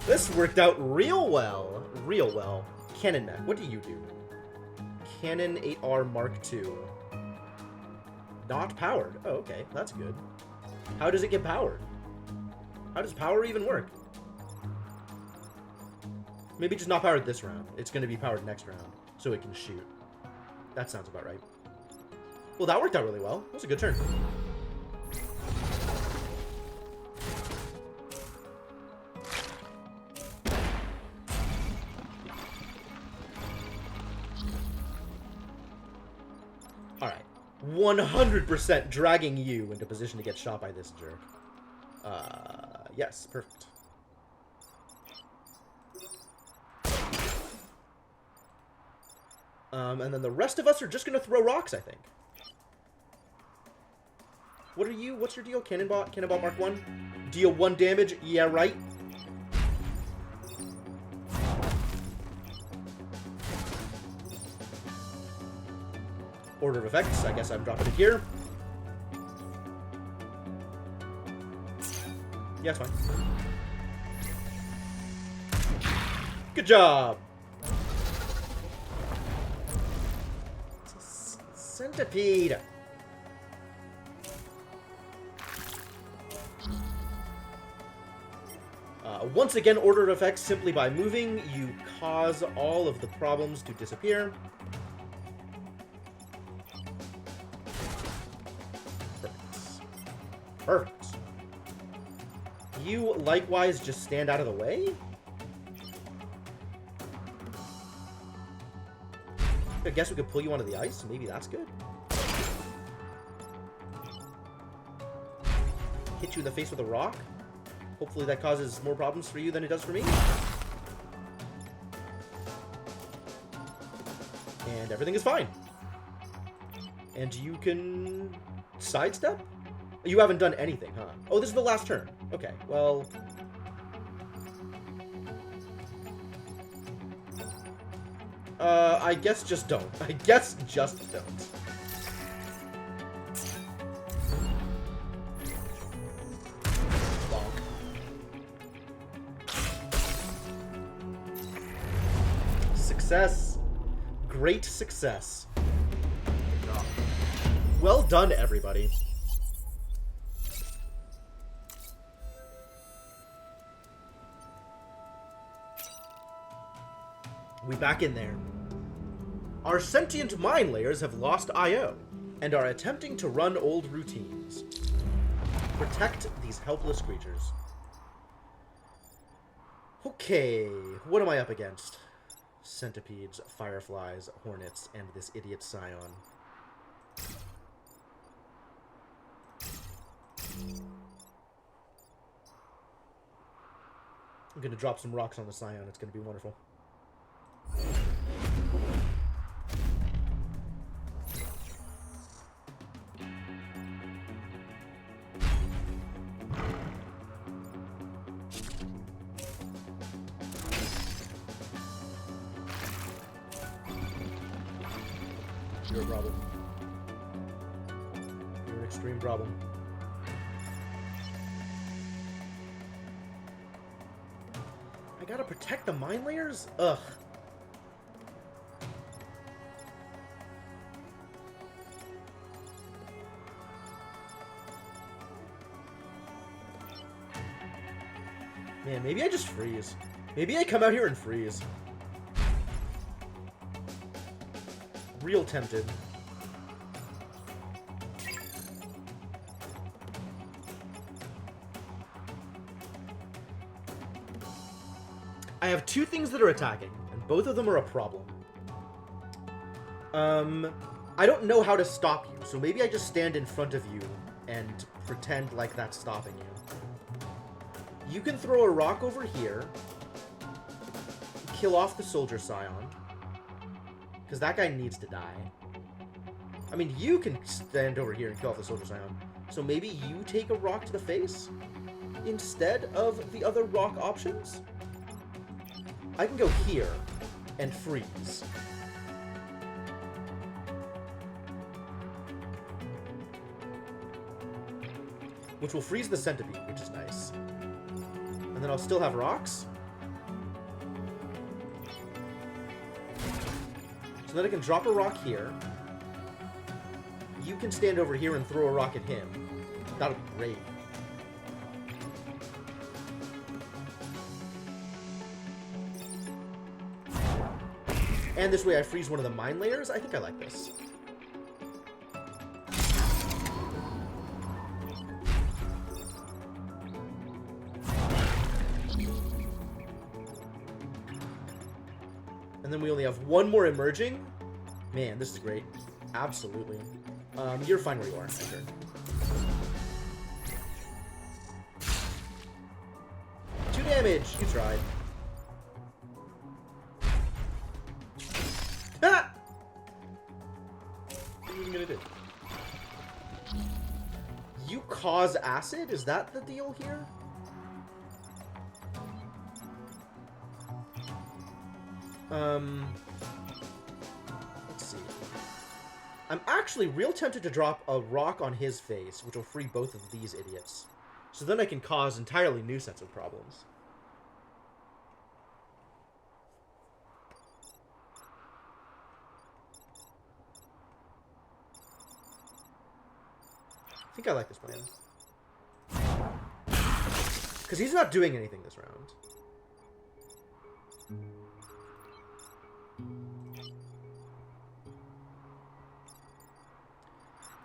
This worked out real well. Real well. Cannon mech. What do you do? Canon 8R Mark II. Not powered. Oh, okay. That's good. How does it get powered? How does power even work? Maybe just not powered this round. It's going to be powered next round, so it can shoot. That sounds about right. Well, that worked out really well. That was a good turn. Alright. 100% dragging you into position to get shot by this jerk. Yes, perfect. And then the rest of us are just gonna throw rocks, I think. What are you? What's your deal? Cannonball Mark 1? Deal 1 damage? Yeah, right. Order of effects. I guess I'm dropping it here. Yeah, it's fine. Good job. Centipede. Once again, order of effects. Simply by moving, you cause all of the problems to disappear. Perfect. Perfect. You likewise just stand out of the way? I guess we could pull you onto the ice. Maybe that's good. Hit you in the face with a rock. Hopefully that causes more problems for you than it does for me. And everything is fine. And you can sidestep? You haven't done anything, huh? Oh, this is the last turn. Okay, well... I guess just don't. I guess just don't. Bonk. Success. Great success. Good job. Well done, everybody. We back in there. Our sentient mine layers have lost I.O. and are attempting to run old routines. Protect these helpless creatures. Okay, what am I up against? Centipedes, fireflies, hornets, and this idiot scion. I'm gonna drop some rocks on the scion. It's gonna be wonderful. You're a problem. You're an extreme problem. I gotta protect the mine layers? Ugh. Man, maybe I just freeze. Maybe I come out here and freeze. Real tempted. I have two things that are attacking, and both of them are a problem. I don't know how to stop you, so maybe I just stand in front of you and pretend like that's stopping you. You can throw a rock over here, kill off the soldier scion, because that guy needs to die. I mean, you can stand over here and kill off the soldier scion, so maybe you take a rock to the face instead of the other rock options? I can go here and freeze. Which will freeze the centipede, which is nice. And then I'll still have rocks. So then I can drop a rock here. You can stand over here and throw a rock at him. That would be great. And this way I freeze one of the mine layers. I think I like this. And then we only have one more emerging. Man, this is great. Absolutely. You're fine where you are, sure. Two damage. You tried. Ah! What are you gonna do? You cause acid? Is that the deal here? Let's see. I'm actually real tempted to drop a rock on his face, which will free both of these idiots. So then I can cause entirely new sets of problems. I think I like this plan. Because he's not doing anything this round.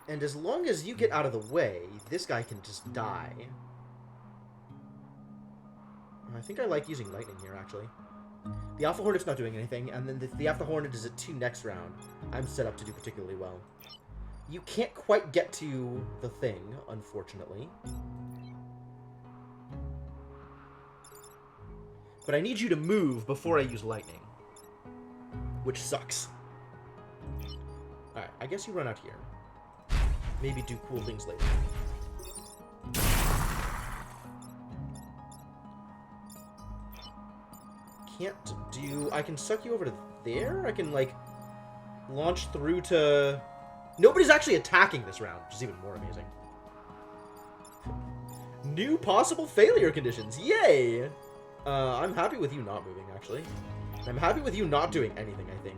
And as long as you get out of the way, this guy can just die. I think I like using lightning here, actually. The Alpha Hornet's not doing anything, and then the Alpha Hornet is at 2 next round. I'm set up to do particularly well. You can't quite get to the thing, unfortunately. But I need you to move before I use lightning. Which sucks. Alright, I guess you run out here. Maybe do cool things later. Can't do... I can suck you over to there? I can, like, launch through to... Nobody's actually attacking this round, which is even more amazing. New possible failure conditions. Yay! I'm happy with you not moving, actually. I'm happy with you not doing anything, I think.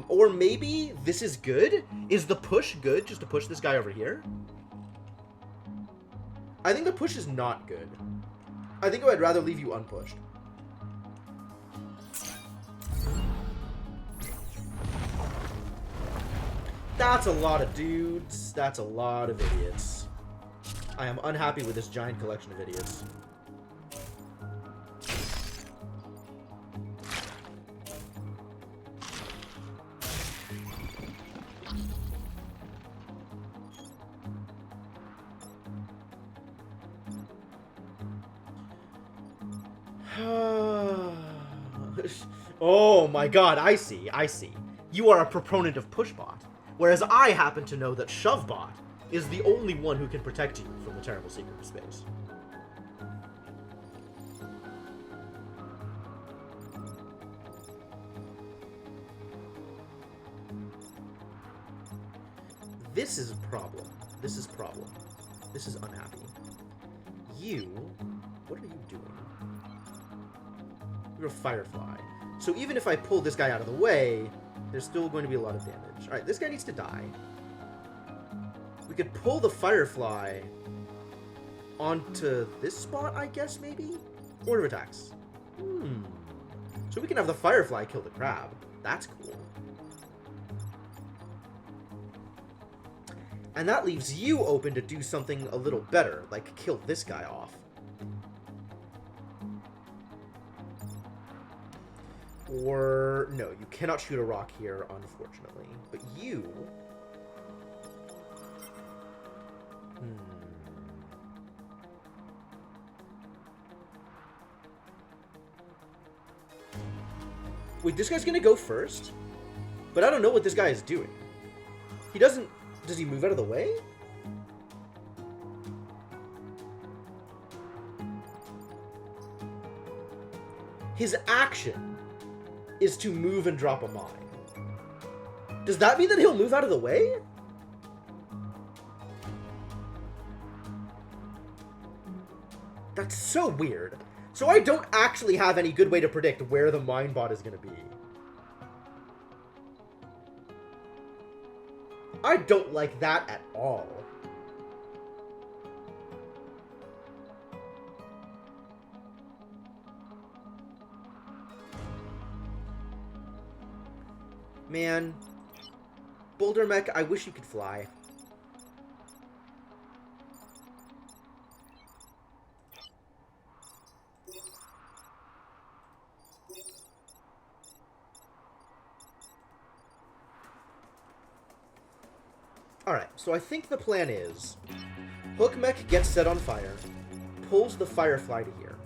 Or maybe this is good? Is the push good, just to push this guy over here? I think the push is not good. I think I'd rather leave you unpushed. That's a lot of dudes. That's a lot of idiots. I am unhappy with this giant collection of idiots. Oh my god, I see. You are a proponent of Pushbot, whereas I happen to know that Shovebot is the only one who can protect you from the terrible secret of space. This is a problem. This is unhappy. What are you doing? You're a Firefly. So even if I pull this guy out of the way, there's still going to be a lot of damage. Alright, this guy needs to die. We could pull the Firefly onto this spot, I guess, maybe? Order of attacks. So we can have the Firefly kill the crab. That's cool. And that leaves you open to do something a little better, like kill this guy off. Or, no, you cannot shoot a rock here, unfortunately. But you... Wait, this guy's gonna go first? But I don't know what this guy is doing. He doesn't... Does he move out of the way? His action is to move and drop a mine. Does that mean that he'll move out of the way? That's so weird. So I don't actually have any good way to predict where the mine bot is going to be. I don't like that at all. Man, Boulder Mech, I wish you could fly. Alright, so I think the plan is Hook Mech gets set on fire, pulls the Firefly to here.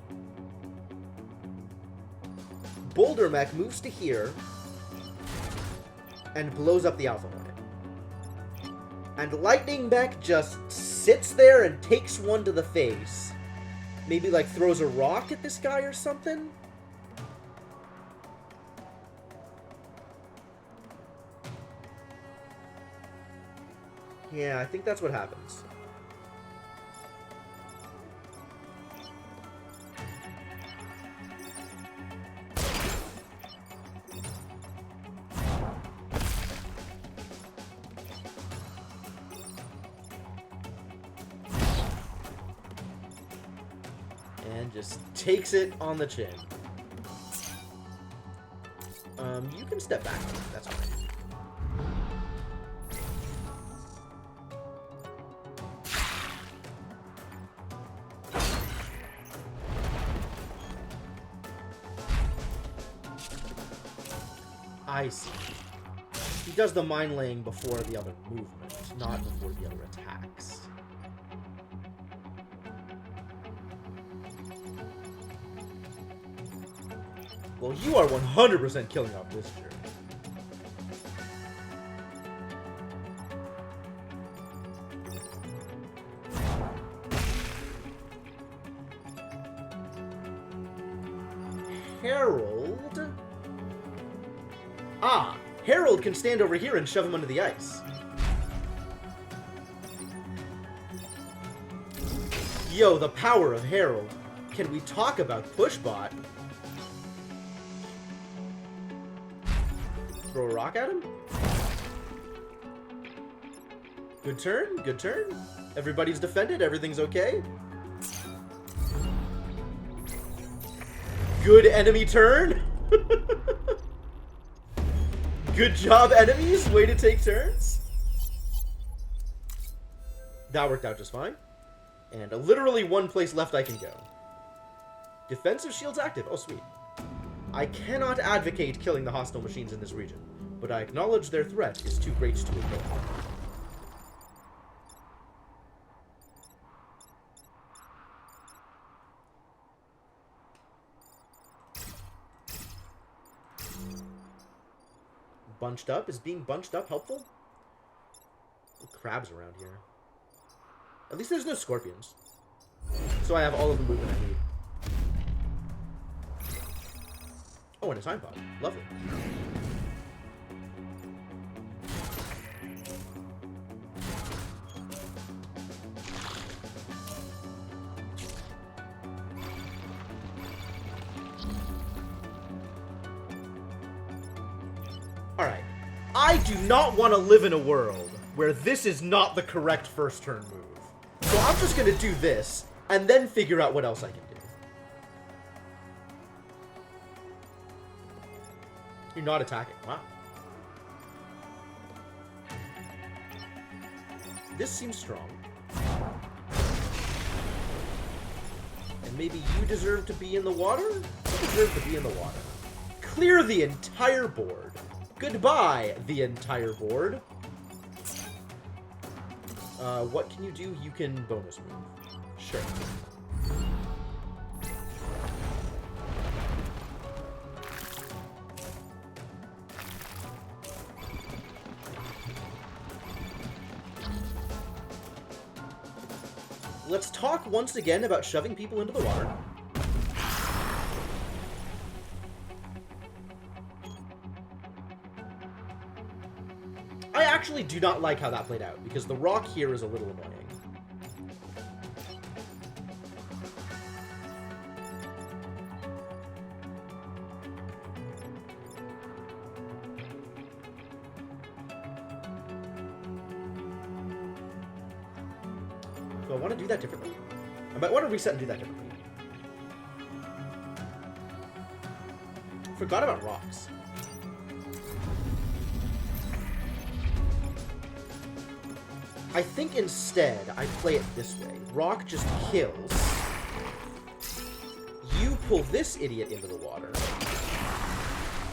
Boulder Mech moves to here and blows up the Alpha Hornet. And Lightning Mech just sits there and takes one to the face. Maybe, like, throws a rock at this guy or something? Yeah, I think that's what happens. And just takes it on the chin. You can step back. That's fine. I see. He does the mine laying before the other movement, not before the other attacks. Well, you are 100% killing off this jerk. Herald? Ah, Herald can stand over here and shove him under the ice. Yo, the power of Herald. Can we talk about Pushbot? Throw a rock at him? Good turn, good turn. Everybody's defended, everything's okay. Good enemy turn. Good job, enemies. Way to take turns. That worked out just fine. And literally one place left I can go. Defensive shields active. Oh, sweet. I cannot advocate killing the hostile machines in this region, but I acknowledge their threat is too great to ignore. Bunched up? Is being bunched up helpful? Crabs around here. At least there's no scorpions. So I have all of the movement I need. Oh, and a time pod. Lovely. Alright. I do not want to live in a world where this is not the correct first turn move. So I'm just going to do this, and then figure out what else I can do. You're not attacking. Wow. This seems strong. And maybe you deserve to be in the water? You deserve to be in the water. Clear the entire board. Goodbye, the entire board. What can you do? You can bonus move. Sure. Let's talk once again about shoving people into the water. I actually do not like how that played out, because the rock here is a little annoying. Do I want to do that differently? I might want to reset and do that differently. Forgot about rocks. I think instead I play it this way. Rock just kills. You pull this idiot into the water.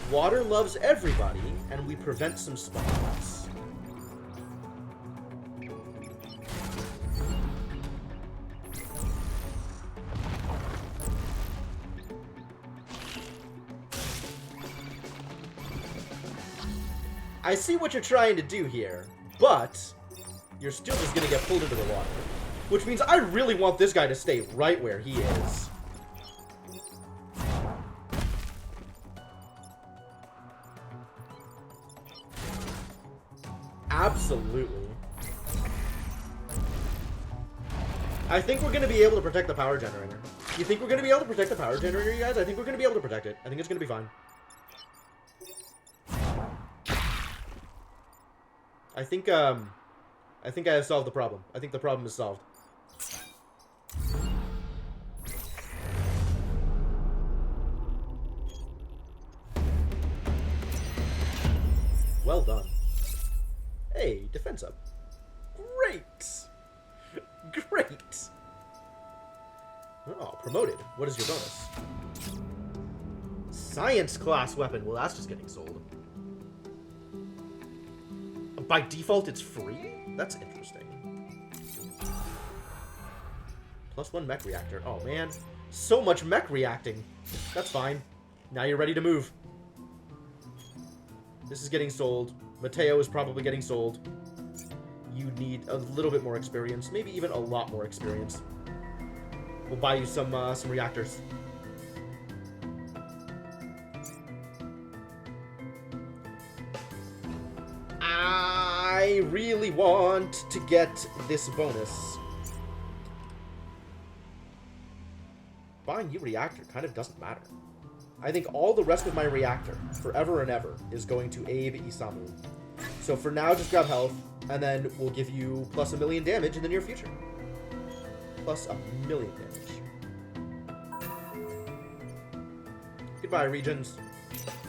Water loves everybody, and we prevent some spawns. I see what you're trying to do here, but you're still just gonna get pulled into the water. Which means I really want this guy to stay right where he is. Absolutely. I think we're gonna be able to protect the power generator. You think we're gonna be able to protect the power generator, you guys? I think we're gonna be able to protect it. I think it's gonna be fine. I think I have solved the problem. I think the problem is solved. Well done. Hey, defense up. Great! Great! Oh, promoted. What is your bonus? Science class weapon. Well, that's just getting sold. By default, it's free? That's interesting. +1 mech reactor. Oh, man. So much mech reacting. That's fine. Now you're ready to move. This is getting sold. Mateo is probably getting sold. You need a little bit more experience. Maybe even a lot more experience. We'll buy you some reactors. I really want to get this bonus. Buying you reactor kind of doesn't matter. I think all the rest of my reactor, forever and ever, is going to Abe Isamu. So for now, just grab health, and then we'll give you +1,000,000 damage in the near future. +1,000,000 damage. Goodbye, regions.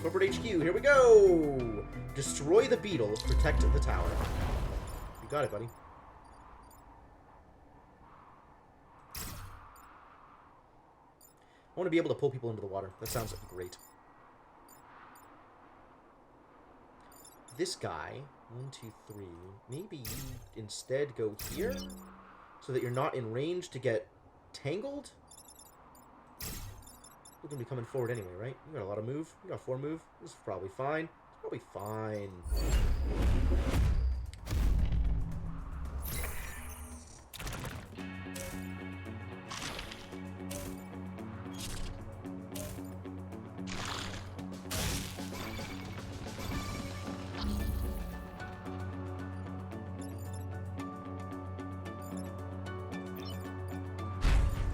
Corporate HQ, here we go! Destroy the beetles, protect the tower. You got it, buddy. want to be able to pull people into the water. That sounds great. This guy, 1, 2, 3. Maybe you instead go here so that you're not in range to get tangled. You're gonna be coming forward anyway, right? You got a lot of move. You got 4 move. This is probably fine. It's probably fine.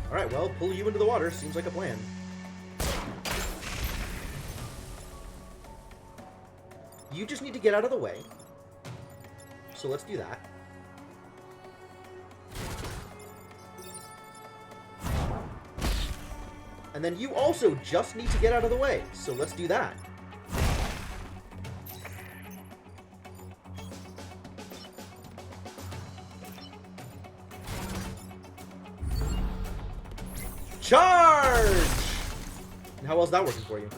Alright, well, pull you into the water. Seems like a plan. You just need to get out of the way. So let's do that. And then you also just need to get out of the way. So let's do that. Charge! And how well is that working for you?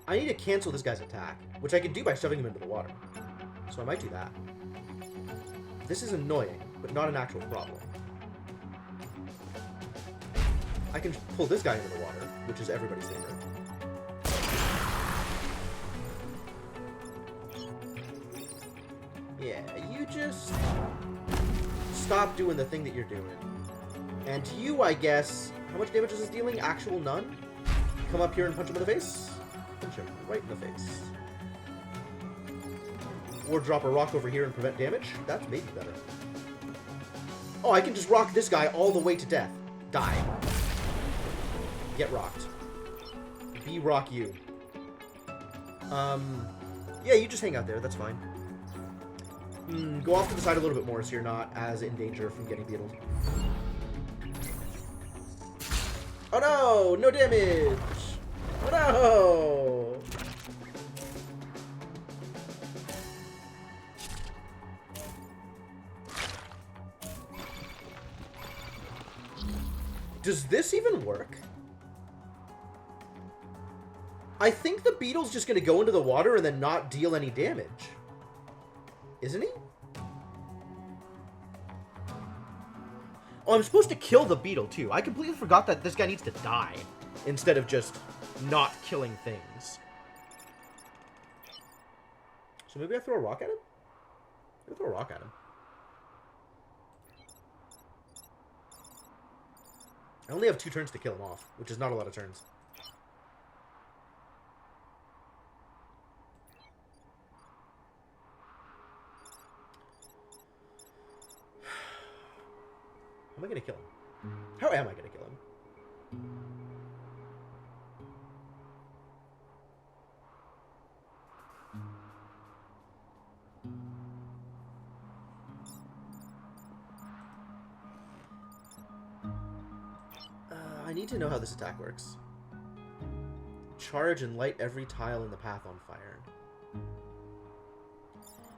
I need to cancel this guy's attack, which I can do by shoving him into the water. So I might do that. This is annoying, but not an actual problem. I can pull this guy into the water, which is everybody's favorite. Yeah, you just stop doing the thing that you're doing. And you, I guess, how much damage is this dealing? Actual none? Come up here and punch him in the face? Punch him right in the face. Or drop a rock over here and prevent damage? That's maybe better. Oh, I can just rock this guy all the way to death. Die. Get rocked. Be rock you. Yeah, you just hang out there. That's fine. Go off to the side a little bit more so you're not as in danger from getting beetled. Oh no! No damage! Oh no! Does this even work? I think the beetle's just going to go into the water and then not deal any damage. Isn't he? Oh, I'm supposed to kill the beetle, too. I completely forgot that this guy needs to die instead of just not killing things. So maybe I throw a rock at him? Maybe I throw a rock at him. I only have 2 turns to kill him off, which is not a lot of turns. How am I going to kill him? How am I going to kill him? I need to know how this attack works. Charge and light every tile in the path on fire.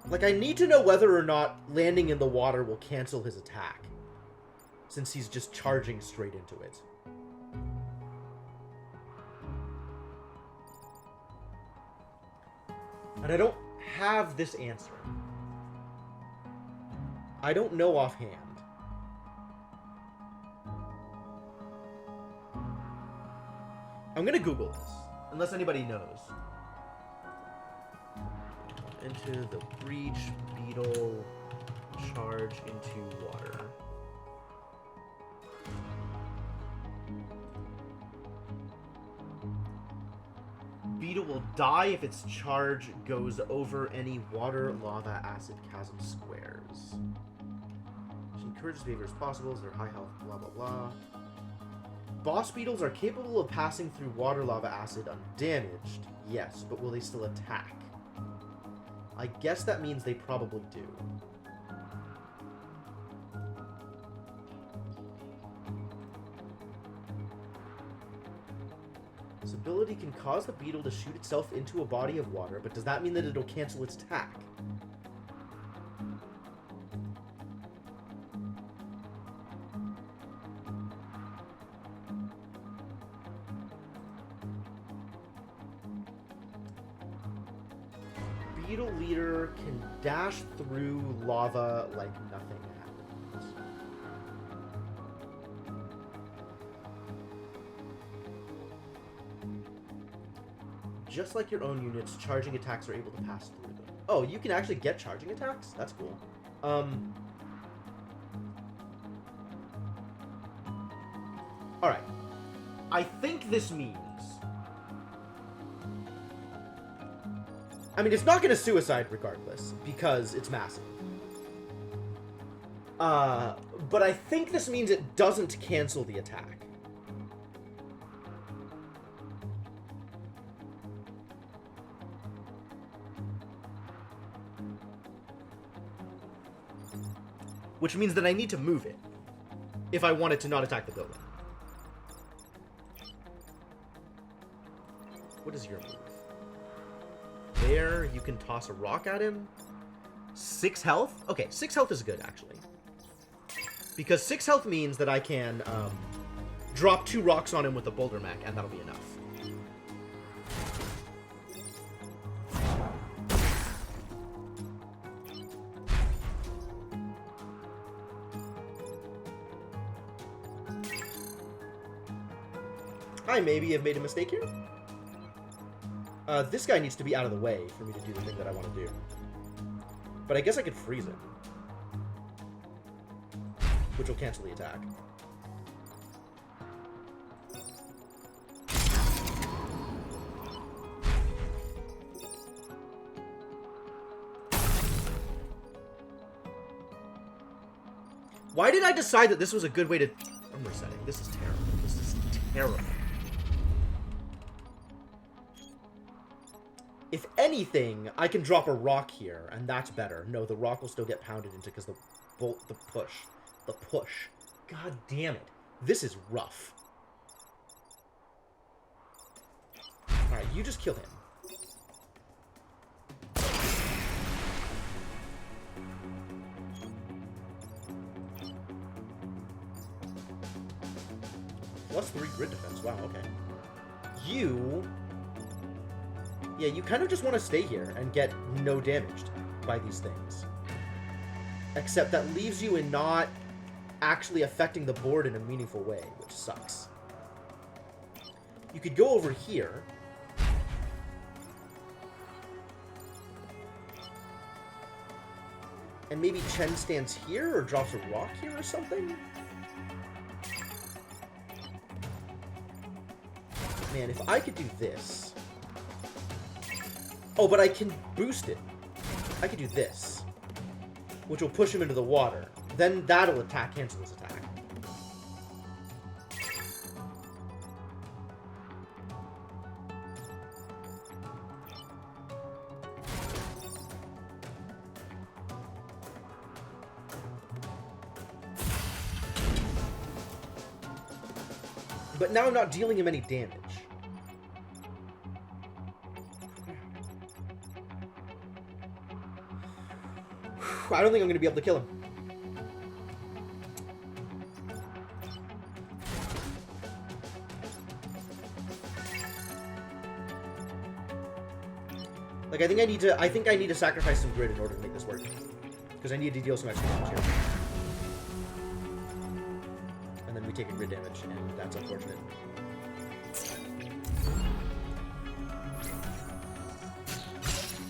Like, I need to know whether or not landing in the water will cancel his attack, since he's just charging straight into it. And I don't have this answer. I don't know offhand. I'm gonna Google this, unless anybody knows. Into the breach, beetle, charge into water. Beetle will die if its charge goes over any water, lava, acid, chasm squares. Which encourages behavior as possible as they're high health, blah blah blah. Boss beetles are capable of passing through water, lava, acid undamaged. Yes, but will they still attack? I guess that means they probably do. This ability can cause the beetle to shoot itself into a body of water, but does that mean that it'll cancel its attack? Beetle leader can dash through lava like nothing happens. Just like your own units, charging attacks are able to pass through them. Oh, you can actually get charging attacks? That's cool. Alright. I think this means... I mean, it's not going to suicide regardless, because it's massive. But I think this means it doesn't cancel the attack. Which means that I need to move it, if I want it to not attack the building. What is your move? There, you can toss a rock at him. 6 health? Okay, 6 health is good, actually. Because 6 health means that I can drop 2 rocks on him with a boulder mech, and that'll be enough. I maybe have made a mistake here. This guy needs to be out of the way for me to do the thing that I want to do. But I guess I could freeze him. Which will cancel the attack. Why did I decide that this was a good way to... armor setting? This is terrible. This is terrible. If anything, I can drop a rock here, and that's better. No, the rock will still get pounded into because the push. God damn it. This is rough. Alright, you just kill him. +3 grid defense. Wow, okay. You... yeah, you kind of just want to stay here and get no damaged by these things. Except that leaves you in not actually affecting the board in a meaningful way, which sucks. You could go over here. And maybe Chen stands here or drops a rock here or something? Man, if I could do this... oh, but I can boost it. I could do this, which will push him into the water. Then that'll cancel his attack. But now I'm not dealing him any damage. I don't think I'm going to be able to kill him. Like, I think I need to sacrifice some grid in order to make this work. Because I need to deal some extra damage here. And then we take a grid damage, and that's unfortunate.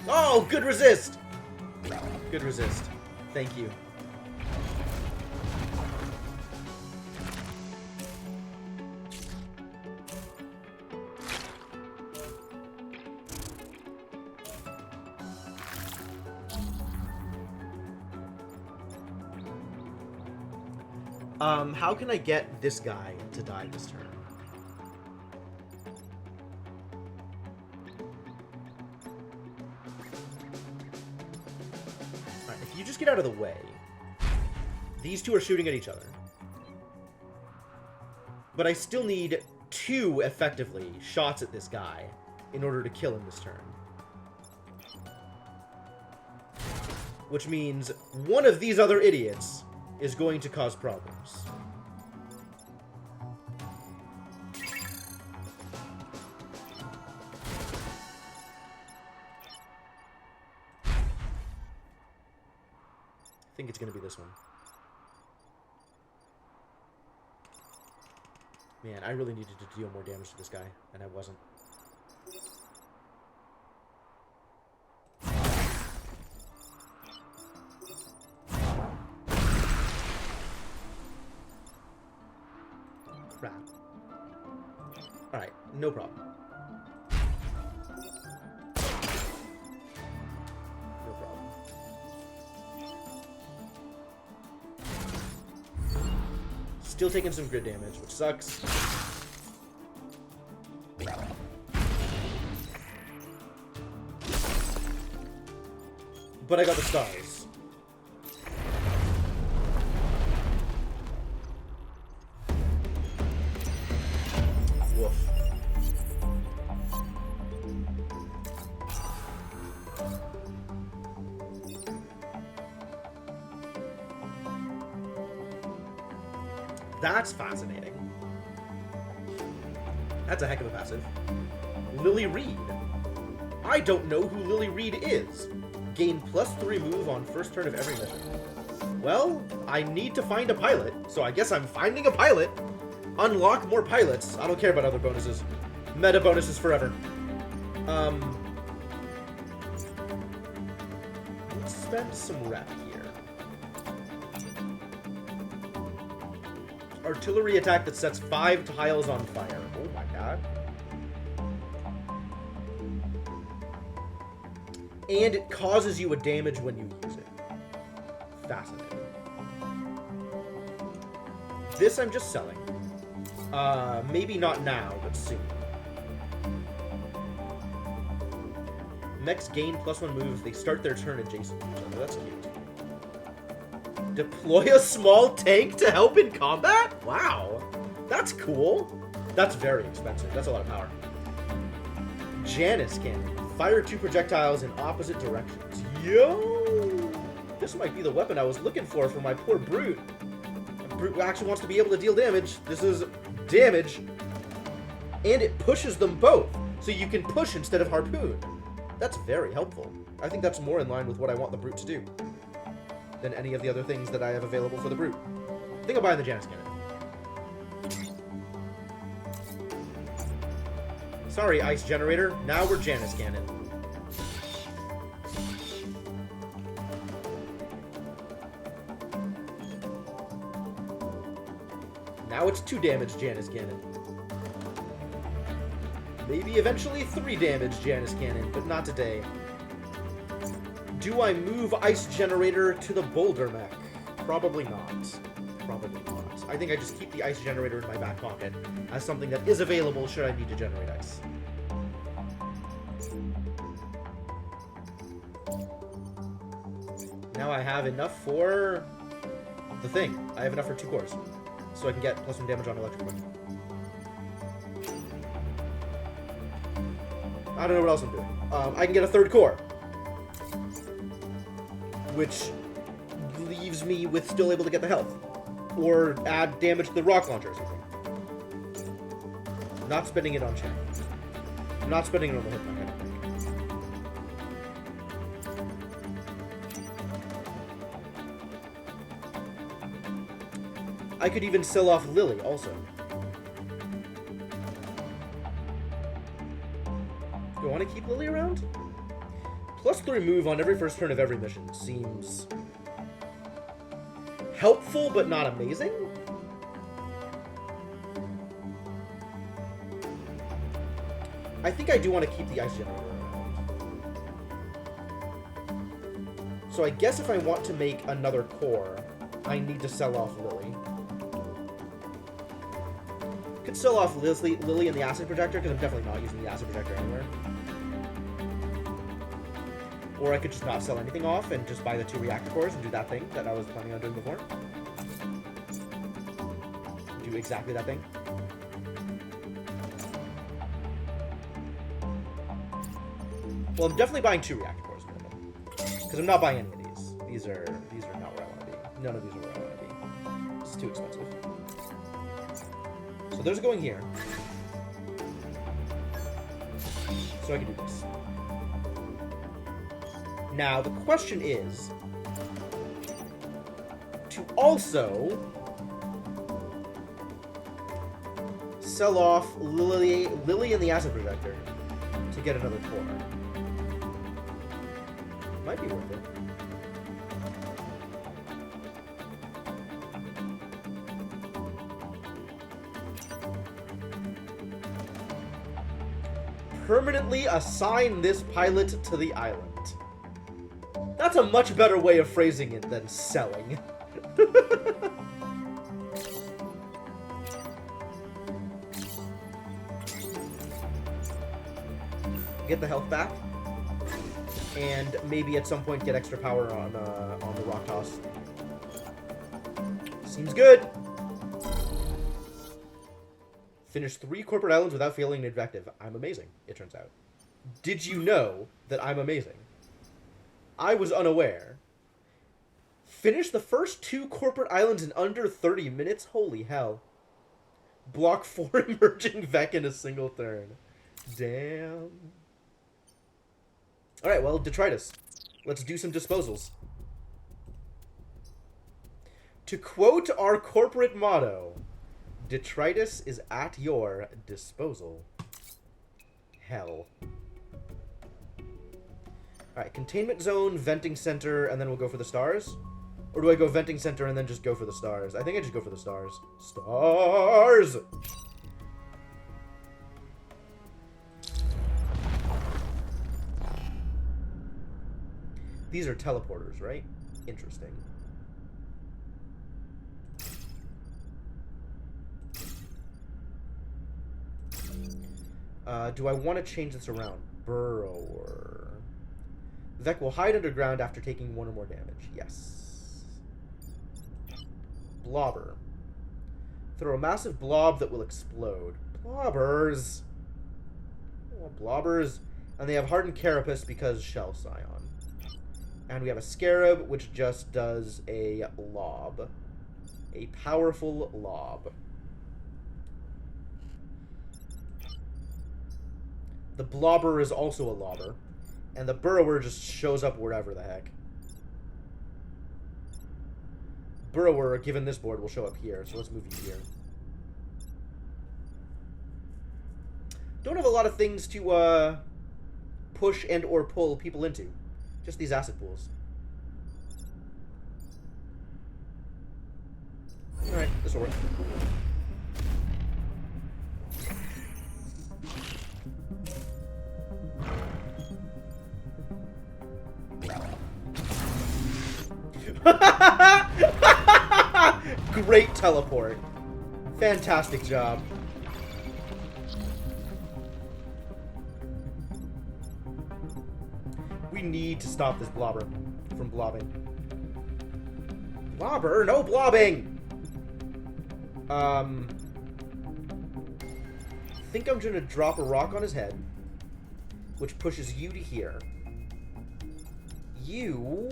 Oh, good resist! Good resist. Thank you. How can I get this guy to die this turn? Alright, if you just get out of the way. These two are shooting at each other. But I still need 2 effectively shots at this guy in order to kill him this turn. Which means one of these other idiots is going to cause problems. I think it's going to be this one. Man, I really needed to deal more damage to this guy, and I wasn't. Crap. Alright, no problem. No problem. Still taking some grid damage, which sucks. But I got the stars. Woof. That's fascinating. That's a heck of a passive. Lily Reed. I don't know who Lily Reed is. Gain +3 move on first turn of every mission. Well, I need to find a pilot, so I guess I'm finding a pilot. Unlock more pilots. I don't care about other bonuses. Meta bonuses forever. Let's spend some rep here. Artillery attack that sets 5 tiles on fire. Oh my god. And it causes you a damage when you use it. Fascinating. This I'm just selling. Maybe not now, but soon. Mechs gain +1 moves. They start their turn adjacent to each other. That's cute. Deploy a small tank to help in combat? Wow. That's cool. That's very expensive. That's a lot of power. Janus Cannon. Fire 2 projectiles in opposite directions. Yo! This might be the weapon I was looking for my poor Brute. Brute actually wants to be able to deal damage. This is damage. And it pushes them both. So you can push instead of harpoon. That's very helpful. I think that's more in line with what I want the Brute to do than any of the other things that I have available for the Brute. I think I'll buy the Janus Cannon. Sorry, Ice Generator. Now we're Janus Cannon. Now it's 2 damage Janus Cannon. Maybe eventually 3 damage Janus Cannon, but not today. Do I move Ice Generator to the Boulder Mech? Probably not. Probably not. I think I just keep the Ice Generator in my back pocket as something that is available should I need to generate ice. Now I have enough for the thing. I have enough for 2 cores. So I can get +1 damage on electric weapon. I don't know what else I'm doing. I can get a 3rd core. Which leaves me with still able to get the health. Or add damage to the rock launcher or something. Not spending it on Chen. I'm not spending it on the Hitman, I don't think. I could even sell off Lily also. Do I want to keep Lily around? +3 move on every first turn of every mission seems helpful, but not amazing. I think I do want to keep the Ice Generator around. So I guess if I want to make another core, I need to sell off Lily. Could sell off Lily and the Acid Projector, because I'm definitely not using the Acid Projector anywhere. Or I could just not sell anything off and just buy the 2 reactor cores and do that thing that I was planning on doing before. Do exactly that thing. Well, I'm definitely buying 2 reactor cores minimum. Because I'm not buying any of these. These are not where I want to be. None of these are where I want to be. This is too expensive. So those are going here. So I can do this. Now, the question is to also sell off Lily and the Acid Projector to get another core. Might be worth it. Permanently assign this pilot to the island. That's a much better way of phrasing it than selling. Get the health back, and maybe at some point get extra power on the rock toss. Seems good. Finish 3 corporate islands without failing an objective. I'm amazing, it turns out. Did you know that I'm amazing? I was unaware. Finish the first 2 corporate islands in under 30 minutes? Holy hell. Block 4 emerging Vec in a single turn. Damn. Alright, well, detritus. Let's do some disposals. To quote our corporate motto, detritus is at your disposal. Hell. Alright, containment zone, venting center, and then we'll go for the stars? Or do I go venting center and then just go for the stars? I think I just go for the stars. Stars! These are teleporters, right? Interesting. Do I want to change this around? Burrower. Vec will hide underground after taking 1 or more damage. Yes. Blobber. Throw a massive blob that will explode. Blobbers! Oh, blobbers. And they have hardened carapace because shell scion. And we have a scarab, which just does a lob. A powerful lob. The blobber is also a lobber. And the burrower just shows up wherever the heck. Burrower, given this board, will show up here. So let's move you here. Don't have a lot of things to push and or pull people into. Just these acid pools. Alright, this will work. Great teleport. Fantastic job. We need to stop this blobber from blobbing. Blobber? No blobbing! I think I'm gonna drop a rock on his head, which pushes you to here. You...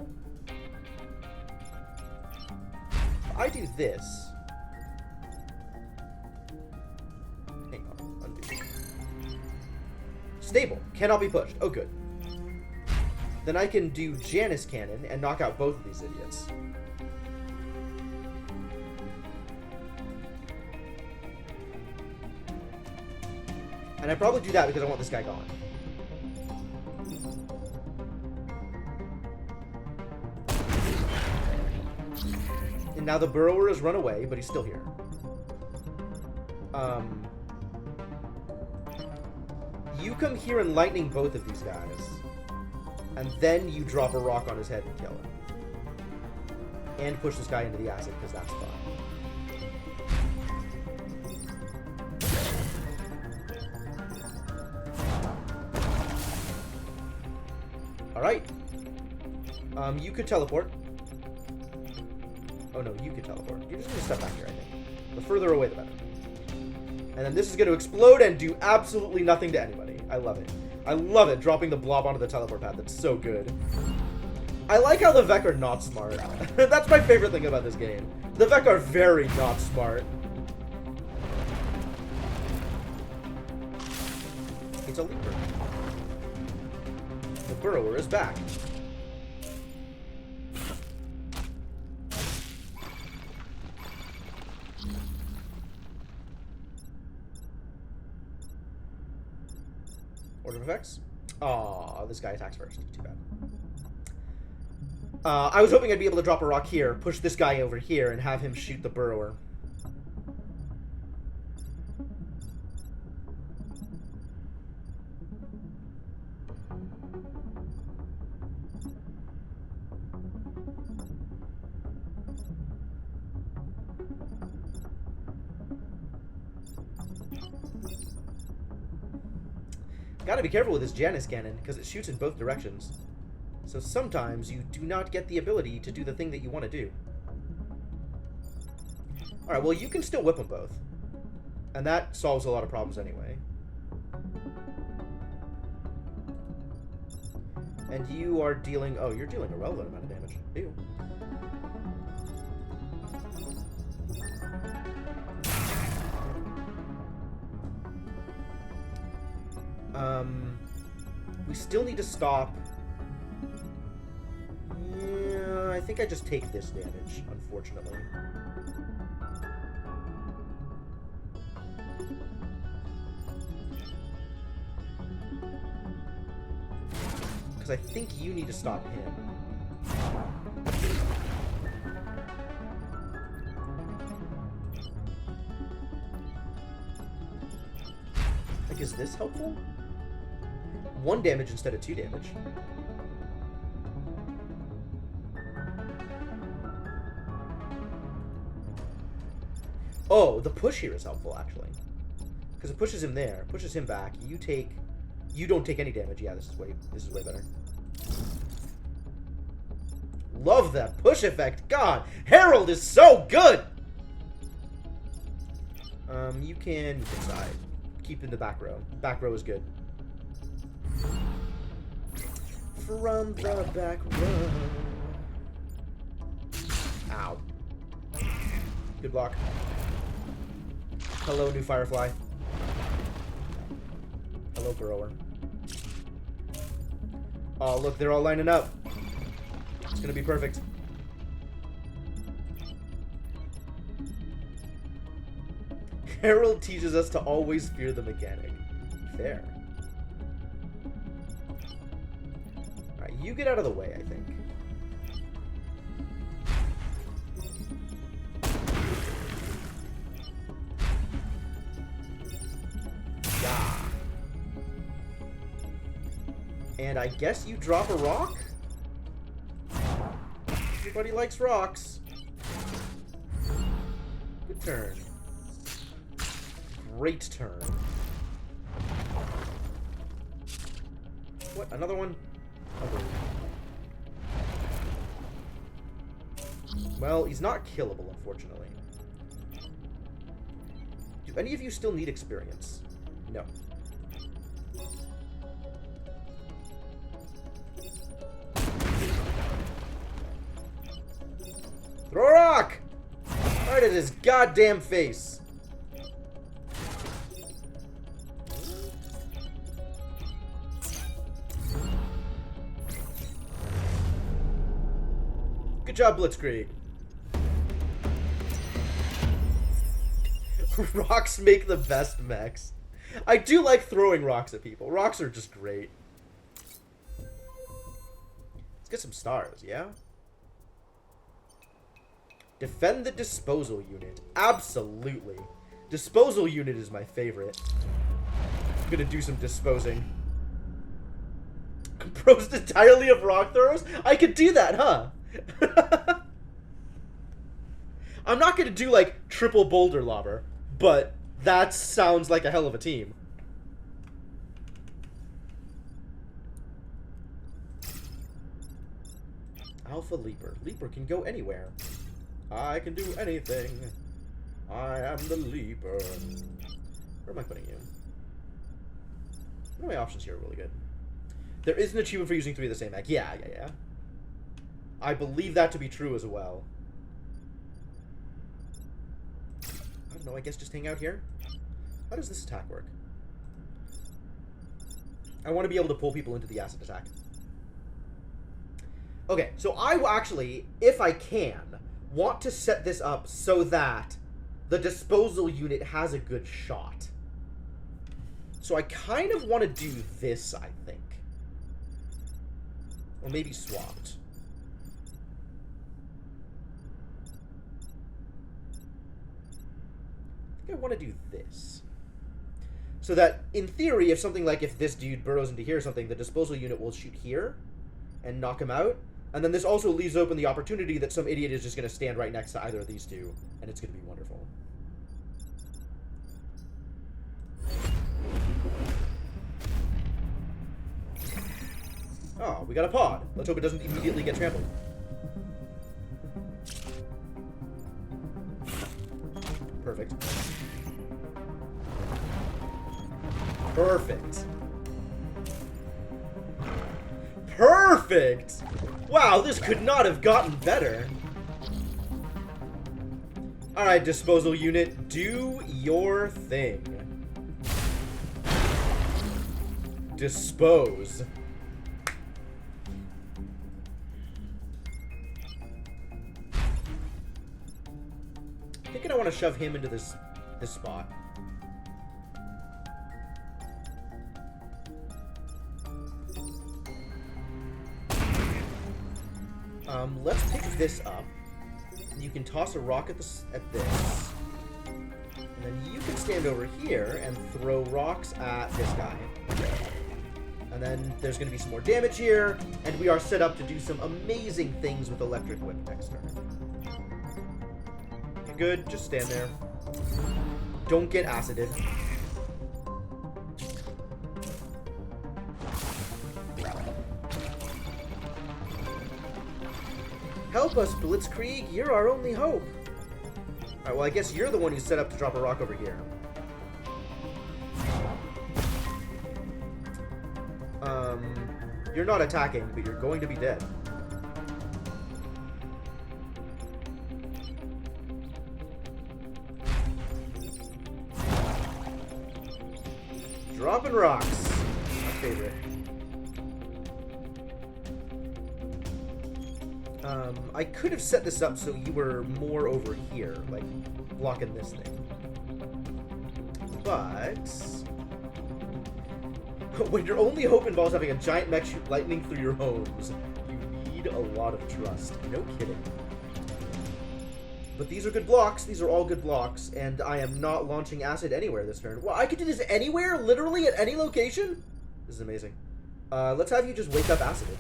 I do this. Hang on, undo. Stable. Cannot be pushed. Oh, good. Then I can do Janus Cannon and knock out both of these idiots. And I probably do that because I want this guy gone. And now the burrower has run away, but he's still here. You come here and lightning both of these guys. And then you drop a rock on his head and kill him. And push this guy into the acid, because that's fun. Alright. You could teleport. Oh no, you could teleport. You're just going to step back here, I think. The further away, the better. And then this is going to explode and do absolutely nothing to anybody. I love it. I love it, dropping the blob onto the teleport pad. That's so good. I like how the Vec are not smart. That's my favorite thing about this game. The Vec are very not smart. It's a leaper. The burrower is back. Order of effects? Aw, this guy attacks first. Too bad. I was hoping I'd be able to drop a rock here, push this guy over here, and have him shoot the burrower. Gotta be careful with this Janus cannon, because it shoots in both directions. So sometimes you do not get the ability to do the thing that you want to do. Alright, well you can still whip them both. And that solves a lot of problems anyway. And you are dealing... Oh, you're dealing a relevant amount of damage. Ew. We still need to stop. Yeah, I think I just take this damage, unfortunately. Because I think you need to stop him. Like, is this helpful? 1 damage instead of 2 damage. Oh, the push here is helpful, actually. Because it pushes him there, pushes him back. You don't take any damage. Yeah, this is way better. Love that push effect. God, Herald is so good. You can side. Keep in the back row. Back row is good. From the back row. Ow. Good block. Hello, new Firefly. Hello, Burrower. Oh, look, they're all lining up. It's gonna be perfect. Herald teaches us to always fear the mechanic. Fair. Alright, you get out of the way, I think. Yeah. And I guess you drop a rock? Everybody likes rocks. Good turn. Great turn. What? Another one? Oh, well, he's not killable, unfortunately. Do any of you still need experience? No. Throw a rock! Right at his goddamn face. Good job, Blitzkrieg. Rocks make the best mechs. I do like throwing rocks at people. Rocks are just great. Let's get some stars, yeah? Defend the disposal unit. Absolutely. Disposal unit is my favorite. I'm gonna do some disposing. Composed entirely of rock throws? I could do that, huh? I'm not gonna do, like, triple boulder lobber, but that sounds like a hell of a team. Alpha Leaper. Leaper can go anywhere. I can do anything. I am the Leaper. Where am I putting you? What are my options here are really good. There is an achievement for using 3 of the same mech. Yeah. I believe that to be true as well. I don't know, I guess just hang out here? How does this attack work? I want to be able to pull people into the acid attack. Okay, so I will actually, if I can, want to set this up so that the disposal unit has a good shot. So I kind of want to do this, I think. Or maybe swapped. I think I want to do this. So that, in theory, if something like if this dude burrows into here or something, the disposal unit will shoot here and knock him out. And then this also leaves open the opportunity that some idiot is just going to stand right next to either of these two, and it's going to be wonderful. Oh, we got a pod. Let's hope it doesn't immediately get trampled. Perfect. Perfect. Perfect! Wow, this could not have gotten better. Alright, disposal unit, do your thing. Dispose. I think I want to shove him into this spot. Let's pick this up. You can toss a rock at this. And then you can stand over here and throw rocks at this guy. And then there's going to be some more damage here, and we are set up to do some amazing things with Electric Whip next turn. You're good, just stand there. Don't get acided. Help us, Blitzkrieg, you're our only hope. Alright, well I guess you're the one who's set up to drop a rock over here. You're not attacking, but you're going to be dead. Dropping rocks. My favorite. I could have set this up so you were more over here, like blocking this thing. But when your only hope involves having a giant mech shoot lightning through your homes, you need a lot of trust. No kidding. But these are good blocks. These are all good blocks, and I am not launching acid anywhere this turn. Well, I could do this anywhere? Literally at any location? This is amazing. Let's have you just wake up acided.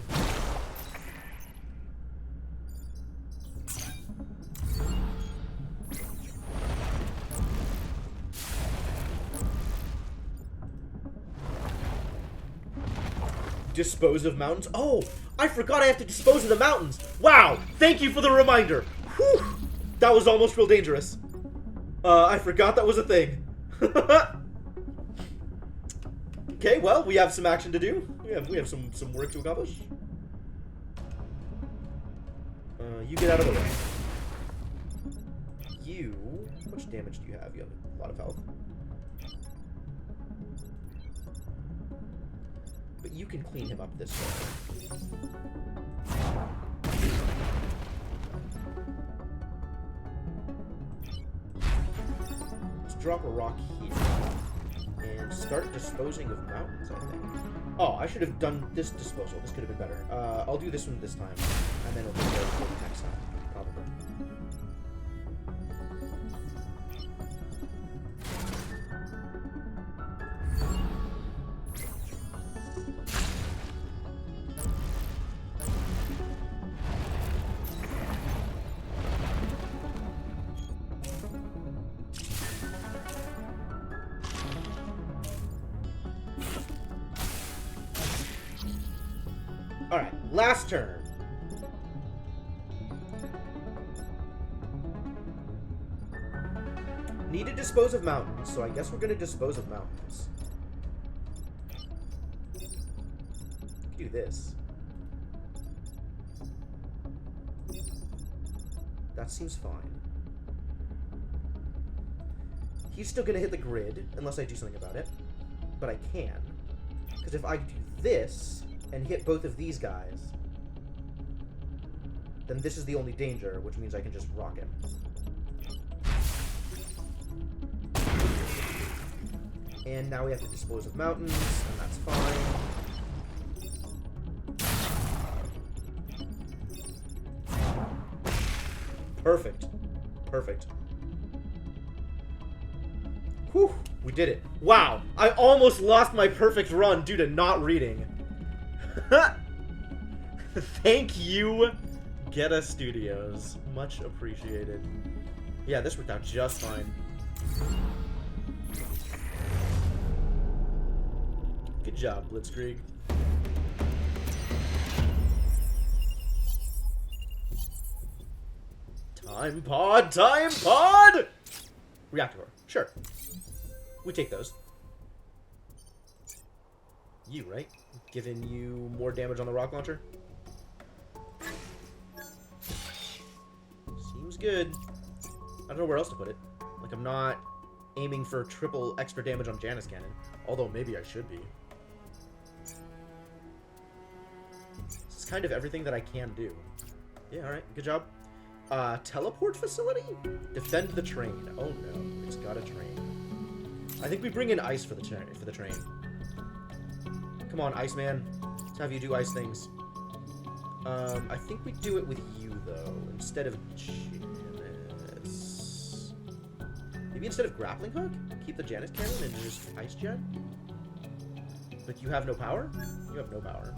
Dispose of mountains? Oh, I forgot I have to dispose of the mountains. Wow, thank you for the reminder. Whew, that was almost real dangerous. I forgot that was a thing. Okay, well, we have some action to do. We have some work to accomplish. You get out of the way. You, how much damage do you have? You have a lot of health. But you can clean him up this way. Let's drop a rock here. And start disposing of mountains, I think. Oh, I should have done this disposal. This could have been better. I'll do this one this time. And then it'll be there for the next time, probably. Alright, last turn. Need to dispose of mountains, so I guess we're going to dispose of mountains. do this. That seems fine. He's still gonna hit the grid, unless I do something about it. But I can. Because if I do this, and hit both of these guys, then this is the only danger, which means I can just rock him. And now we have to dispose of mountains, and that's fine. Perfect. Perfect. Whew, we did it. Wow, I almost lost my perfect run due to not reading. Thank you, Geta Studios. Much appreciated. Yeah, this worked out just fine. Good job, Blitzkrieg. Time pod! Time pod! Reactor core. Sure. We take those. You, right? Giving you more damage on the rock launcher? Seems good. I don't know where else to put it. Like, I'm not aiming for triple extra damage on Janus Cannon. Although, maybe I should be. This is kind of everything that I can do. Yeah, alright. Good job. Teleport facility? Defend the train. Oh no, it's got a train. I think we bring in ice for the train. Come on, Iceman. Let's have you do ice things. I think we do it with you, though, instead of Janus. Maybe instead of grappling hook? Keep the Janus cannon and just ice jet? But you have no power? You have no power.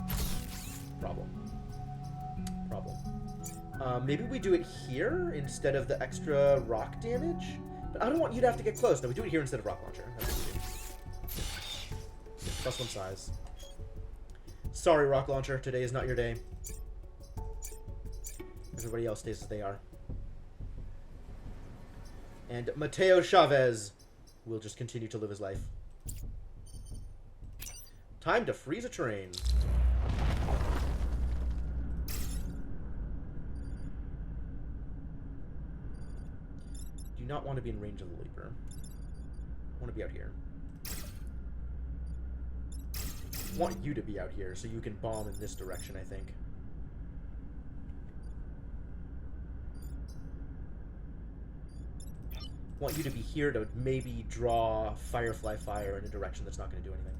Problem. Maybe we do it here instead of the extra rock damage? But I don't want you to have to get close. No, we do it here instead of rock launcher. That's what we do. +1 size. Sorry, rock launcher. Today is not your day. Everybody else stays as they are. And Mateo Chavez will just continue to live his life. Time to freeze a train. Do not want to be in range of the Leaper. I want to be out here. I want you to be out here so you can bomb in this direction, I think. I want you to be here to maybe draw Firefly Fire in a direction that's not going to do anything.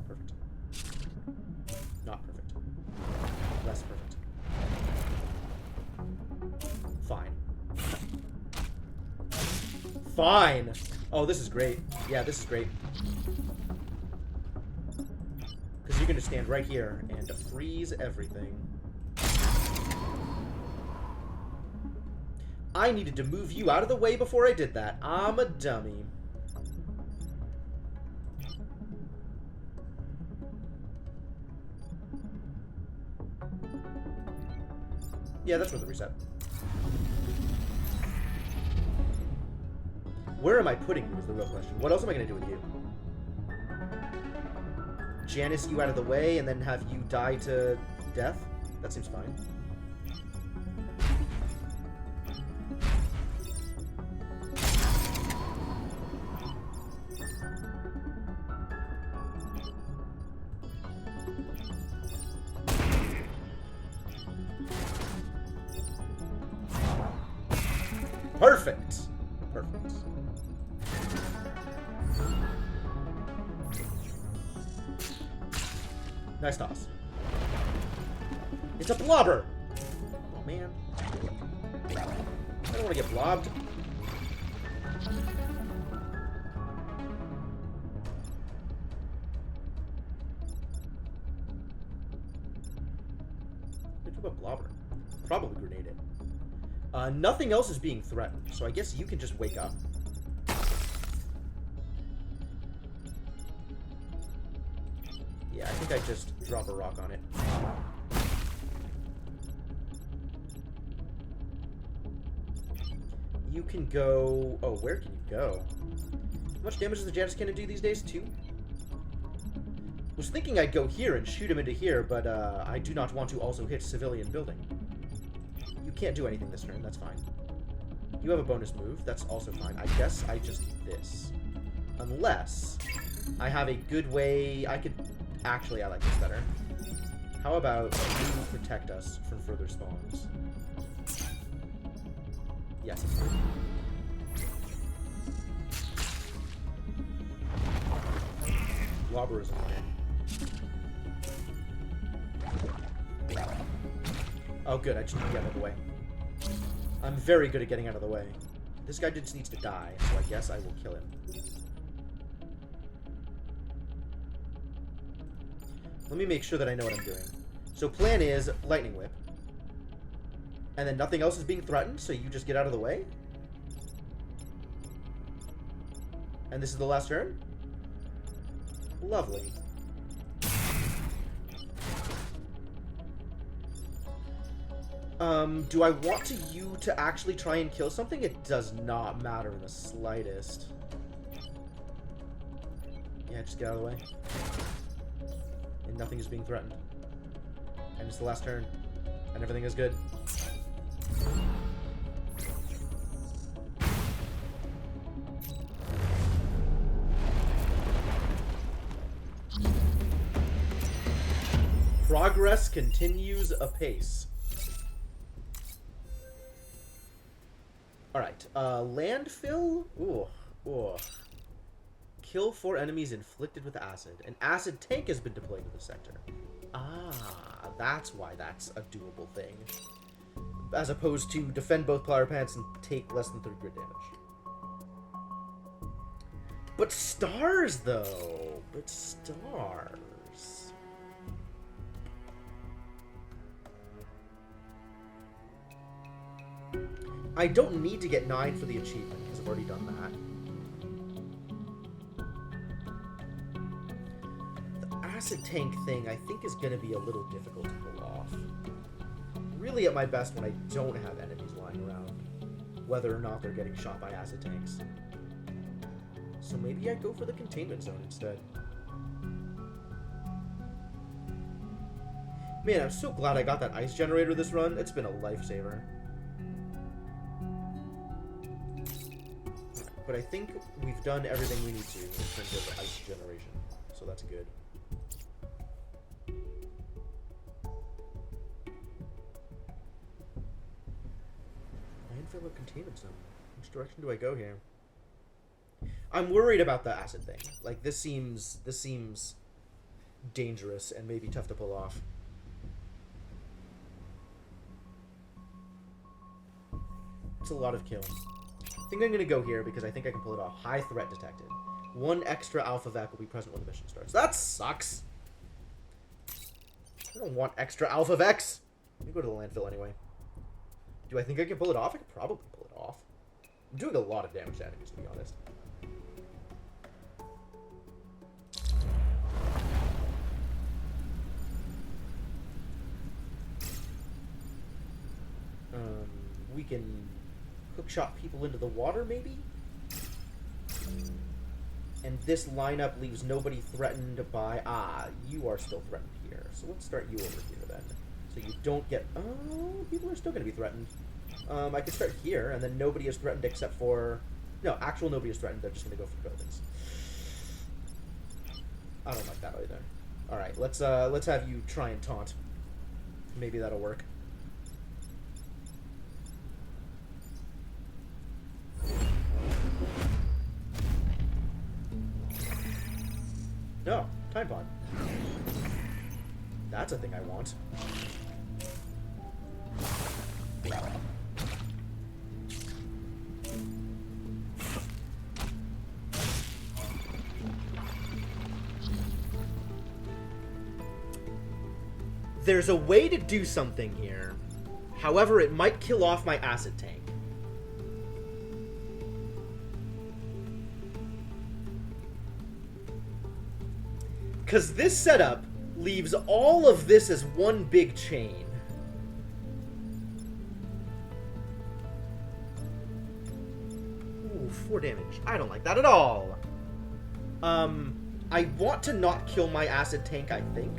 Perfect. Not perfect. Less perfect. Fine. Fine! Oh, this is great. Yeah, this is great. Because you're going to stand right here and freeze everything. I needed to move you out of the way before I did that. I'm a dummy. Yeah, that's worth the reset. Where am I putting you is the real question. What else am I going to do with you? Janus you out of the way and then have you die to death? That seems fine. Perfect. Perfect. Nice toss. It's a blobber! Oh, man. I don't want to get blobbed. What do about blobber? Probably grenade it. Nothing else is being threatened, so I guess you can just wake up. Yeah, I think I just drop a rock on it. You can go... Oh, where can you go? How much damage does the Janus Cannon do these days? 2? Was thinking I'd go here and shoot him into here, but I do not want to also hit civilian building. You can't do anything this turn, that's fine. You have a bonus move, that's also fine. I guess I just do this. Unless I have a good way... I could... Actually, I like this better. How about you protect us from further spawns? Yes, it's good. Lobber is in. Oh, good. I just need to get out of the way. I'm very good at getting out of the way. This guy just needs to die, so I guess I will kill him. Let me make sure that I know what I'm doing. So plan is Lightning Whip. And then nothing else is being threatened, so you just get out of the way? And this is the last turn? Lovely. Do I want you to actually try and kill something? It does not matter in the slightest. Yeah, just get out of the way. And nothing is being threatened. And it's the last turn. And everything is good. Progress continues apace. Alright, landfill? Ooh. Kill 4 enemies inflicted with acid. An acid tank has been deployed to the sector. Ah, that's why that's a doable thing. As opposed to defend both player pants and take less than 30 grid damage. But stars, though. But stars. I don't need to get 9 for the achievement, because I've already done that. The acid tank thing, I think, is going to be a little difficult to pull off. Really at my best when I don't have enemies lying around, whether or not they're getting shot by acid tanks. So maybe I go for the containment zone instead. Man, I'm so glad I got that ice generator this run. It's been a lifesaver. But I think we've done everything we need to in terms of ice generation, so that's good. Landfill or containment zone? Which direction do I go here? I'm worried about the acid thing. Like, this seems dangerous and maybe tough to pull off. It's a lot of killing. I think I'm going to go here because I think I can pull it off. High threat detected. 1 extra alpha vac will be present when the mission starts. That sucks! I don't want extra alpha vecs. Let me go to the landfill anyway. Do I think I can pull it off? I could probably pull it off. I'm doing a lot of damage to enemies, to be honest. We can hookshot people into the water, maybe? And this lineup leaves nobody threatened by... Ah, you are still threatened here. So let's start you over here, then. So you don't get... Oh, people are still going to be threatened. I could start here, and then nobody is threatened except for... No, actual nobody is threatened. They're just going to go for buildings. I don't like that either. Alright, let's have you try and taunt. Maybe that'll work. No, time bond. That's a thing I want. There's a way to do something here. However, it might kill off my acid tank. Because this setup leaves all of this as one big chain. 4 damage. I don't like that at all. I want to not kill my acid tank, I think.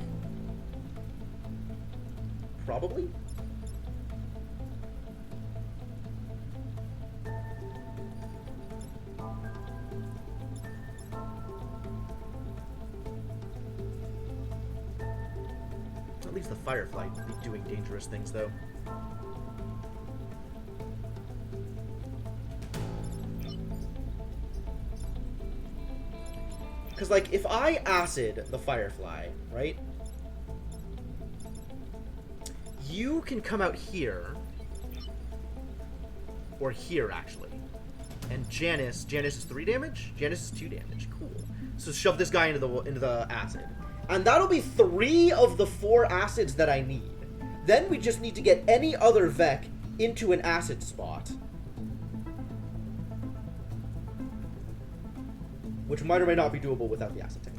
Probably. At least the Firefly would be doing dangerous things, though. Because, like, if I acid the Firefly, right? You can come out here. Or here, actually. And Janice is 3 damage? Janice is 2 damage. Cool. So shove this guy into the acid. And that'll be 3 of the 4 acids that I need. Then we just need to get any other Vec into an acid spot. Which might or may not be doable without the acid tank.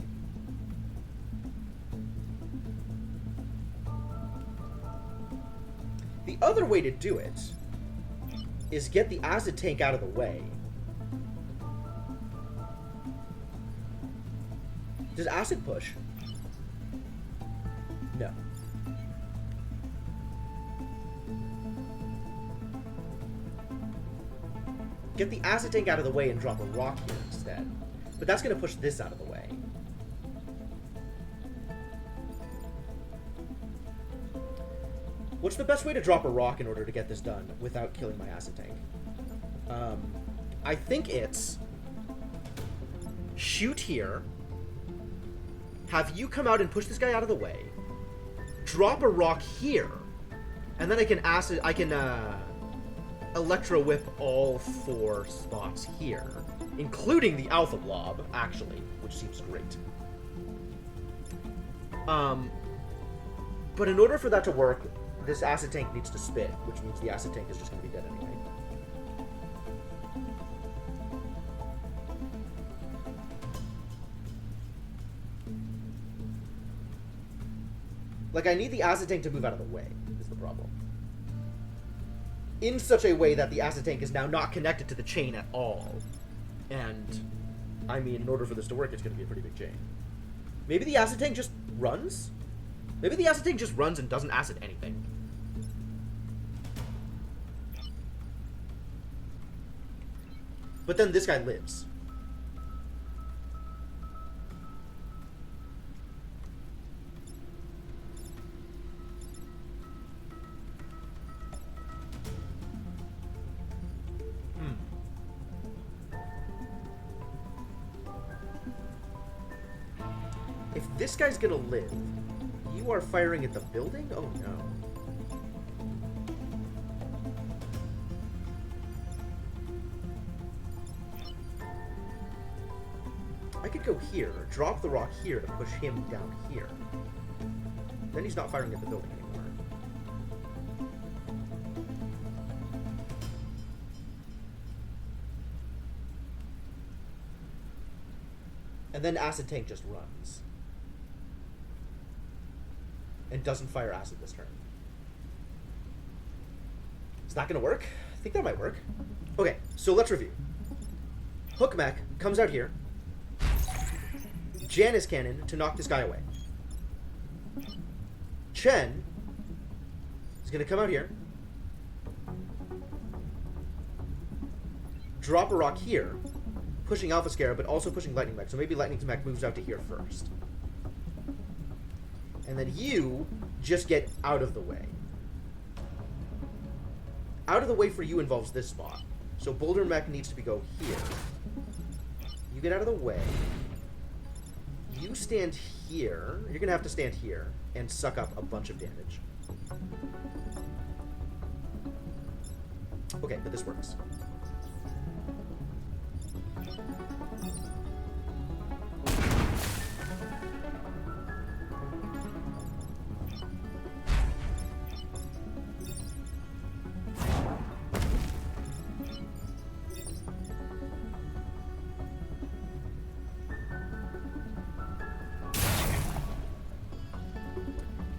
The other way to do it is get the acid tank out of the way. Does acid push? No. Get the acid tank out of the way and drop a rock here instead. But that's going to push this out of the way. What's the best way to drop a rock in order to get this done without killing my acid tank? I think it's shoot here, have you come out and push this guy out of the way, drop a rock here, and then I can Electro Whip all 4 spots here, including the Alpha Blob, actually, which seems great. But in order for that to work, this acid tank needs to spit, which means the acid tank is just going to be dead anyway. Like, I need the acid tank to move out of the way, is the problem. In such a way that the acid tank is now not connected to the chain at all. And, I mean, in order for this to work, it's going to be a pretty big chain. Maybe the acid tank just runs? Maybe the acid tank just runs and doesn't acid anything. But then this guy lives. If this guy's gonna live, you are firing at the building? Oh no. I could go here, drop the rock here to push him down here. Then he's not firing at the building anymore. And then acid tank just runs. And doesn't fire acid this turn. Is that gonna work? I think that might work. Okay, so let's review. Hook Mech comes out here. Janice Cannon to knock this guy away. Chen is gonna come out here. Drop a rock here, pushing Alpha Scarab, but also pushing Lightning Mech. So maybe Lightning Mech moves out to here first. And then you just get out of the way. Out of the way for you involves this spot. So Boulder Mech needs to go here. You get out of the way. You stand here. You're going to have to stand here and suck up a bunch of damage. Okay, but this works.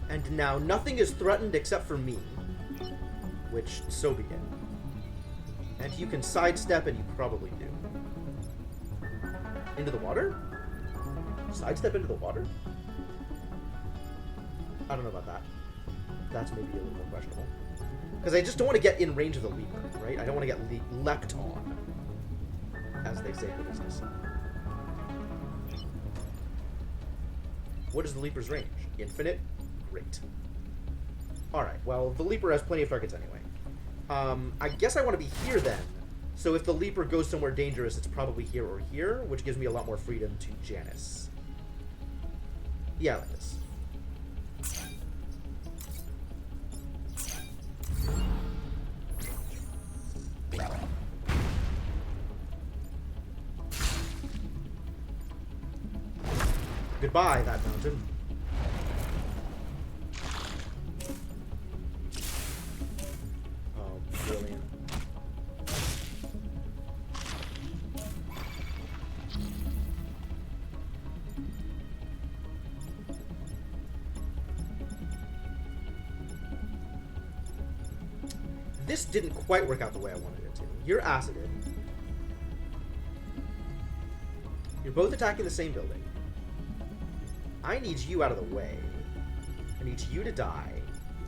And now nothing is threatened except for me. Which, so be it. And you can sidestep, and you probably do. Into the water? Sidestep into the water? I don't know about that. That's maybe a little more questionable. Because I just don't want to get in range of the Leaper, right? I don't want to get leapt on, as they say in the business. What is the Leaper's range? Infinite? Great. Alright, well, the Leaper has plenty of targets anyway. I guess I want to be here then. So if the Leaper goes somewhere dangerous, it's probably here or here, which gives me a lot more freedom to Janus. Yeah, like this. Goodbye, that mountain. Oh, brilliant. This didn't quite work out the way I wanted it to. You're acided. You're both attacking the same building. I need you out of the way. I need you to die.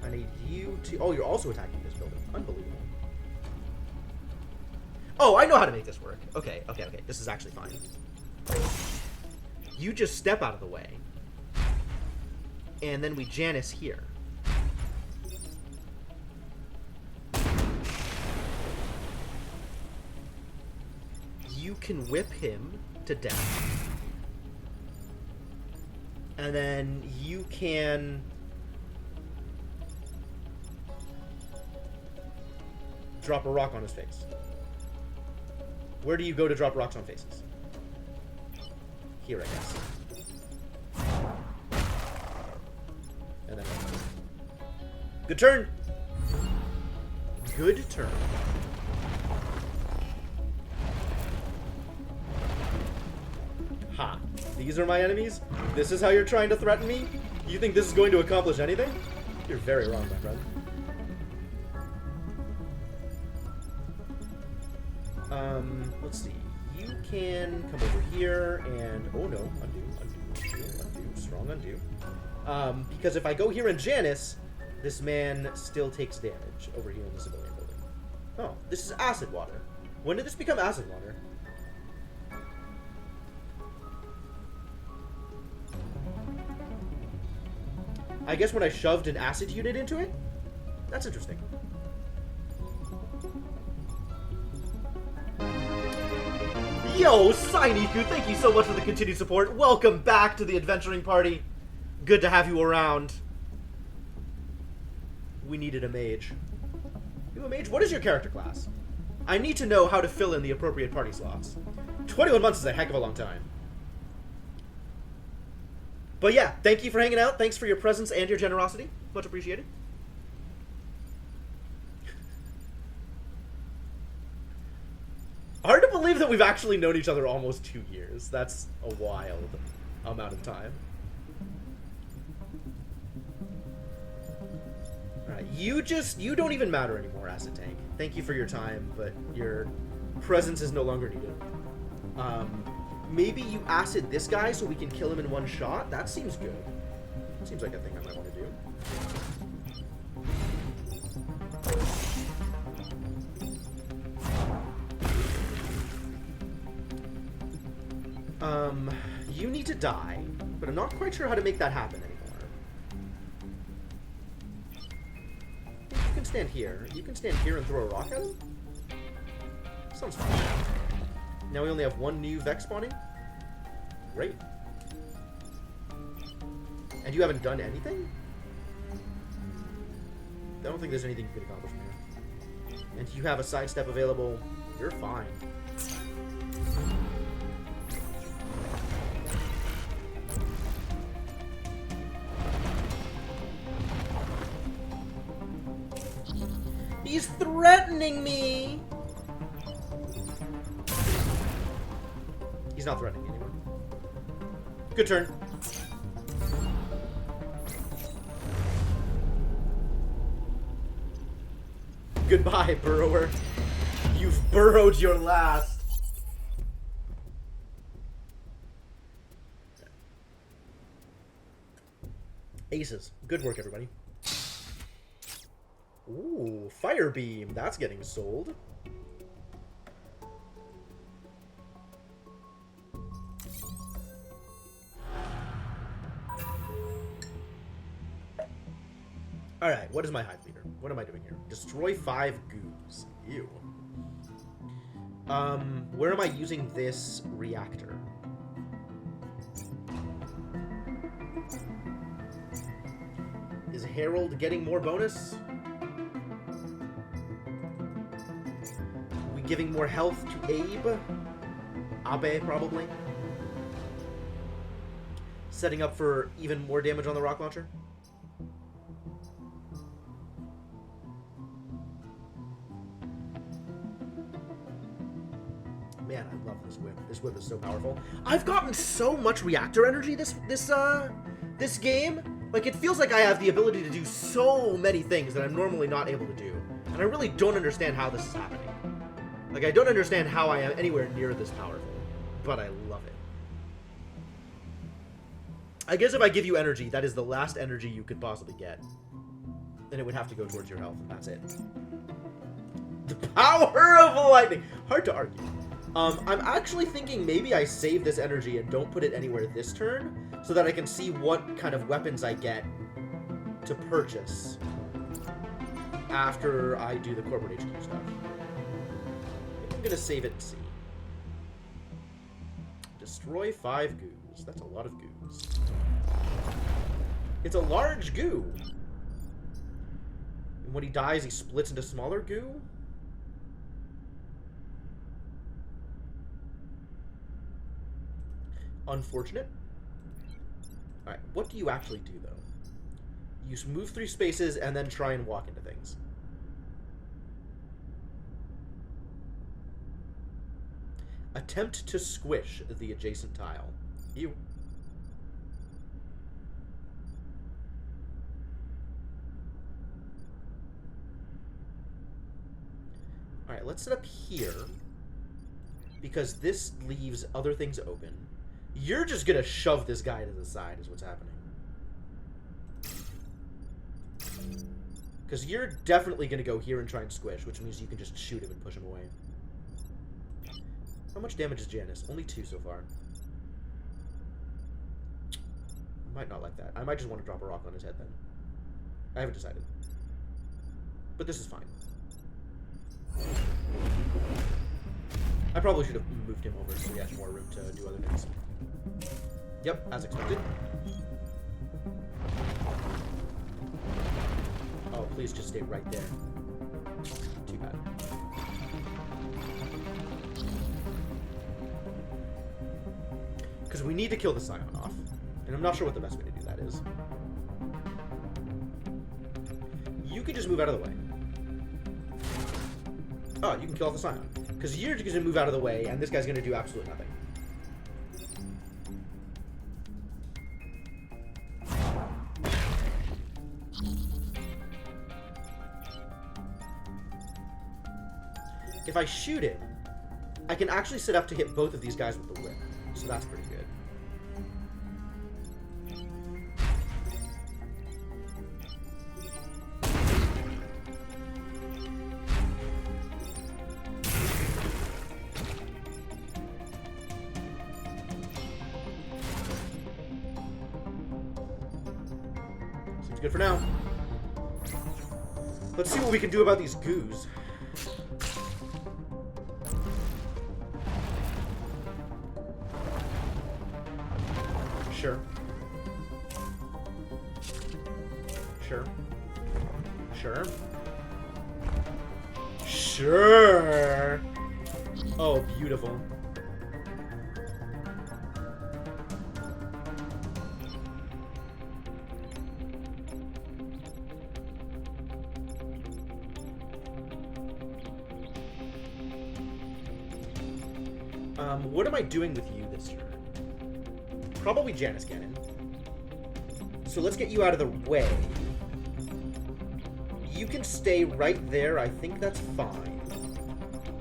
I need you to... Oh, you're also attacking this building. Unbelievable. Oh, I know how to make this work. Okay. This is actually fine. You just step out of the way. And then we Janus here. You can whip him to death. And then you can drop a rock on his face. Where do you go to drop rocks on faces? Here, I guess. And then good turn. Good turn. Ha. These are my enemies? This is how you're trying to threaten me? You think this is going to accomplish anything? You're very wrong, my friend. Let's see. You can come over here and... Oh no, undo, strong undo. Because if I go here in Janus, this man still takes damage over here in the civilian building. Oh, this is acid water. When did this become acid water? I guess when I shoved an acid unit into it? That's interesting. Yo, Sainiku, thank you so much for the continued support. Welcome back to the adventuring party. Good to have you around. We needed a mage. You a mage? What is your character class? I need to know how to fill in the appropriate party slots. 21 months is a heck of a long time. But yeah, thank you for hanging out. Thanks for your presence and your generosity. Much appreciated. Hard to believe that we've actually known each other almost 2 years. That's a wild amount of time. Alright, you don't even matter anymore, Acid Tank. Thank you for your time, but your presence is no longer needed. Maybe you acid this guy so we can kill him in one shot? That seems good. Seems like a thing I might want to do. You need to die, but I'm not quite sure how to make that happen anymore. You can stand here. You can stand here and throw a rock at him? Sounds fun. Now we only have one new Vex spawning? Great. And you haven't done anything? I don't think there's anything you can accomplish from here. And you have a sidestep available. You're fine. He's threatening me! He's not threatening me anymore. Good turn. Goodbye, burrower. You've burrowed your last. Aces. Good work, everybody. Ooh, Fire Beam. That's getting sold. Alright, what is my Hive Leader? What am I doing here? Destroy 5 goos. Ew. Where am I using this reactor? Is Herald getting more bonus? Are we giving more health to Abe? Abe, probably. Setting up for even more damage on the rock launcher? Man, I love this whip. This whip is so powerful. I've gotten so much reactor energy this game. Like, it feels like I have the ability to do so many things that I'm normally not able to do. And I really don't understand how this is happening. Like, I don't understand how I am anywhere near this powerful. But I love it. I guess if I give you energy, that is the last energy you could possibly get. Then it would have to go towards your health, and that's it. The power of lightning! Hard to argue. I'm actually thinking maybe I save this energy and don't put it anywhere this turn, so that I can see what kind of weapons I get to purchase after I do the corporate HQ stuff. I'm gonna save it and see. Destroy 5 goos. That's a lot of goos. It's a large goo. And when he dies, he splits into smaller goo? Unfortunate. Alright, what do you actually do, though? You move 3 spaces and then try and walk into things. Attempt to squish the adjacent tile. You. Alright, let's set up here. Because this leaves other things open. You're just gonna shove this guy to the side is what's happening. Because you're definitely gonna go here and try and squish, which means you can just shoot him and push him away. How much damage is Janice? Only 2 so far. I might not like that. I might just want to drop a rock on his head then. I haven't decided. But this is fine. I probably should have moved him over so he has more room to do other things. Yep, as expected. Oh, please just stay right there. Too bad. Because we need to kill the Scion off. And I'm not sure what the best way to do that is. You can just move out of the way. Oh, you can kill off the Scion. Because you're just going to move out of the way, and this guy's going to do absolutely nothing. If I shoot him, I can actually set up to hit both of these guys with the whip. So that's pretty good. Seems good for now. Let's see what we can do about these goos. Sure. Sure. Sure. Sure. Oh, beautiful. What am I doing with you this turn? Probably Janus Cannon. So let's get you out of the way. You can stay right there. I think that's fine.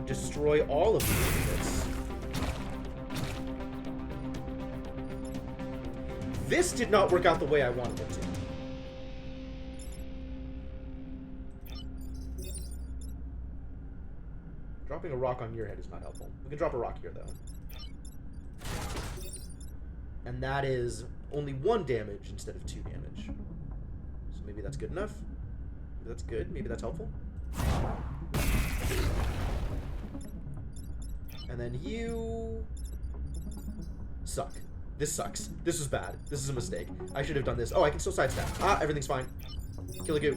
Destroy all of these units. This did not work out the way I wanted it to. dropping a rock on your head is not helpful. We can drop a rock here, though. And that is only 1 damage instead of 2 damage. So maybe that's good enough. Maybe that's good. Maybe that's helpful. And then you... suck. This sucks. This is bad. This is a mistake. I should have done this. Oh, I can still sidestep. Ah, everything's fine. Kill a goo.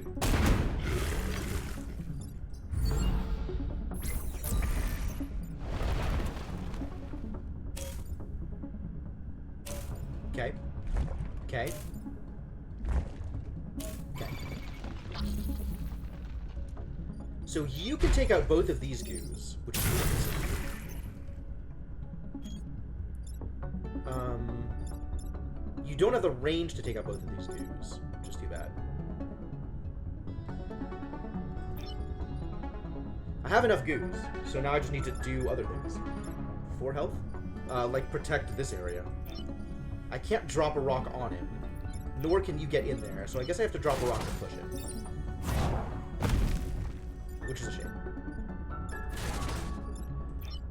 Okay. Okay. Okay. So you can take out both of these goos, which is nice. You don't have the range to take out both of these goos, which is too bad. I have enough goos, so now I just need to do other things. 4 health? Like protect this area. I can't drop a rock on him, nor can you get in there, so I guess I have to drop a rock to push him. Which is a shame.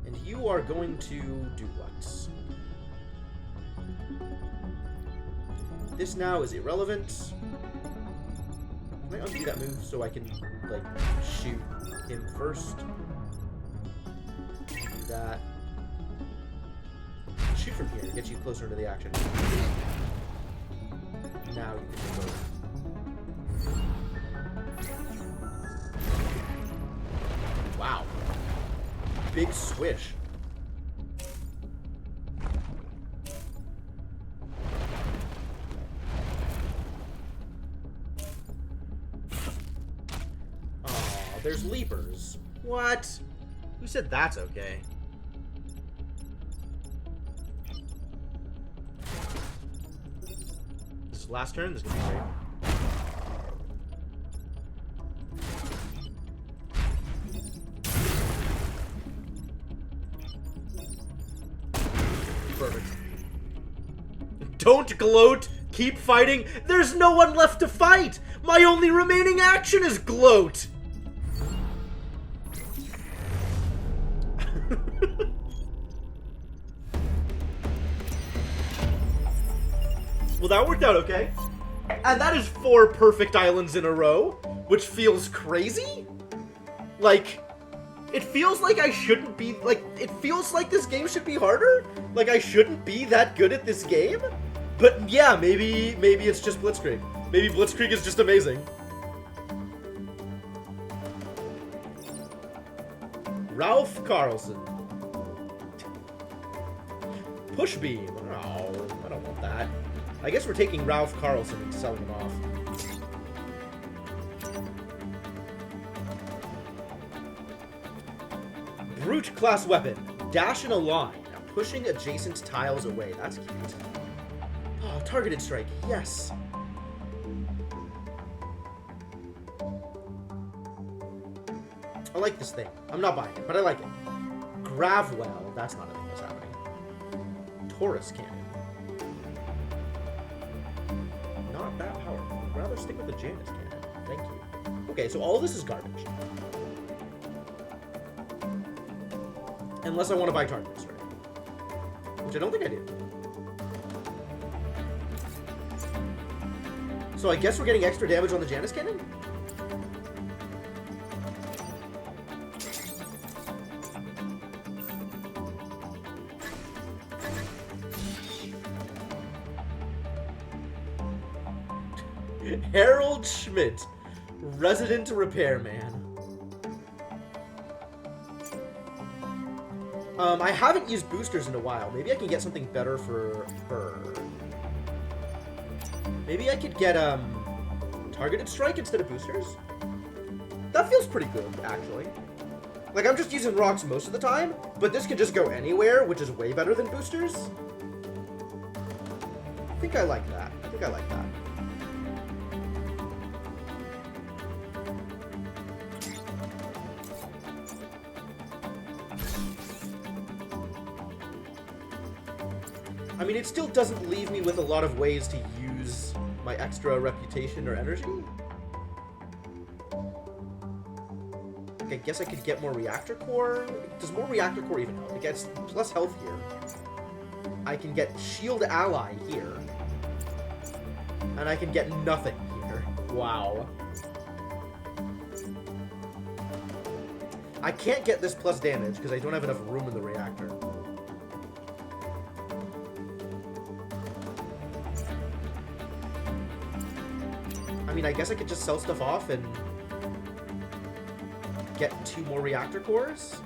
And you are going to do what? This now is irrelevant. Can I undo that move so I can, like, shoot him first? Do that. Shoot from here to get you closer into the action. Now you can do both. Wow. Big swish. Oh, there's leapers. What? Who said that's okay? This is last turn. This is gonna be great. Perfect. Don't gloat! Keep fighting! There's no one left to fight! My only remaining action is gloat! Well, that worked out okay. And that is 4 perfect islands in a row, which feels crazy. Like... it feels like I shouldn't be, like, it feels like this game should be harder. Like, I shouldn't be that good at this game. But, yeah, maybe it's just Blitzkrieg. Maybe Blitzkrieg is just amazing. Ralph Carlson. Push beam. Oh, I don't want that. I guess we're taking Ralph Carlson and selling him off. Brute class weapon. Dash in a line. Pushing adjacent tiles away. That's cute. Oh, targeted strike. Yes. I like this thing. I'm not buying it, but I like it. Gravwell. That's not a thing that's happening. Taurus cannon. Not that powerful. I'd rather stick with the Janus cannon. Thank you. Okay, so all of this is garbage. Unless I want to buy targeted strike. Which I don't think I do. So I guess we're getting extra damage on the Janus cannon? Harold Schmidt, resident repairman. I haven't used boosters in a while. Maybe I can get something better for her. Maybe I could get, targeted strike instead of boosters? That feels pretty good, actually. Like, I'm just using rocks most of the time, but this could just go anywhere, which is way better than boosters. I think I like that. I think I like that. I mean, it still doesn't leave me with a lot of ways to use my extra reputation or energy. Like, I guess I could get more reactor core. Does more reactor core even help? It gets plus health here. I can get shield ally here. And I can get nothing here. Wow. I can't get this plus damage because I don't have enough room in the reactor. I mean, I guess I could just sell stuff off and get 2 more reactor cores.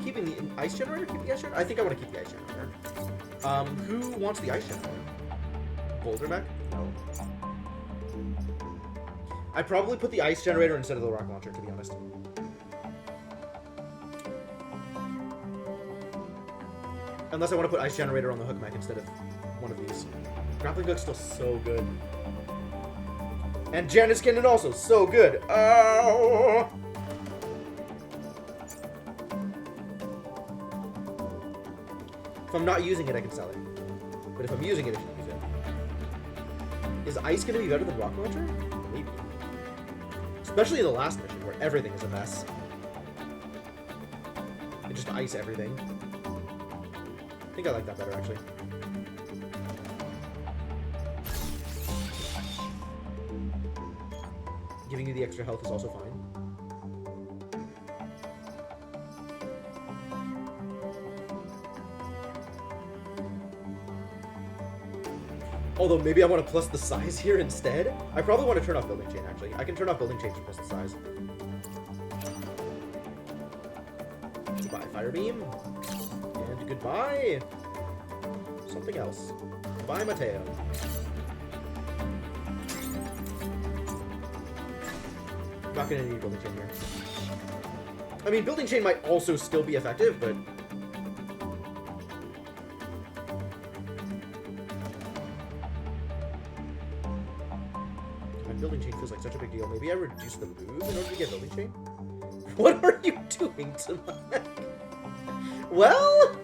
Keeping the ice generator? Keep the ice generator? I think I want to keep the ice generator. Who wants the ice generator? Boulder mech? No. I'd probably put the ice generator instead of the rocket launcher, to be honest. Unless I want to put ice generator on the hook mech instead of one of these. Grappling hook's still so good. And Janus Cannon also so good. Oh! If I'm not using it, I can sell it. But if I'm using it, I should use it. Is ice going to be better than rocket launcher? Maybe. Especially in the last mission, where everything is a mess. You just ice everything. I think I like that better, actually. Giving you the extra health is also fine. Although, maybe I want to plus the size here instead. I probably want to turn off building chain, actually. I can turn off building chain to plus the size. Goodbye, fire beam. And goodbye something else. Goodbye, Mateo. Not gonna need building chain here. I mean, building chain might also still be effective, but building chain feels like such a big deal. Maybe I reduce the move in order to get building chain? What are you doing to my neck? Well,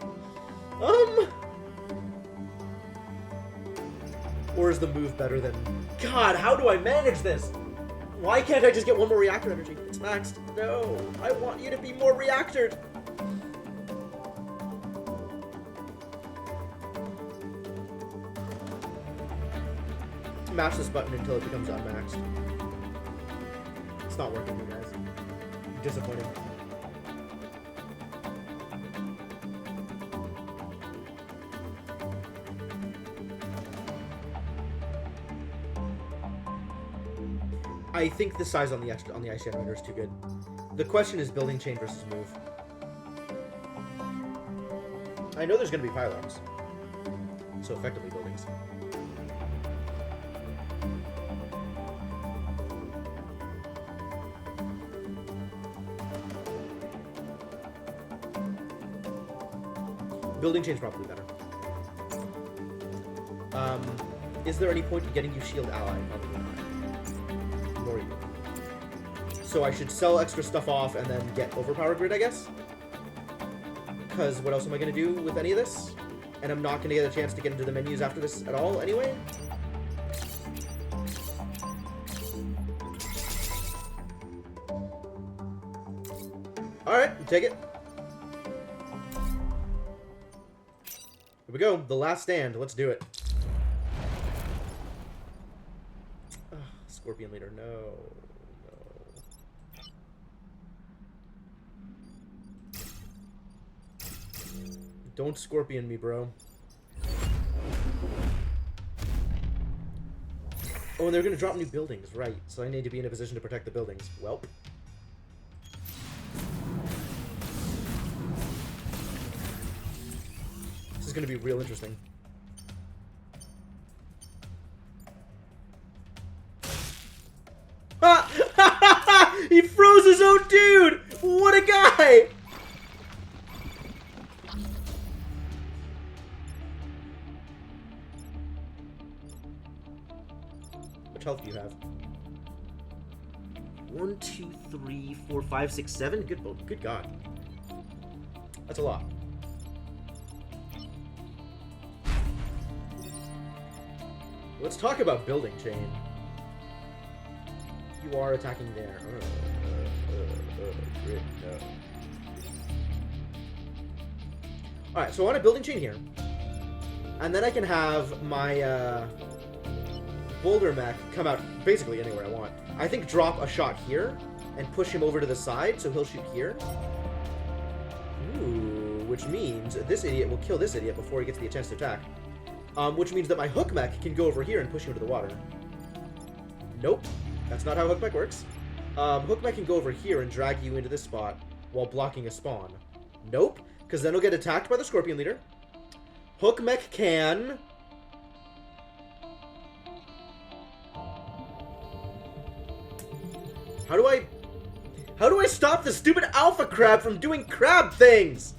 or is the move better than... God, how do I manage this? Why can't I just get 1 more reactor energy? It's maxed. No, I want you to be more reactored. Mash this button until it becomes unmaxed. It's not working, you guys. Disappointing. I think the size on the ice generator is too good. The question is building chain versus move. I know there's going to be pylons, so effectively buildings. Building chain's probably better. Is there any point in getting you shield ally? Probably not. Nor you. So I should sell extra stuff off and then get overpower grid, I guess? Because what else am I going to do with any of this? And I'm not going to get a chance to get into the menus after this at all anyway? Alright, take it. Here we go, the last stand. Let's do it. Ugh, Scorpion Leader, no. Don't Scorpion me, bro. Oh, and they're gonna drop new buildings, right. So I need to be in a position to protect the buildings. Welp. This is gonna be real interesting. He froze his own dude! What a guy! Which health do you have? 1, 2, 3, 4, 5, 6, 7? Good God. That's a lot. Let's talk about building chain. You are attacking there. frick, no. Alright, so I want a building chain here. And then I can have my boulder mech come out basically anywhere I want. I think drop a shot here and push him over to the side so he'll shoot here. Ooh, which means this idiot will kill this idiot before he gets the chance to attack. Which means that my hook mech can go over here and push him into the water. Nope, that's not how hook mech works. Hook mech can go over here and drag you into this spot while blocking a spawn. Nope, because then he'll get attacked by the scorpion leader. Hook mech can... How do I stop the stupid alpha crab from doing crab things?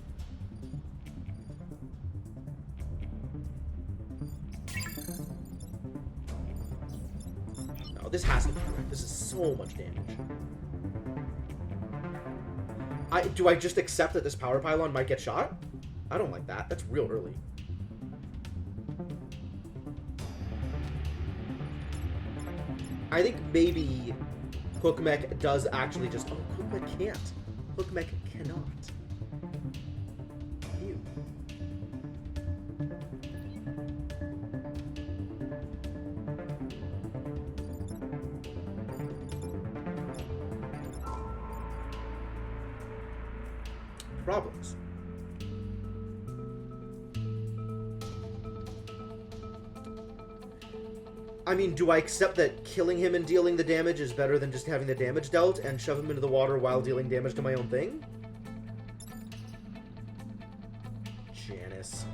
No, this has to be correct. This is so much damage. Do I just accept that this power pylon might get shot? I don't like that. That's real early. I think maybe hook mech does actually just... Oh, hook mech can't. Hook mech cannot. Ew. Problems. I mean, do I accept that killing him and dealing the damage is better than just having the damage dealt and shove him into the water while dealing damage to my own thing? Janice.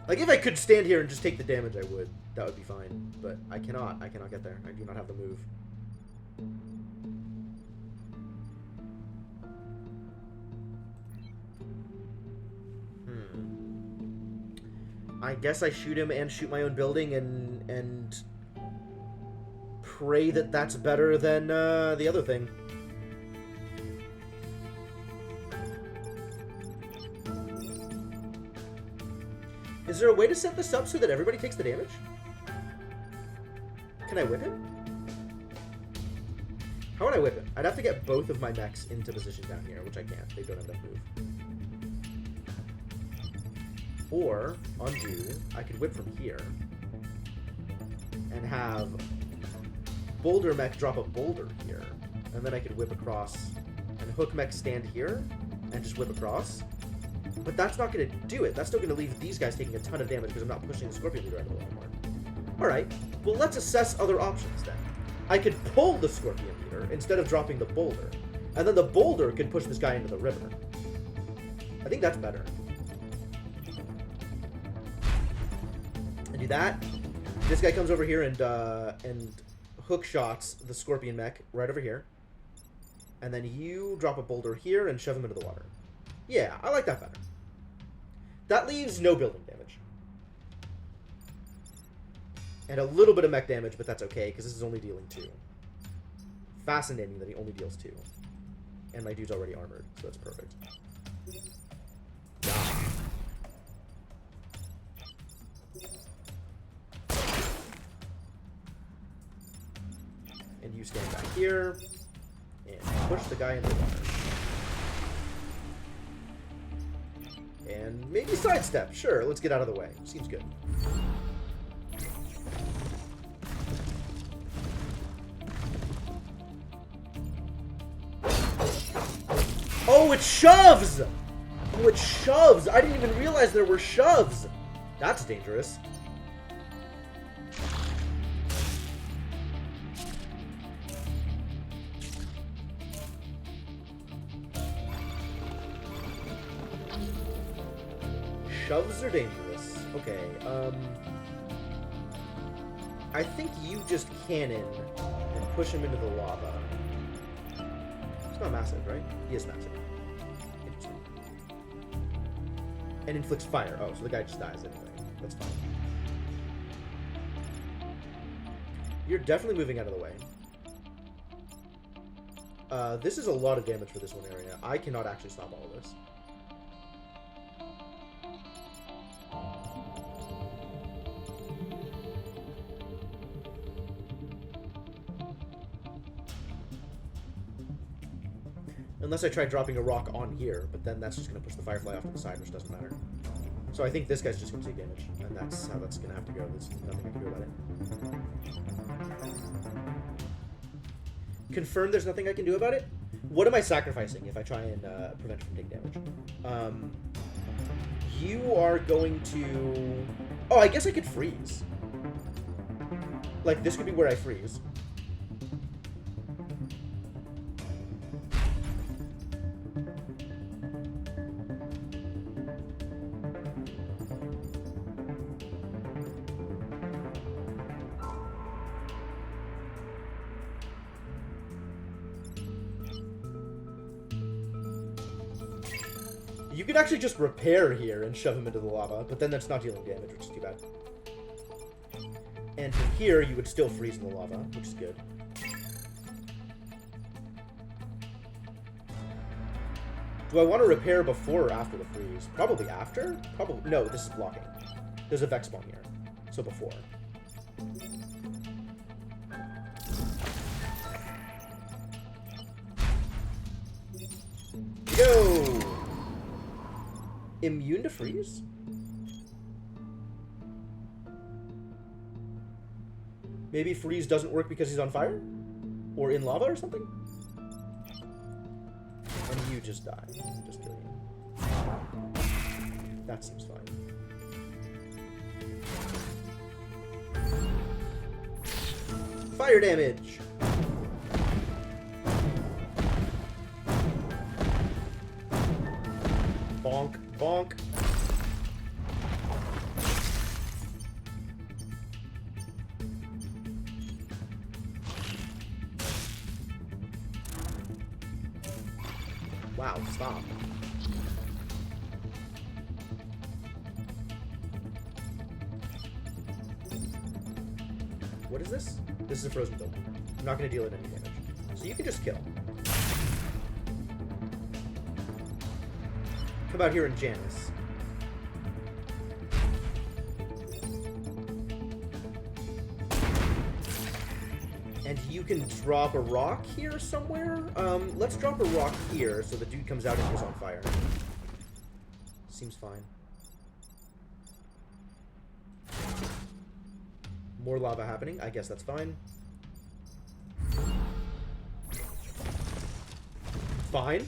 Like, if I could stand here and just take the damage, I would. That would be fine. But I cannot. I cannot get there. I do not have the move. I guess I shoot him and shoot my own building and pray that that's better than the other thing. Is there a way to set this up so that everybody takes the damage? Can I whip him? How would I whip him? I'd have to get both of my mechs into position down here, which I can't. They don't have enough move. Or, undo, I could whip from here and have boulder mech drop a boulder here, and then I could whip across and hook mech stand here and just whip across. But that's not going to do it. That's still going to leave these guys taking a ton of damage because I'm not pushing the scorpion leader out of the way anymore. Alright, well let's assess other options then. I could pull the scorpion leader instead of dropping the boulder, and then the boulder could push this guy into the river. I think that's better. Do that. This guy comes over here and hook shots the scorpion mech right over here, and then you drop a boulder here and shove him into the water. Yeah, I like that better. That leaves no building damage and a little bit of mech damage, but that's okay because this is only dealing 2. Fascinating that he only deals 2, and my dude's already armored, so that's perfect. And you stand back here and push the guy into the water. And maybe sidestep. Sure, let's get out of the way. Seems good. Oh, it shoves! Oh, it shoves! I didn't even realize there were shoves! That's dangerous. Shoves are dangerous. Okay, I think you just cannon and push him into the lava. It's not massive, right? He is massive. Interesting. And inflicts fire. Oh, so the guy just dies anyway. That's fine. You're definitely moving out of the way. This is a lot of damage for this one area. I cannot actually stop all of this. Unless I try dropping a rock on here, but then that's just going to push the Firefly off to the side, which doesn't matter. So I think this guy's just going to take damage, and that's how that's going to have to go. There's nothing I can do about it. Confirm there's nothing I can do about it? What am I sacrificing if I try and prevent it from taking damage? You are going to... Oh, I guess I could freeze. Like, this could be where I freeze. You could actually just repair here and shove him into the lava, but then that's not dealing damage, which is too bad. And from here, you would still freeze in the lava, which is good. Do I want to repair before or after the freeze? Probably after? Probably. No, this is blocking. There's a Vex Bomb here, so before. Go! Immune to freeze? Maybe freeze doesn't work because he's on fire? Or in lava or something? And you just die. Just kill you. That seems fine. Fire damage! Bonk, bonk. Wow, stop. What is this? This is a frozen build. I'm not going to deal it any damage. So you can just kill. Come out here and Janice. And you can drop a rock here somewhere? Let's drop a rock here so the dude comes out and goes on fire. Seems fine. More lava happening. I guess that's fine. Fine.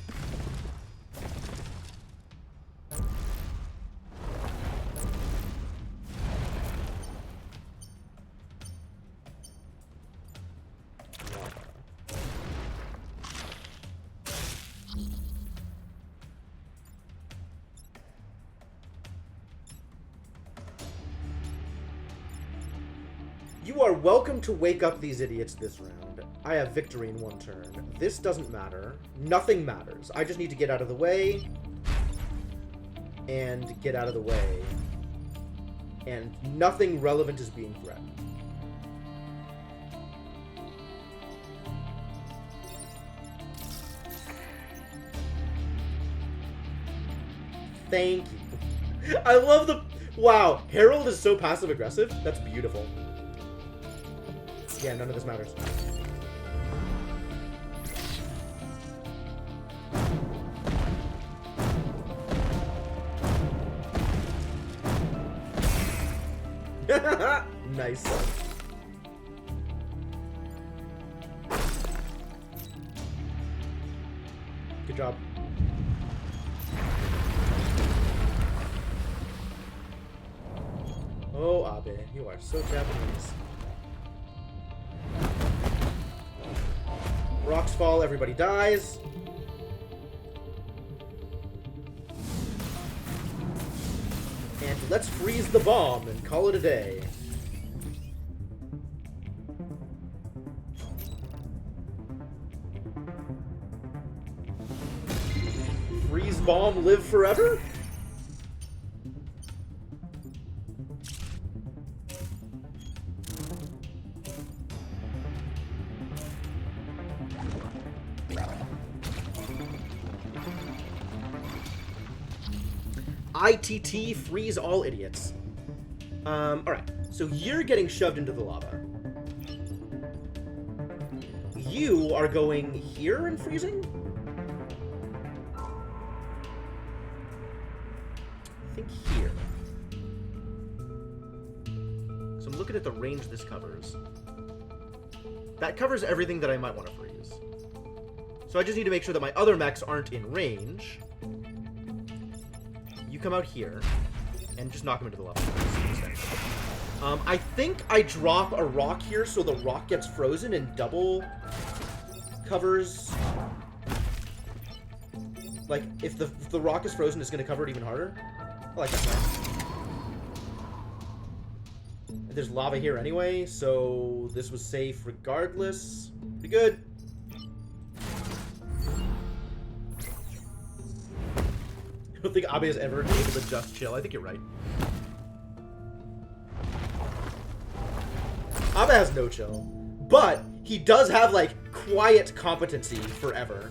You are welcome to wake up these idiots this round. I have victory in one turn. This doesn't matter. Nothing matters. I just need to get out of the way. And get out of the way. And nothing relevant is being threatened. Thank you. I love the... Wow, Herald is so passive-aggressive. That's beautiful. Yeah, none of this matters. Nice. Good job. Oh, Abe, you are so Japanese. Rocks fall, everybody dies. And let's freeze the bomb and call it a day. Freeze bomb, live forever? ITT, freeze all idiots. Alright, so you're getting shoved into the lava. You are going here and freezing? looking at the range this covers. That covers everything that I might want to freeze. So I just need to make sure that my other mechs aren't in range. You come out here and just knock them into the level. I think I drop a rock here so the rock gets frozen and double covers. Like, if the rock is frozen, it's going to cover it even harder. I like that plan. There's lava here anyway, so this was safe regardless. Pretty good. I don't think Abe has ever been able to just chill. I think you're right. Abe has no chill. But he does have, like, quiet competency forever.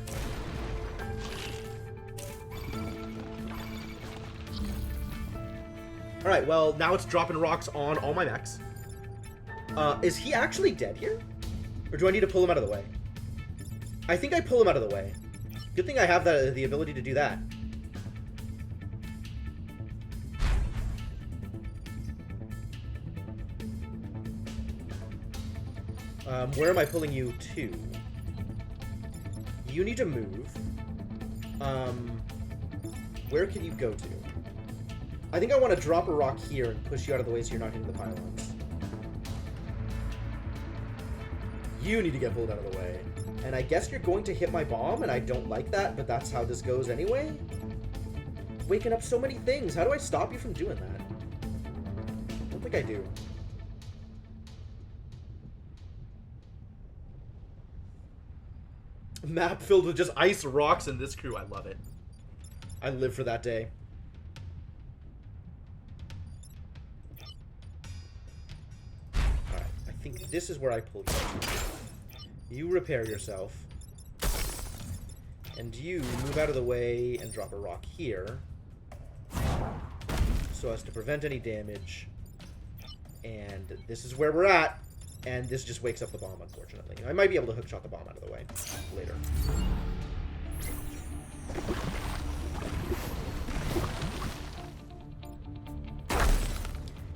Alright, well, now it's dropping rocks on all my mechs. Is he actually dead here? Or do I need to pull him out of the way? I think I pull him out of the way. Good thing I have the ability to do that. Where am I pulling you to? You need to move. Where can you go to? I think I want to drop a rock here and push you out of the way so you're not hitting the pylons. You need to get pulled out of the way. And I guess you're going to hit my bomb, and I don't like that, but that's how this goes anyway. Waking up so many things. How do I stop you from doing that? I don't think I do. Map filled with just ice rocks in this crew. I love it. I live for that day. Alright, I think this is where I pull you. You repair yourself. And you move out of the way and drop a rock here. So as to prevent any damage. And this is where we're at. And this just wakes up the bomb, unfortunately. I might be able to hookshot the bomb out of the way later.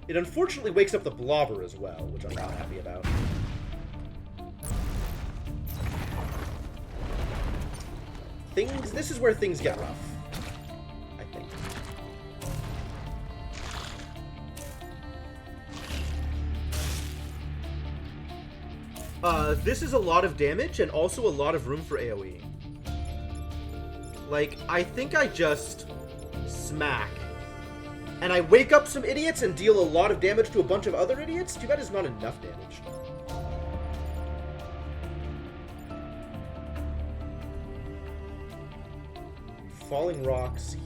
It unfortunately wakes up the blobber as well, which I'm not happy about. This is where things get rough, I think. This is a lot of damage and also a lot of room for AoE. Like, I think I just smack. And I wake up some idiots and deal a lot of damage to a bunch of other idiots? Too bad it's not enough damage. Falling rocks here.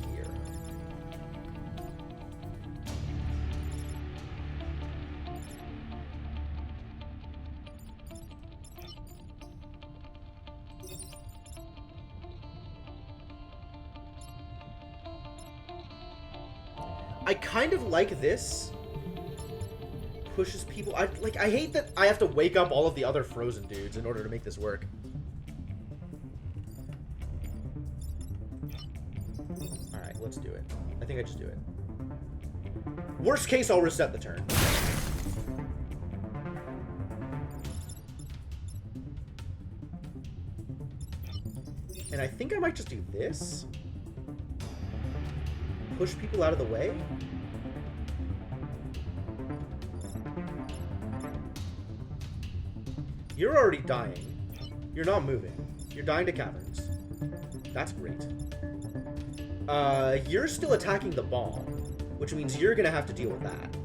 I kind of like this. Pushes people. I hate that I have to wake up all of the other frozen dudes in order to make this work. Alright, let's do it. I think I just do it. Worst case, I'll reset the turn. And I think I might just do this. Push people out of the way. You're already dying. You're not moving. You're dying to caverns. That's great. You're still attacking the bomb, which means you're gonna have to deal with that.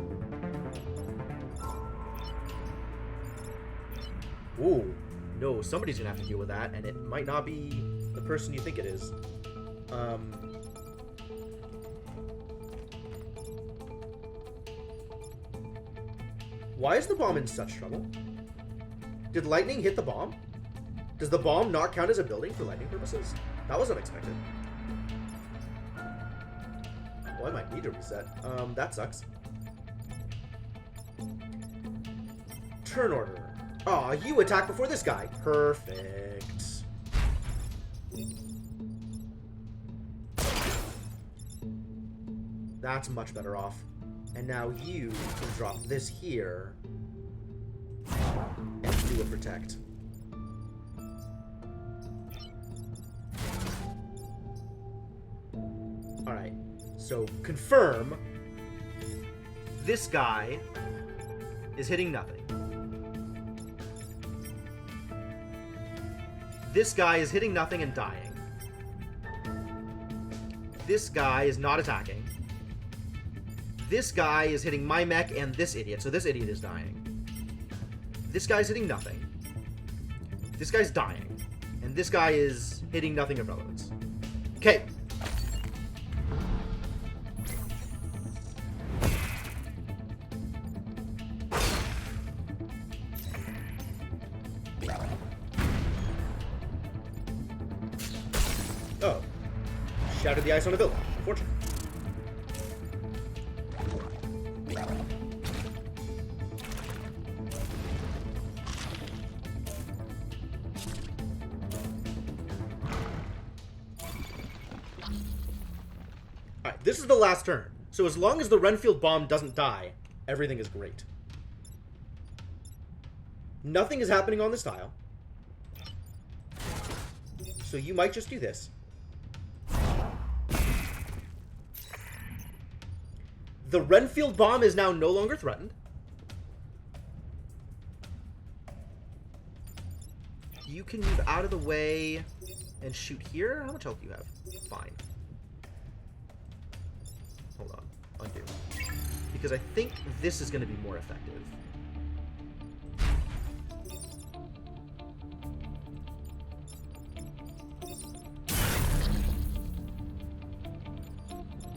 Ooh, no, somebody's gonna have to deal with that, and it might not be the person you think it is. Why is the bomb in such trouble? Did lightning hit the bomb? Does the bomb not count as a building for lightning purposes? That was unexpected. Well, I might need to reset. That sucks. Turn order. Aw, you attack before this guy. Perfect. That's much better off. And now you can drop this here and do a protect. Alright, so confirm this guy is hitting nothing. This guy is hitting nothing and dying. This guy is not attacking. This guy is hitting my mech and this idiot, so this idiot is dying. This guy's hitting nothing. This guy's dying. And this guy is hitting nothing of relevance. Okay. Oh. Shattered the ice on a building. Unfortunate. Alright, this is the last turn. So as long as the Renfield bomb doesn't die, everything is great. Nothing is happening on this tile. So you might just do this. The Renfield bomb is now no longer threatened. You can move out of the way and shoot here. How much health do you have? Fine. Hold on. Undo. Because I think this is going to be more effective.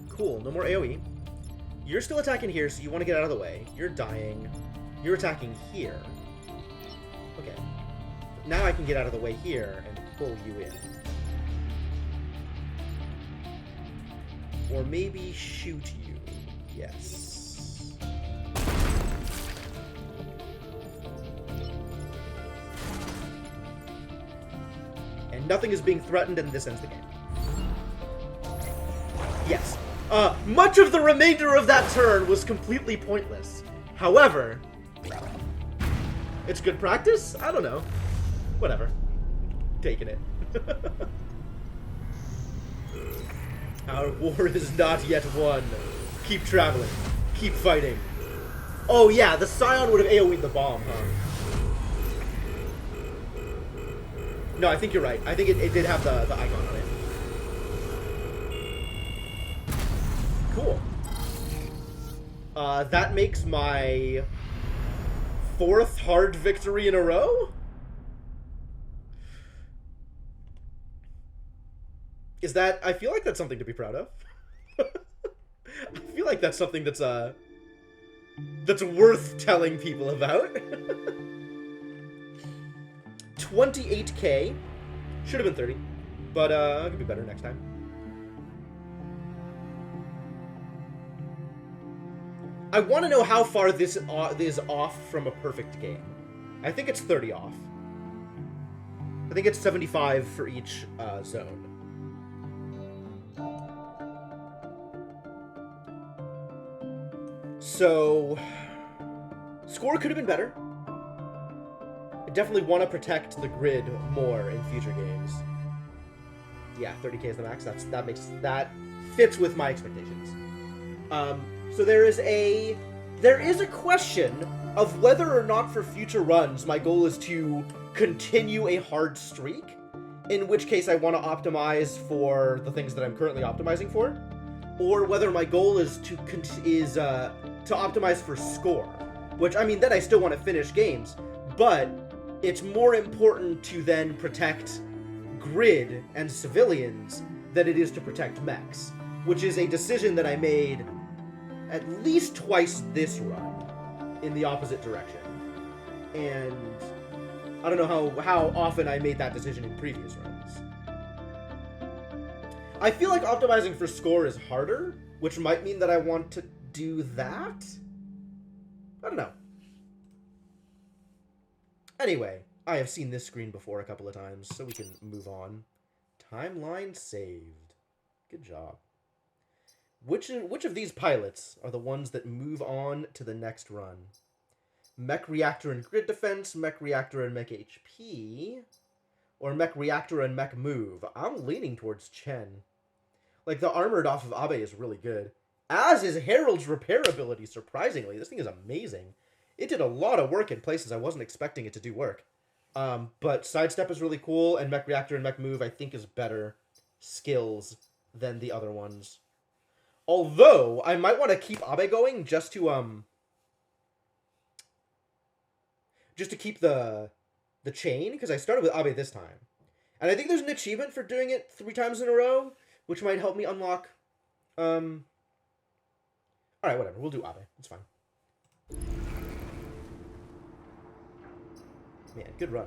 Cool. No more AoE. You're still attacking here, so you want to get out of the way. You're dying. You're attacking here. Okay. Now I can get out of the way here and pull you in. Or maybe shoot you. Yes. And nothing is being threatened, and this ends the game. Yes. Much of the remainder of that turn was completely pointless. However, it's good practice? I don't know. Whatever. Taking it. Our war is not yet won. Keep traveling. Keep fighting. Oh yeah, the Scion would have AoE'd the bomb, huh? No, I think you're right. I think it did have the icon on it. Cool. That makes my 4th hard victory in a row? Is that... I feel like that's something to be proud of. I feel like that's something that's worth telling people about. 28k. Should have been 30. But, it could be better next time. I want to know how far this is off from a perfect game. I think it's 30 off. I think it's 75 for each zone. So, score could have been better. I definitely want to protect the grid more in future games. Yeah, 30k is the max. That fits with my expectations. So there is a question of whether or not for future runs my goal is to continue a hard streak, in which case I want to optimize for the things that I'm currently optimizing for, or whether my goal is to optimize for score, which, I mean, then I still want to finish games, but it's more important to then protect grid and civilians than it is to protect mechs, which is a decision that I made at least twice this run in the opposite direction. And I don't know how often I made that decision in previous runs. I feel like optimizing for score is harder, which might mean that I want to do that? I don't know. Anyway, I have seen this screen before a couple of times, so we can move on. Timeline saved. Good job. Which of these pilots are the ones that move on to the next run? Mech Reactor and Grid Defense, Mech Reactor and Mech HP, or Mech Reactor and Mech Move. I'm leaning towards Chen. Like, the armored off of Abe is really good. As is Herald's repair ability, surprisingly. This thing is amazing. It did a lot of work in places I wasn't expecting it to do work. But Sidestep is really cool, and Mech Reactor and Mech Move, I think, is better skills than the other ones. Although, I might want to keep Abe going just to keep the chain, because I started with Abe this time. And I think there's an achievement for doing it 3 times in a row, which might help me unlock... Alright, whatever. We'll do Abe. It's fine. Man, good run.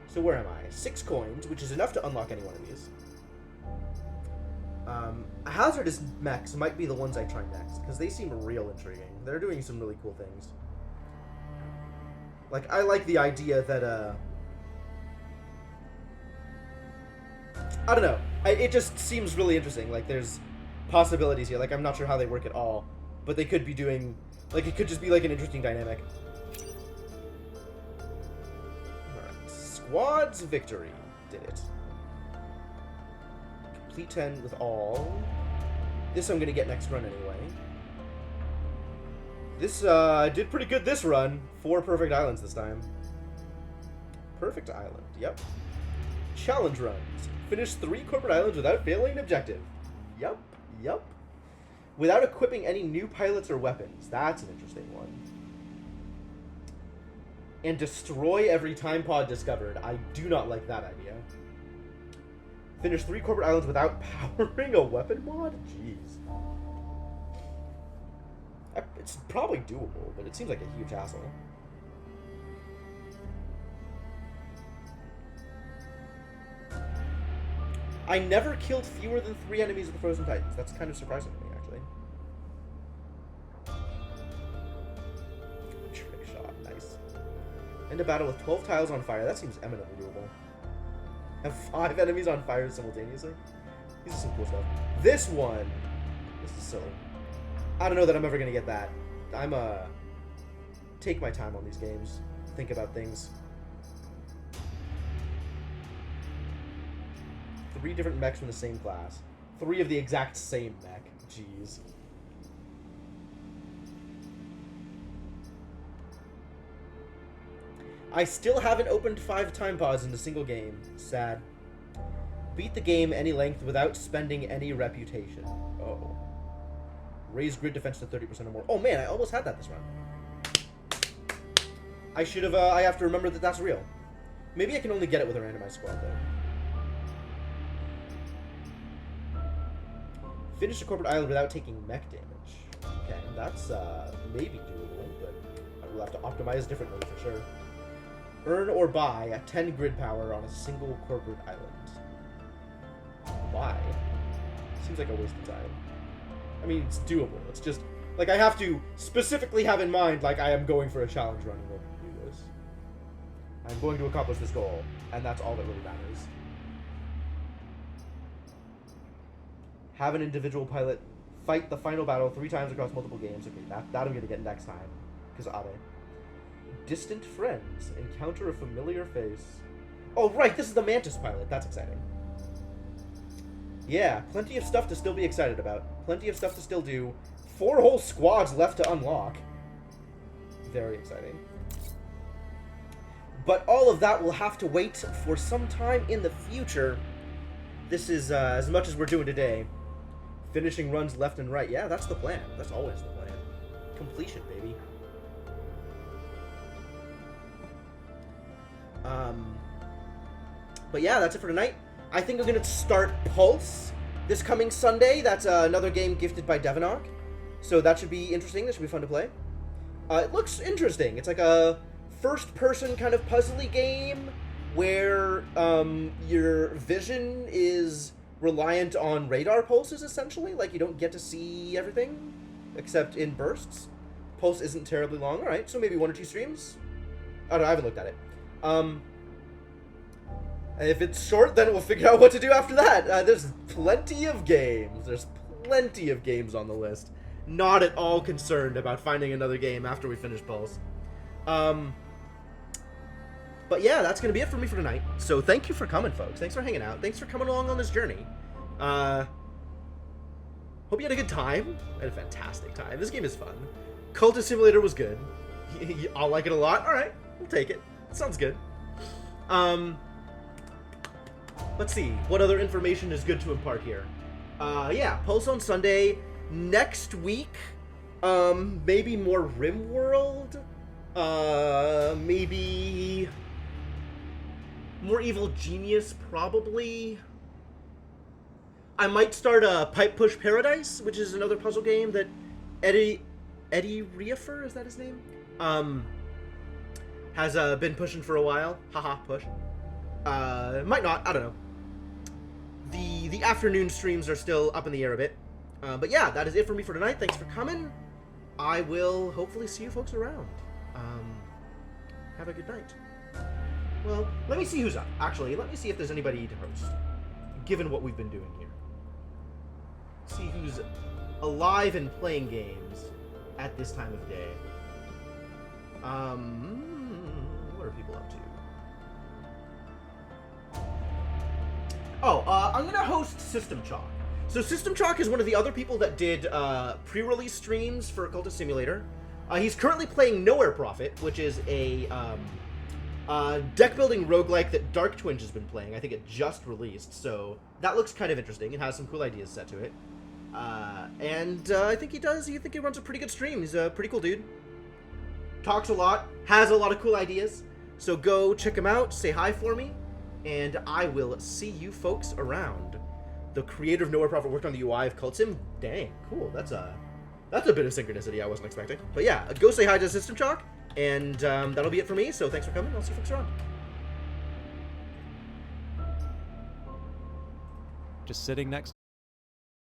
So where am I? 6 coins, which is enough to unlock any one of these. Hazardous mechs might be the ones I try next, because they seem real intriguing. They're doing some really cool things. Like, I like the idea that, I don't know. It just seems really interesting. Like, there's possibilities here. Like, I'm not sure how they work at all, but they could be doing... Like, it could just be, like, an interesting dynamic. Alright. Squad's victory. Did it. Complete 10 with all. This I'm gonna get next run anyway. This, did pretty good this run. 4 perfect islands this time. Perfect island, yep. Challenge runs. Finish 3 corporate islands without failing an objective. Yep. Without equipping any new pilots or weapons. That's an interesting one. And destroy every time pod discovered. I do not like that idea. Finish 3 corporate islands without powering a weapon mod? Jeez. It's probably doable, but it seems like a huge hassle. I never killed fewer than 3 enemies with the Frozen Titans. That's kind of surprising to me, actually. Trick shot, nice. End a battle with 12 tiles on fire. That seems eminently doable. Have 5 enemies on fire simultaneously. These are some cool stuff. This one! This is silly. I don't know that I'm ever gonna get that. I'm, take my time on these games. Think about things. 3 different mechs from the same class. 3 of the exact same mech. Jeez. I still haven't opened 5 time pods in a single game. Sad. Beat the game any length without spending any reputation. Oh. Raise grid defense to 30% or more. Oh man, I almost had that this run. I should have, I have to remember that that's real. Maybe I can only get it with a randomized squad though. Finish a corporate island without taking mech damage. Okay, that's maybe doable, but I will have to optimize differently for sure. Earn or buy a 10 grid power on a single corporate island. Why? Seems like a waste of time. I mean, it's doable. It's just, like, I have to specifically have in mind, like, I am going for a challenge run in order to do this. I'm going to accomplish this goal, and that's all that really matters. Have an individual pilot fight the final battle 3 times across multiple games. Okay, that I'm going to get next time, because Abe. Distant friends. Encounter a familiar face. Oh, right, this is the Mantis pilot. That's exciting. Yeah, plenty of stuff to still be excited about. Plenty of stuff to still do. 4 whole squads left to unlock. Very exciting. But all of that will have to wait for some time in the future. This is as much as we're doing today. Finishing runs left and right. Yeah, that's the plan. That's always the plan. Completion, baby. But yeah, that's it for tonight. I think I'm going to start Pulse this coming Sunday. That's another game gifted by Devanok. So that should be interesting. That should be fun to play. It looks interesting. It's like a first-person kind of puzzly game where your vision is reliant on radar pulses, essentially. Like, you don't get to see everything, except in bursts. Pulse isn't terribly long. All right, so maybe 1 or 2 streams? I don't know, I haven't looked at it. If it's short, then we'll figure out what to do after that. There's plenty of games. There's plenty of games on the list. Not at all concerned about finding another game after we finish Pulse. But yeah, that's going to be it for me for tonight. So thank you for coming, folks. Thanks for hanging out. Thanks for coming along on this journey. Hope you had a good time. I had a fantastic time. This game is fun. Cultist Simulator was good. I'll like it a lot. All right, we'll take it. Sounds good. Let's see. What other information is good to impart here? Yeah, Pulse on Sunday. Next week, maybe more RimWorld. Maybe more Evil Genius, probably. I might start Pipe Push Paradise, which is another puzzle game that Eddie Riefer, is that his name? Has been pushing for a while. Haha, push. Might not, I don't know. The afternoon streams are still up in the air a bit. But yeah, that is it for me for tonight. Thanks for coming. I will hopefully see you folks around. Have a good night. Well, let me see who's up. Actually, let me see if there's anybody to host, given what we've been doing here. See who's alive and playing games at this time of day. What are people up to? Oh, I'm gonna host System Chalk. So System Chalk is one of the other people that did pre-release streams for Cultist Simulator. He's currently playing Nowhere Prophet, which is a deck-building roguelike that Dark Twinge has been playing. I think it just released, so that looks kind of interesting. It has some cool ideas set to it. And I think he runs a pretty good stream. He's a pretty cool dude. Talks a lot, has a lot of cool ideas. So go check him out, say hi for me, and I will see you folks around. The creator of Nowhere Prophet worked on the UI of Cult Sim. Dang, cool. That's a bit of synchronicity I wasn't expecting. But yeah, go say hi to System Chalk, and that'll be it for me. So thanks for coming. I'll see you folks around. Just sitting next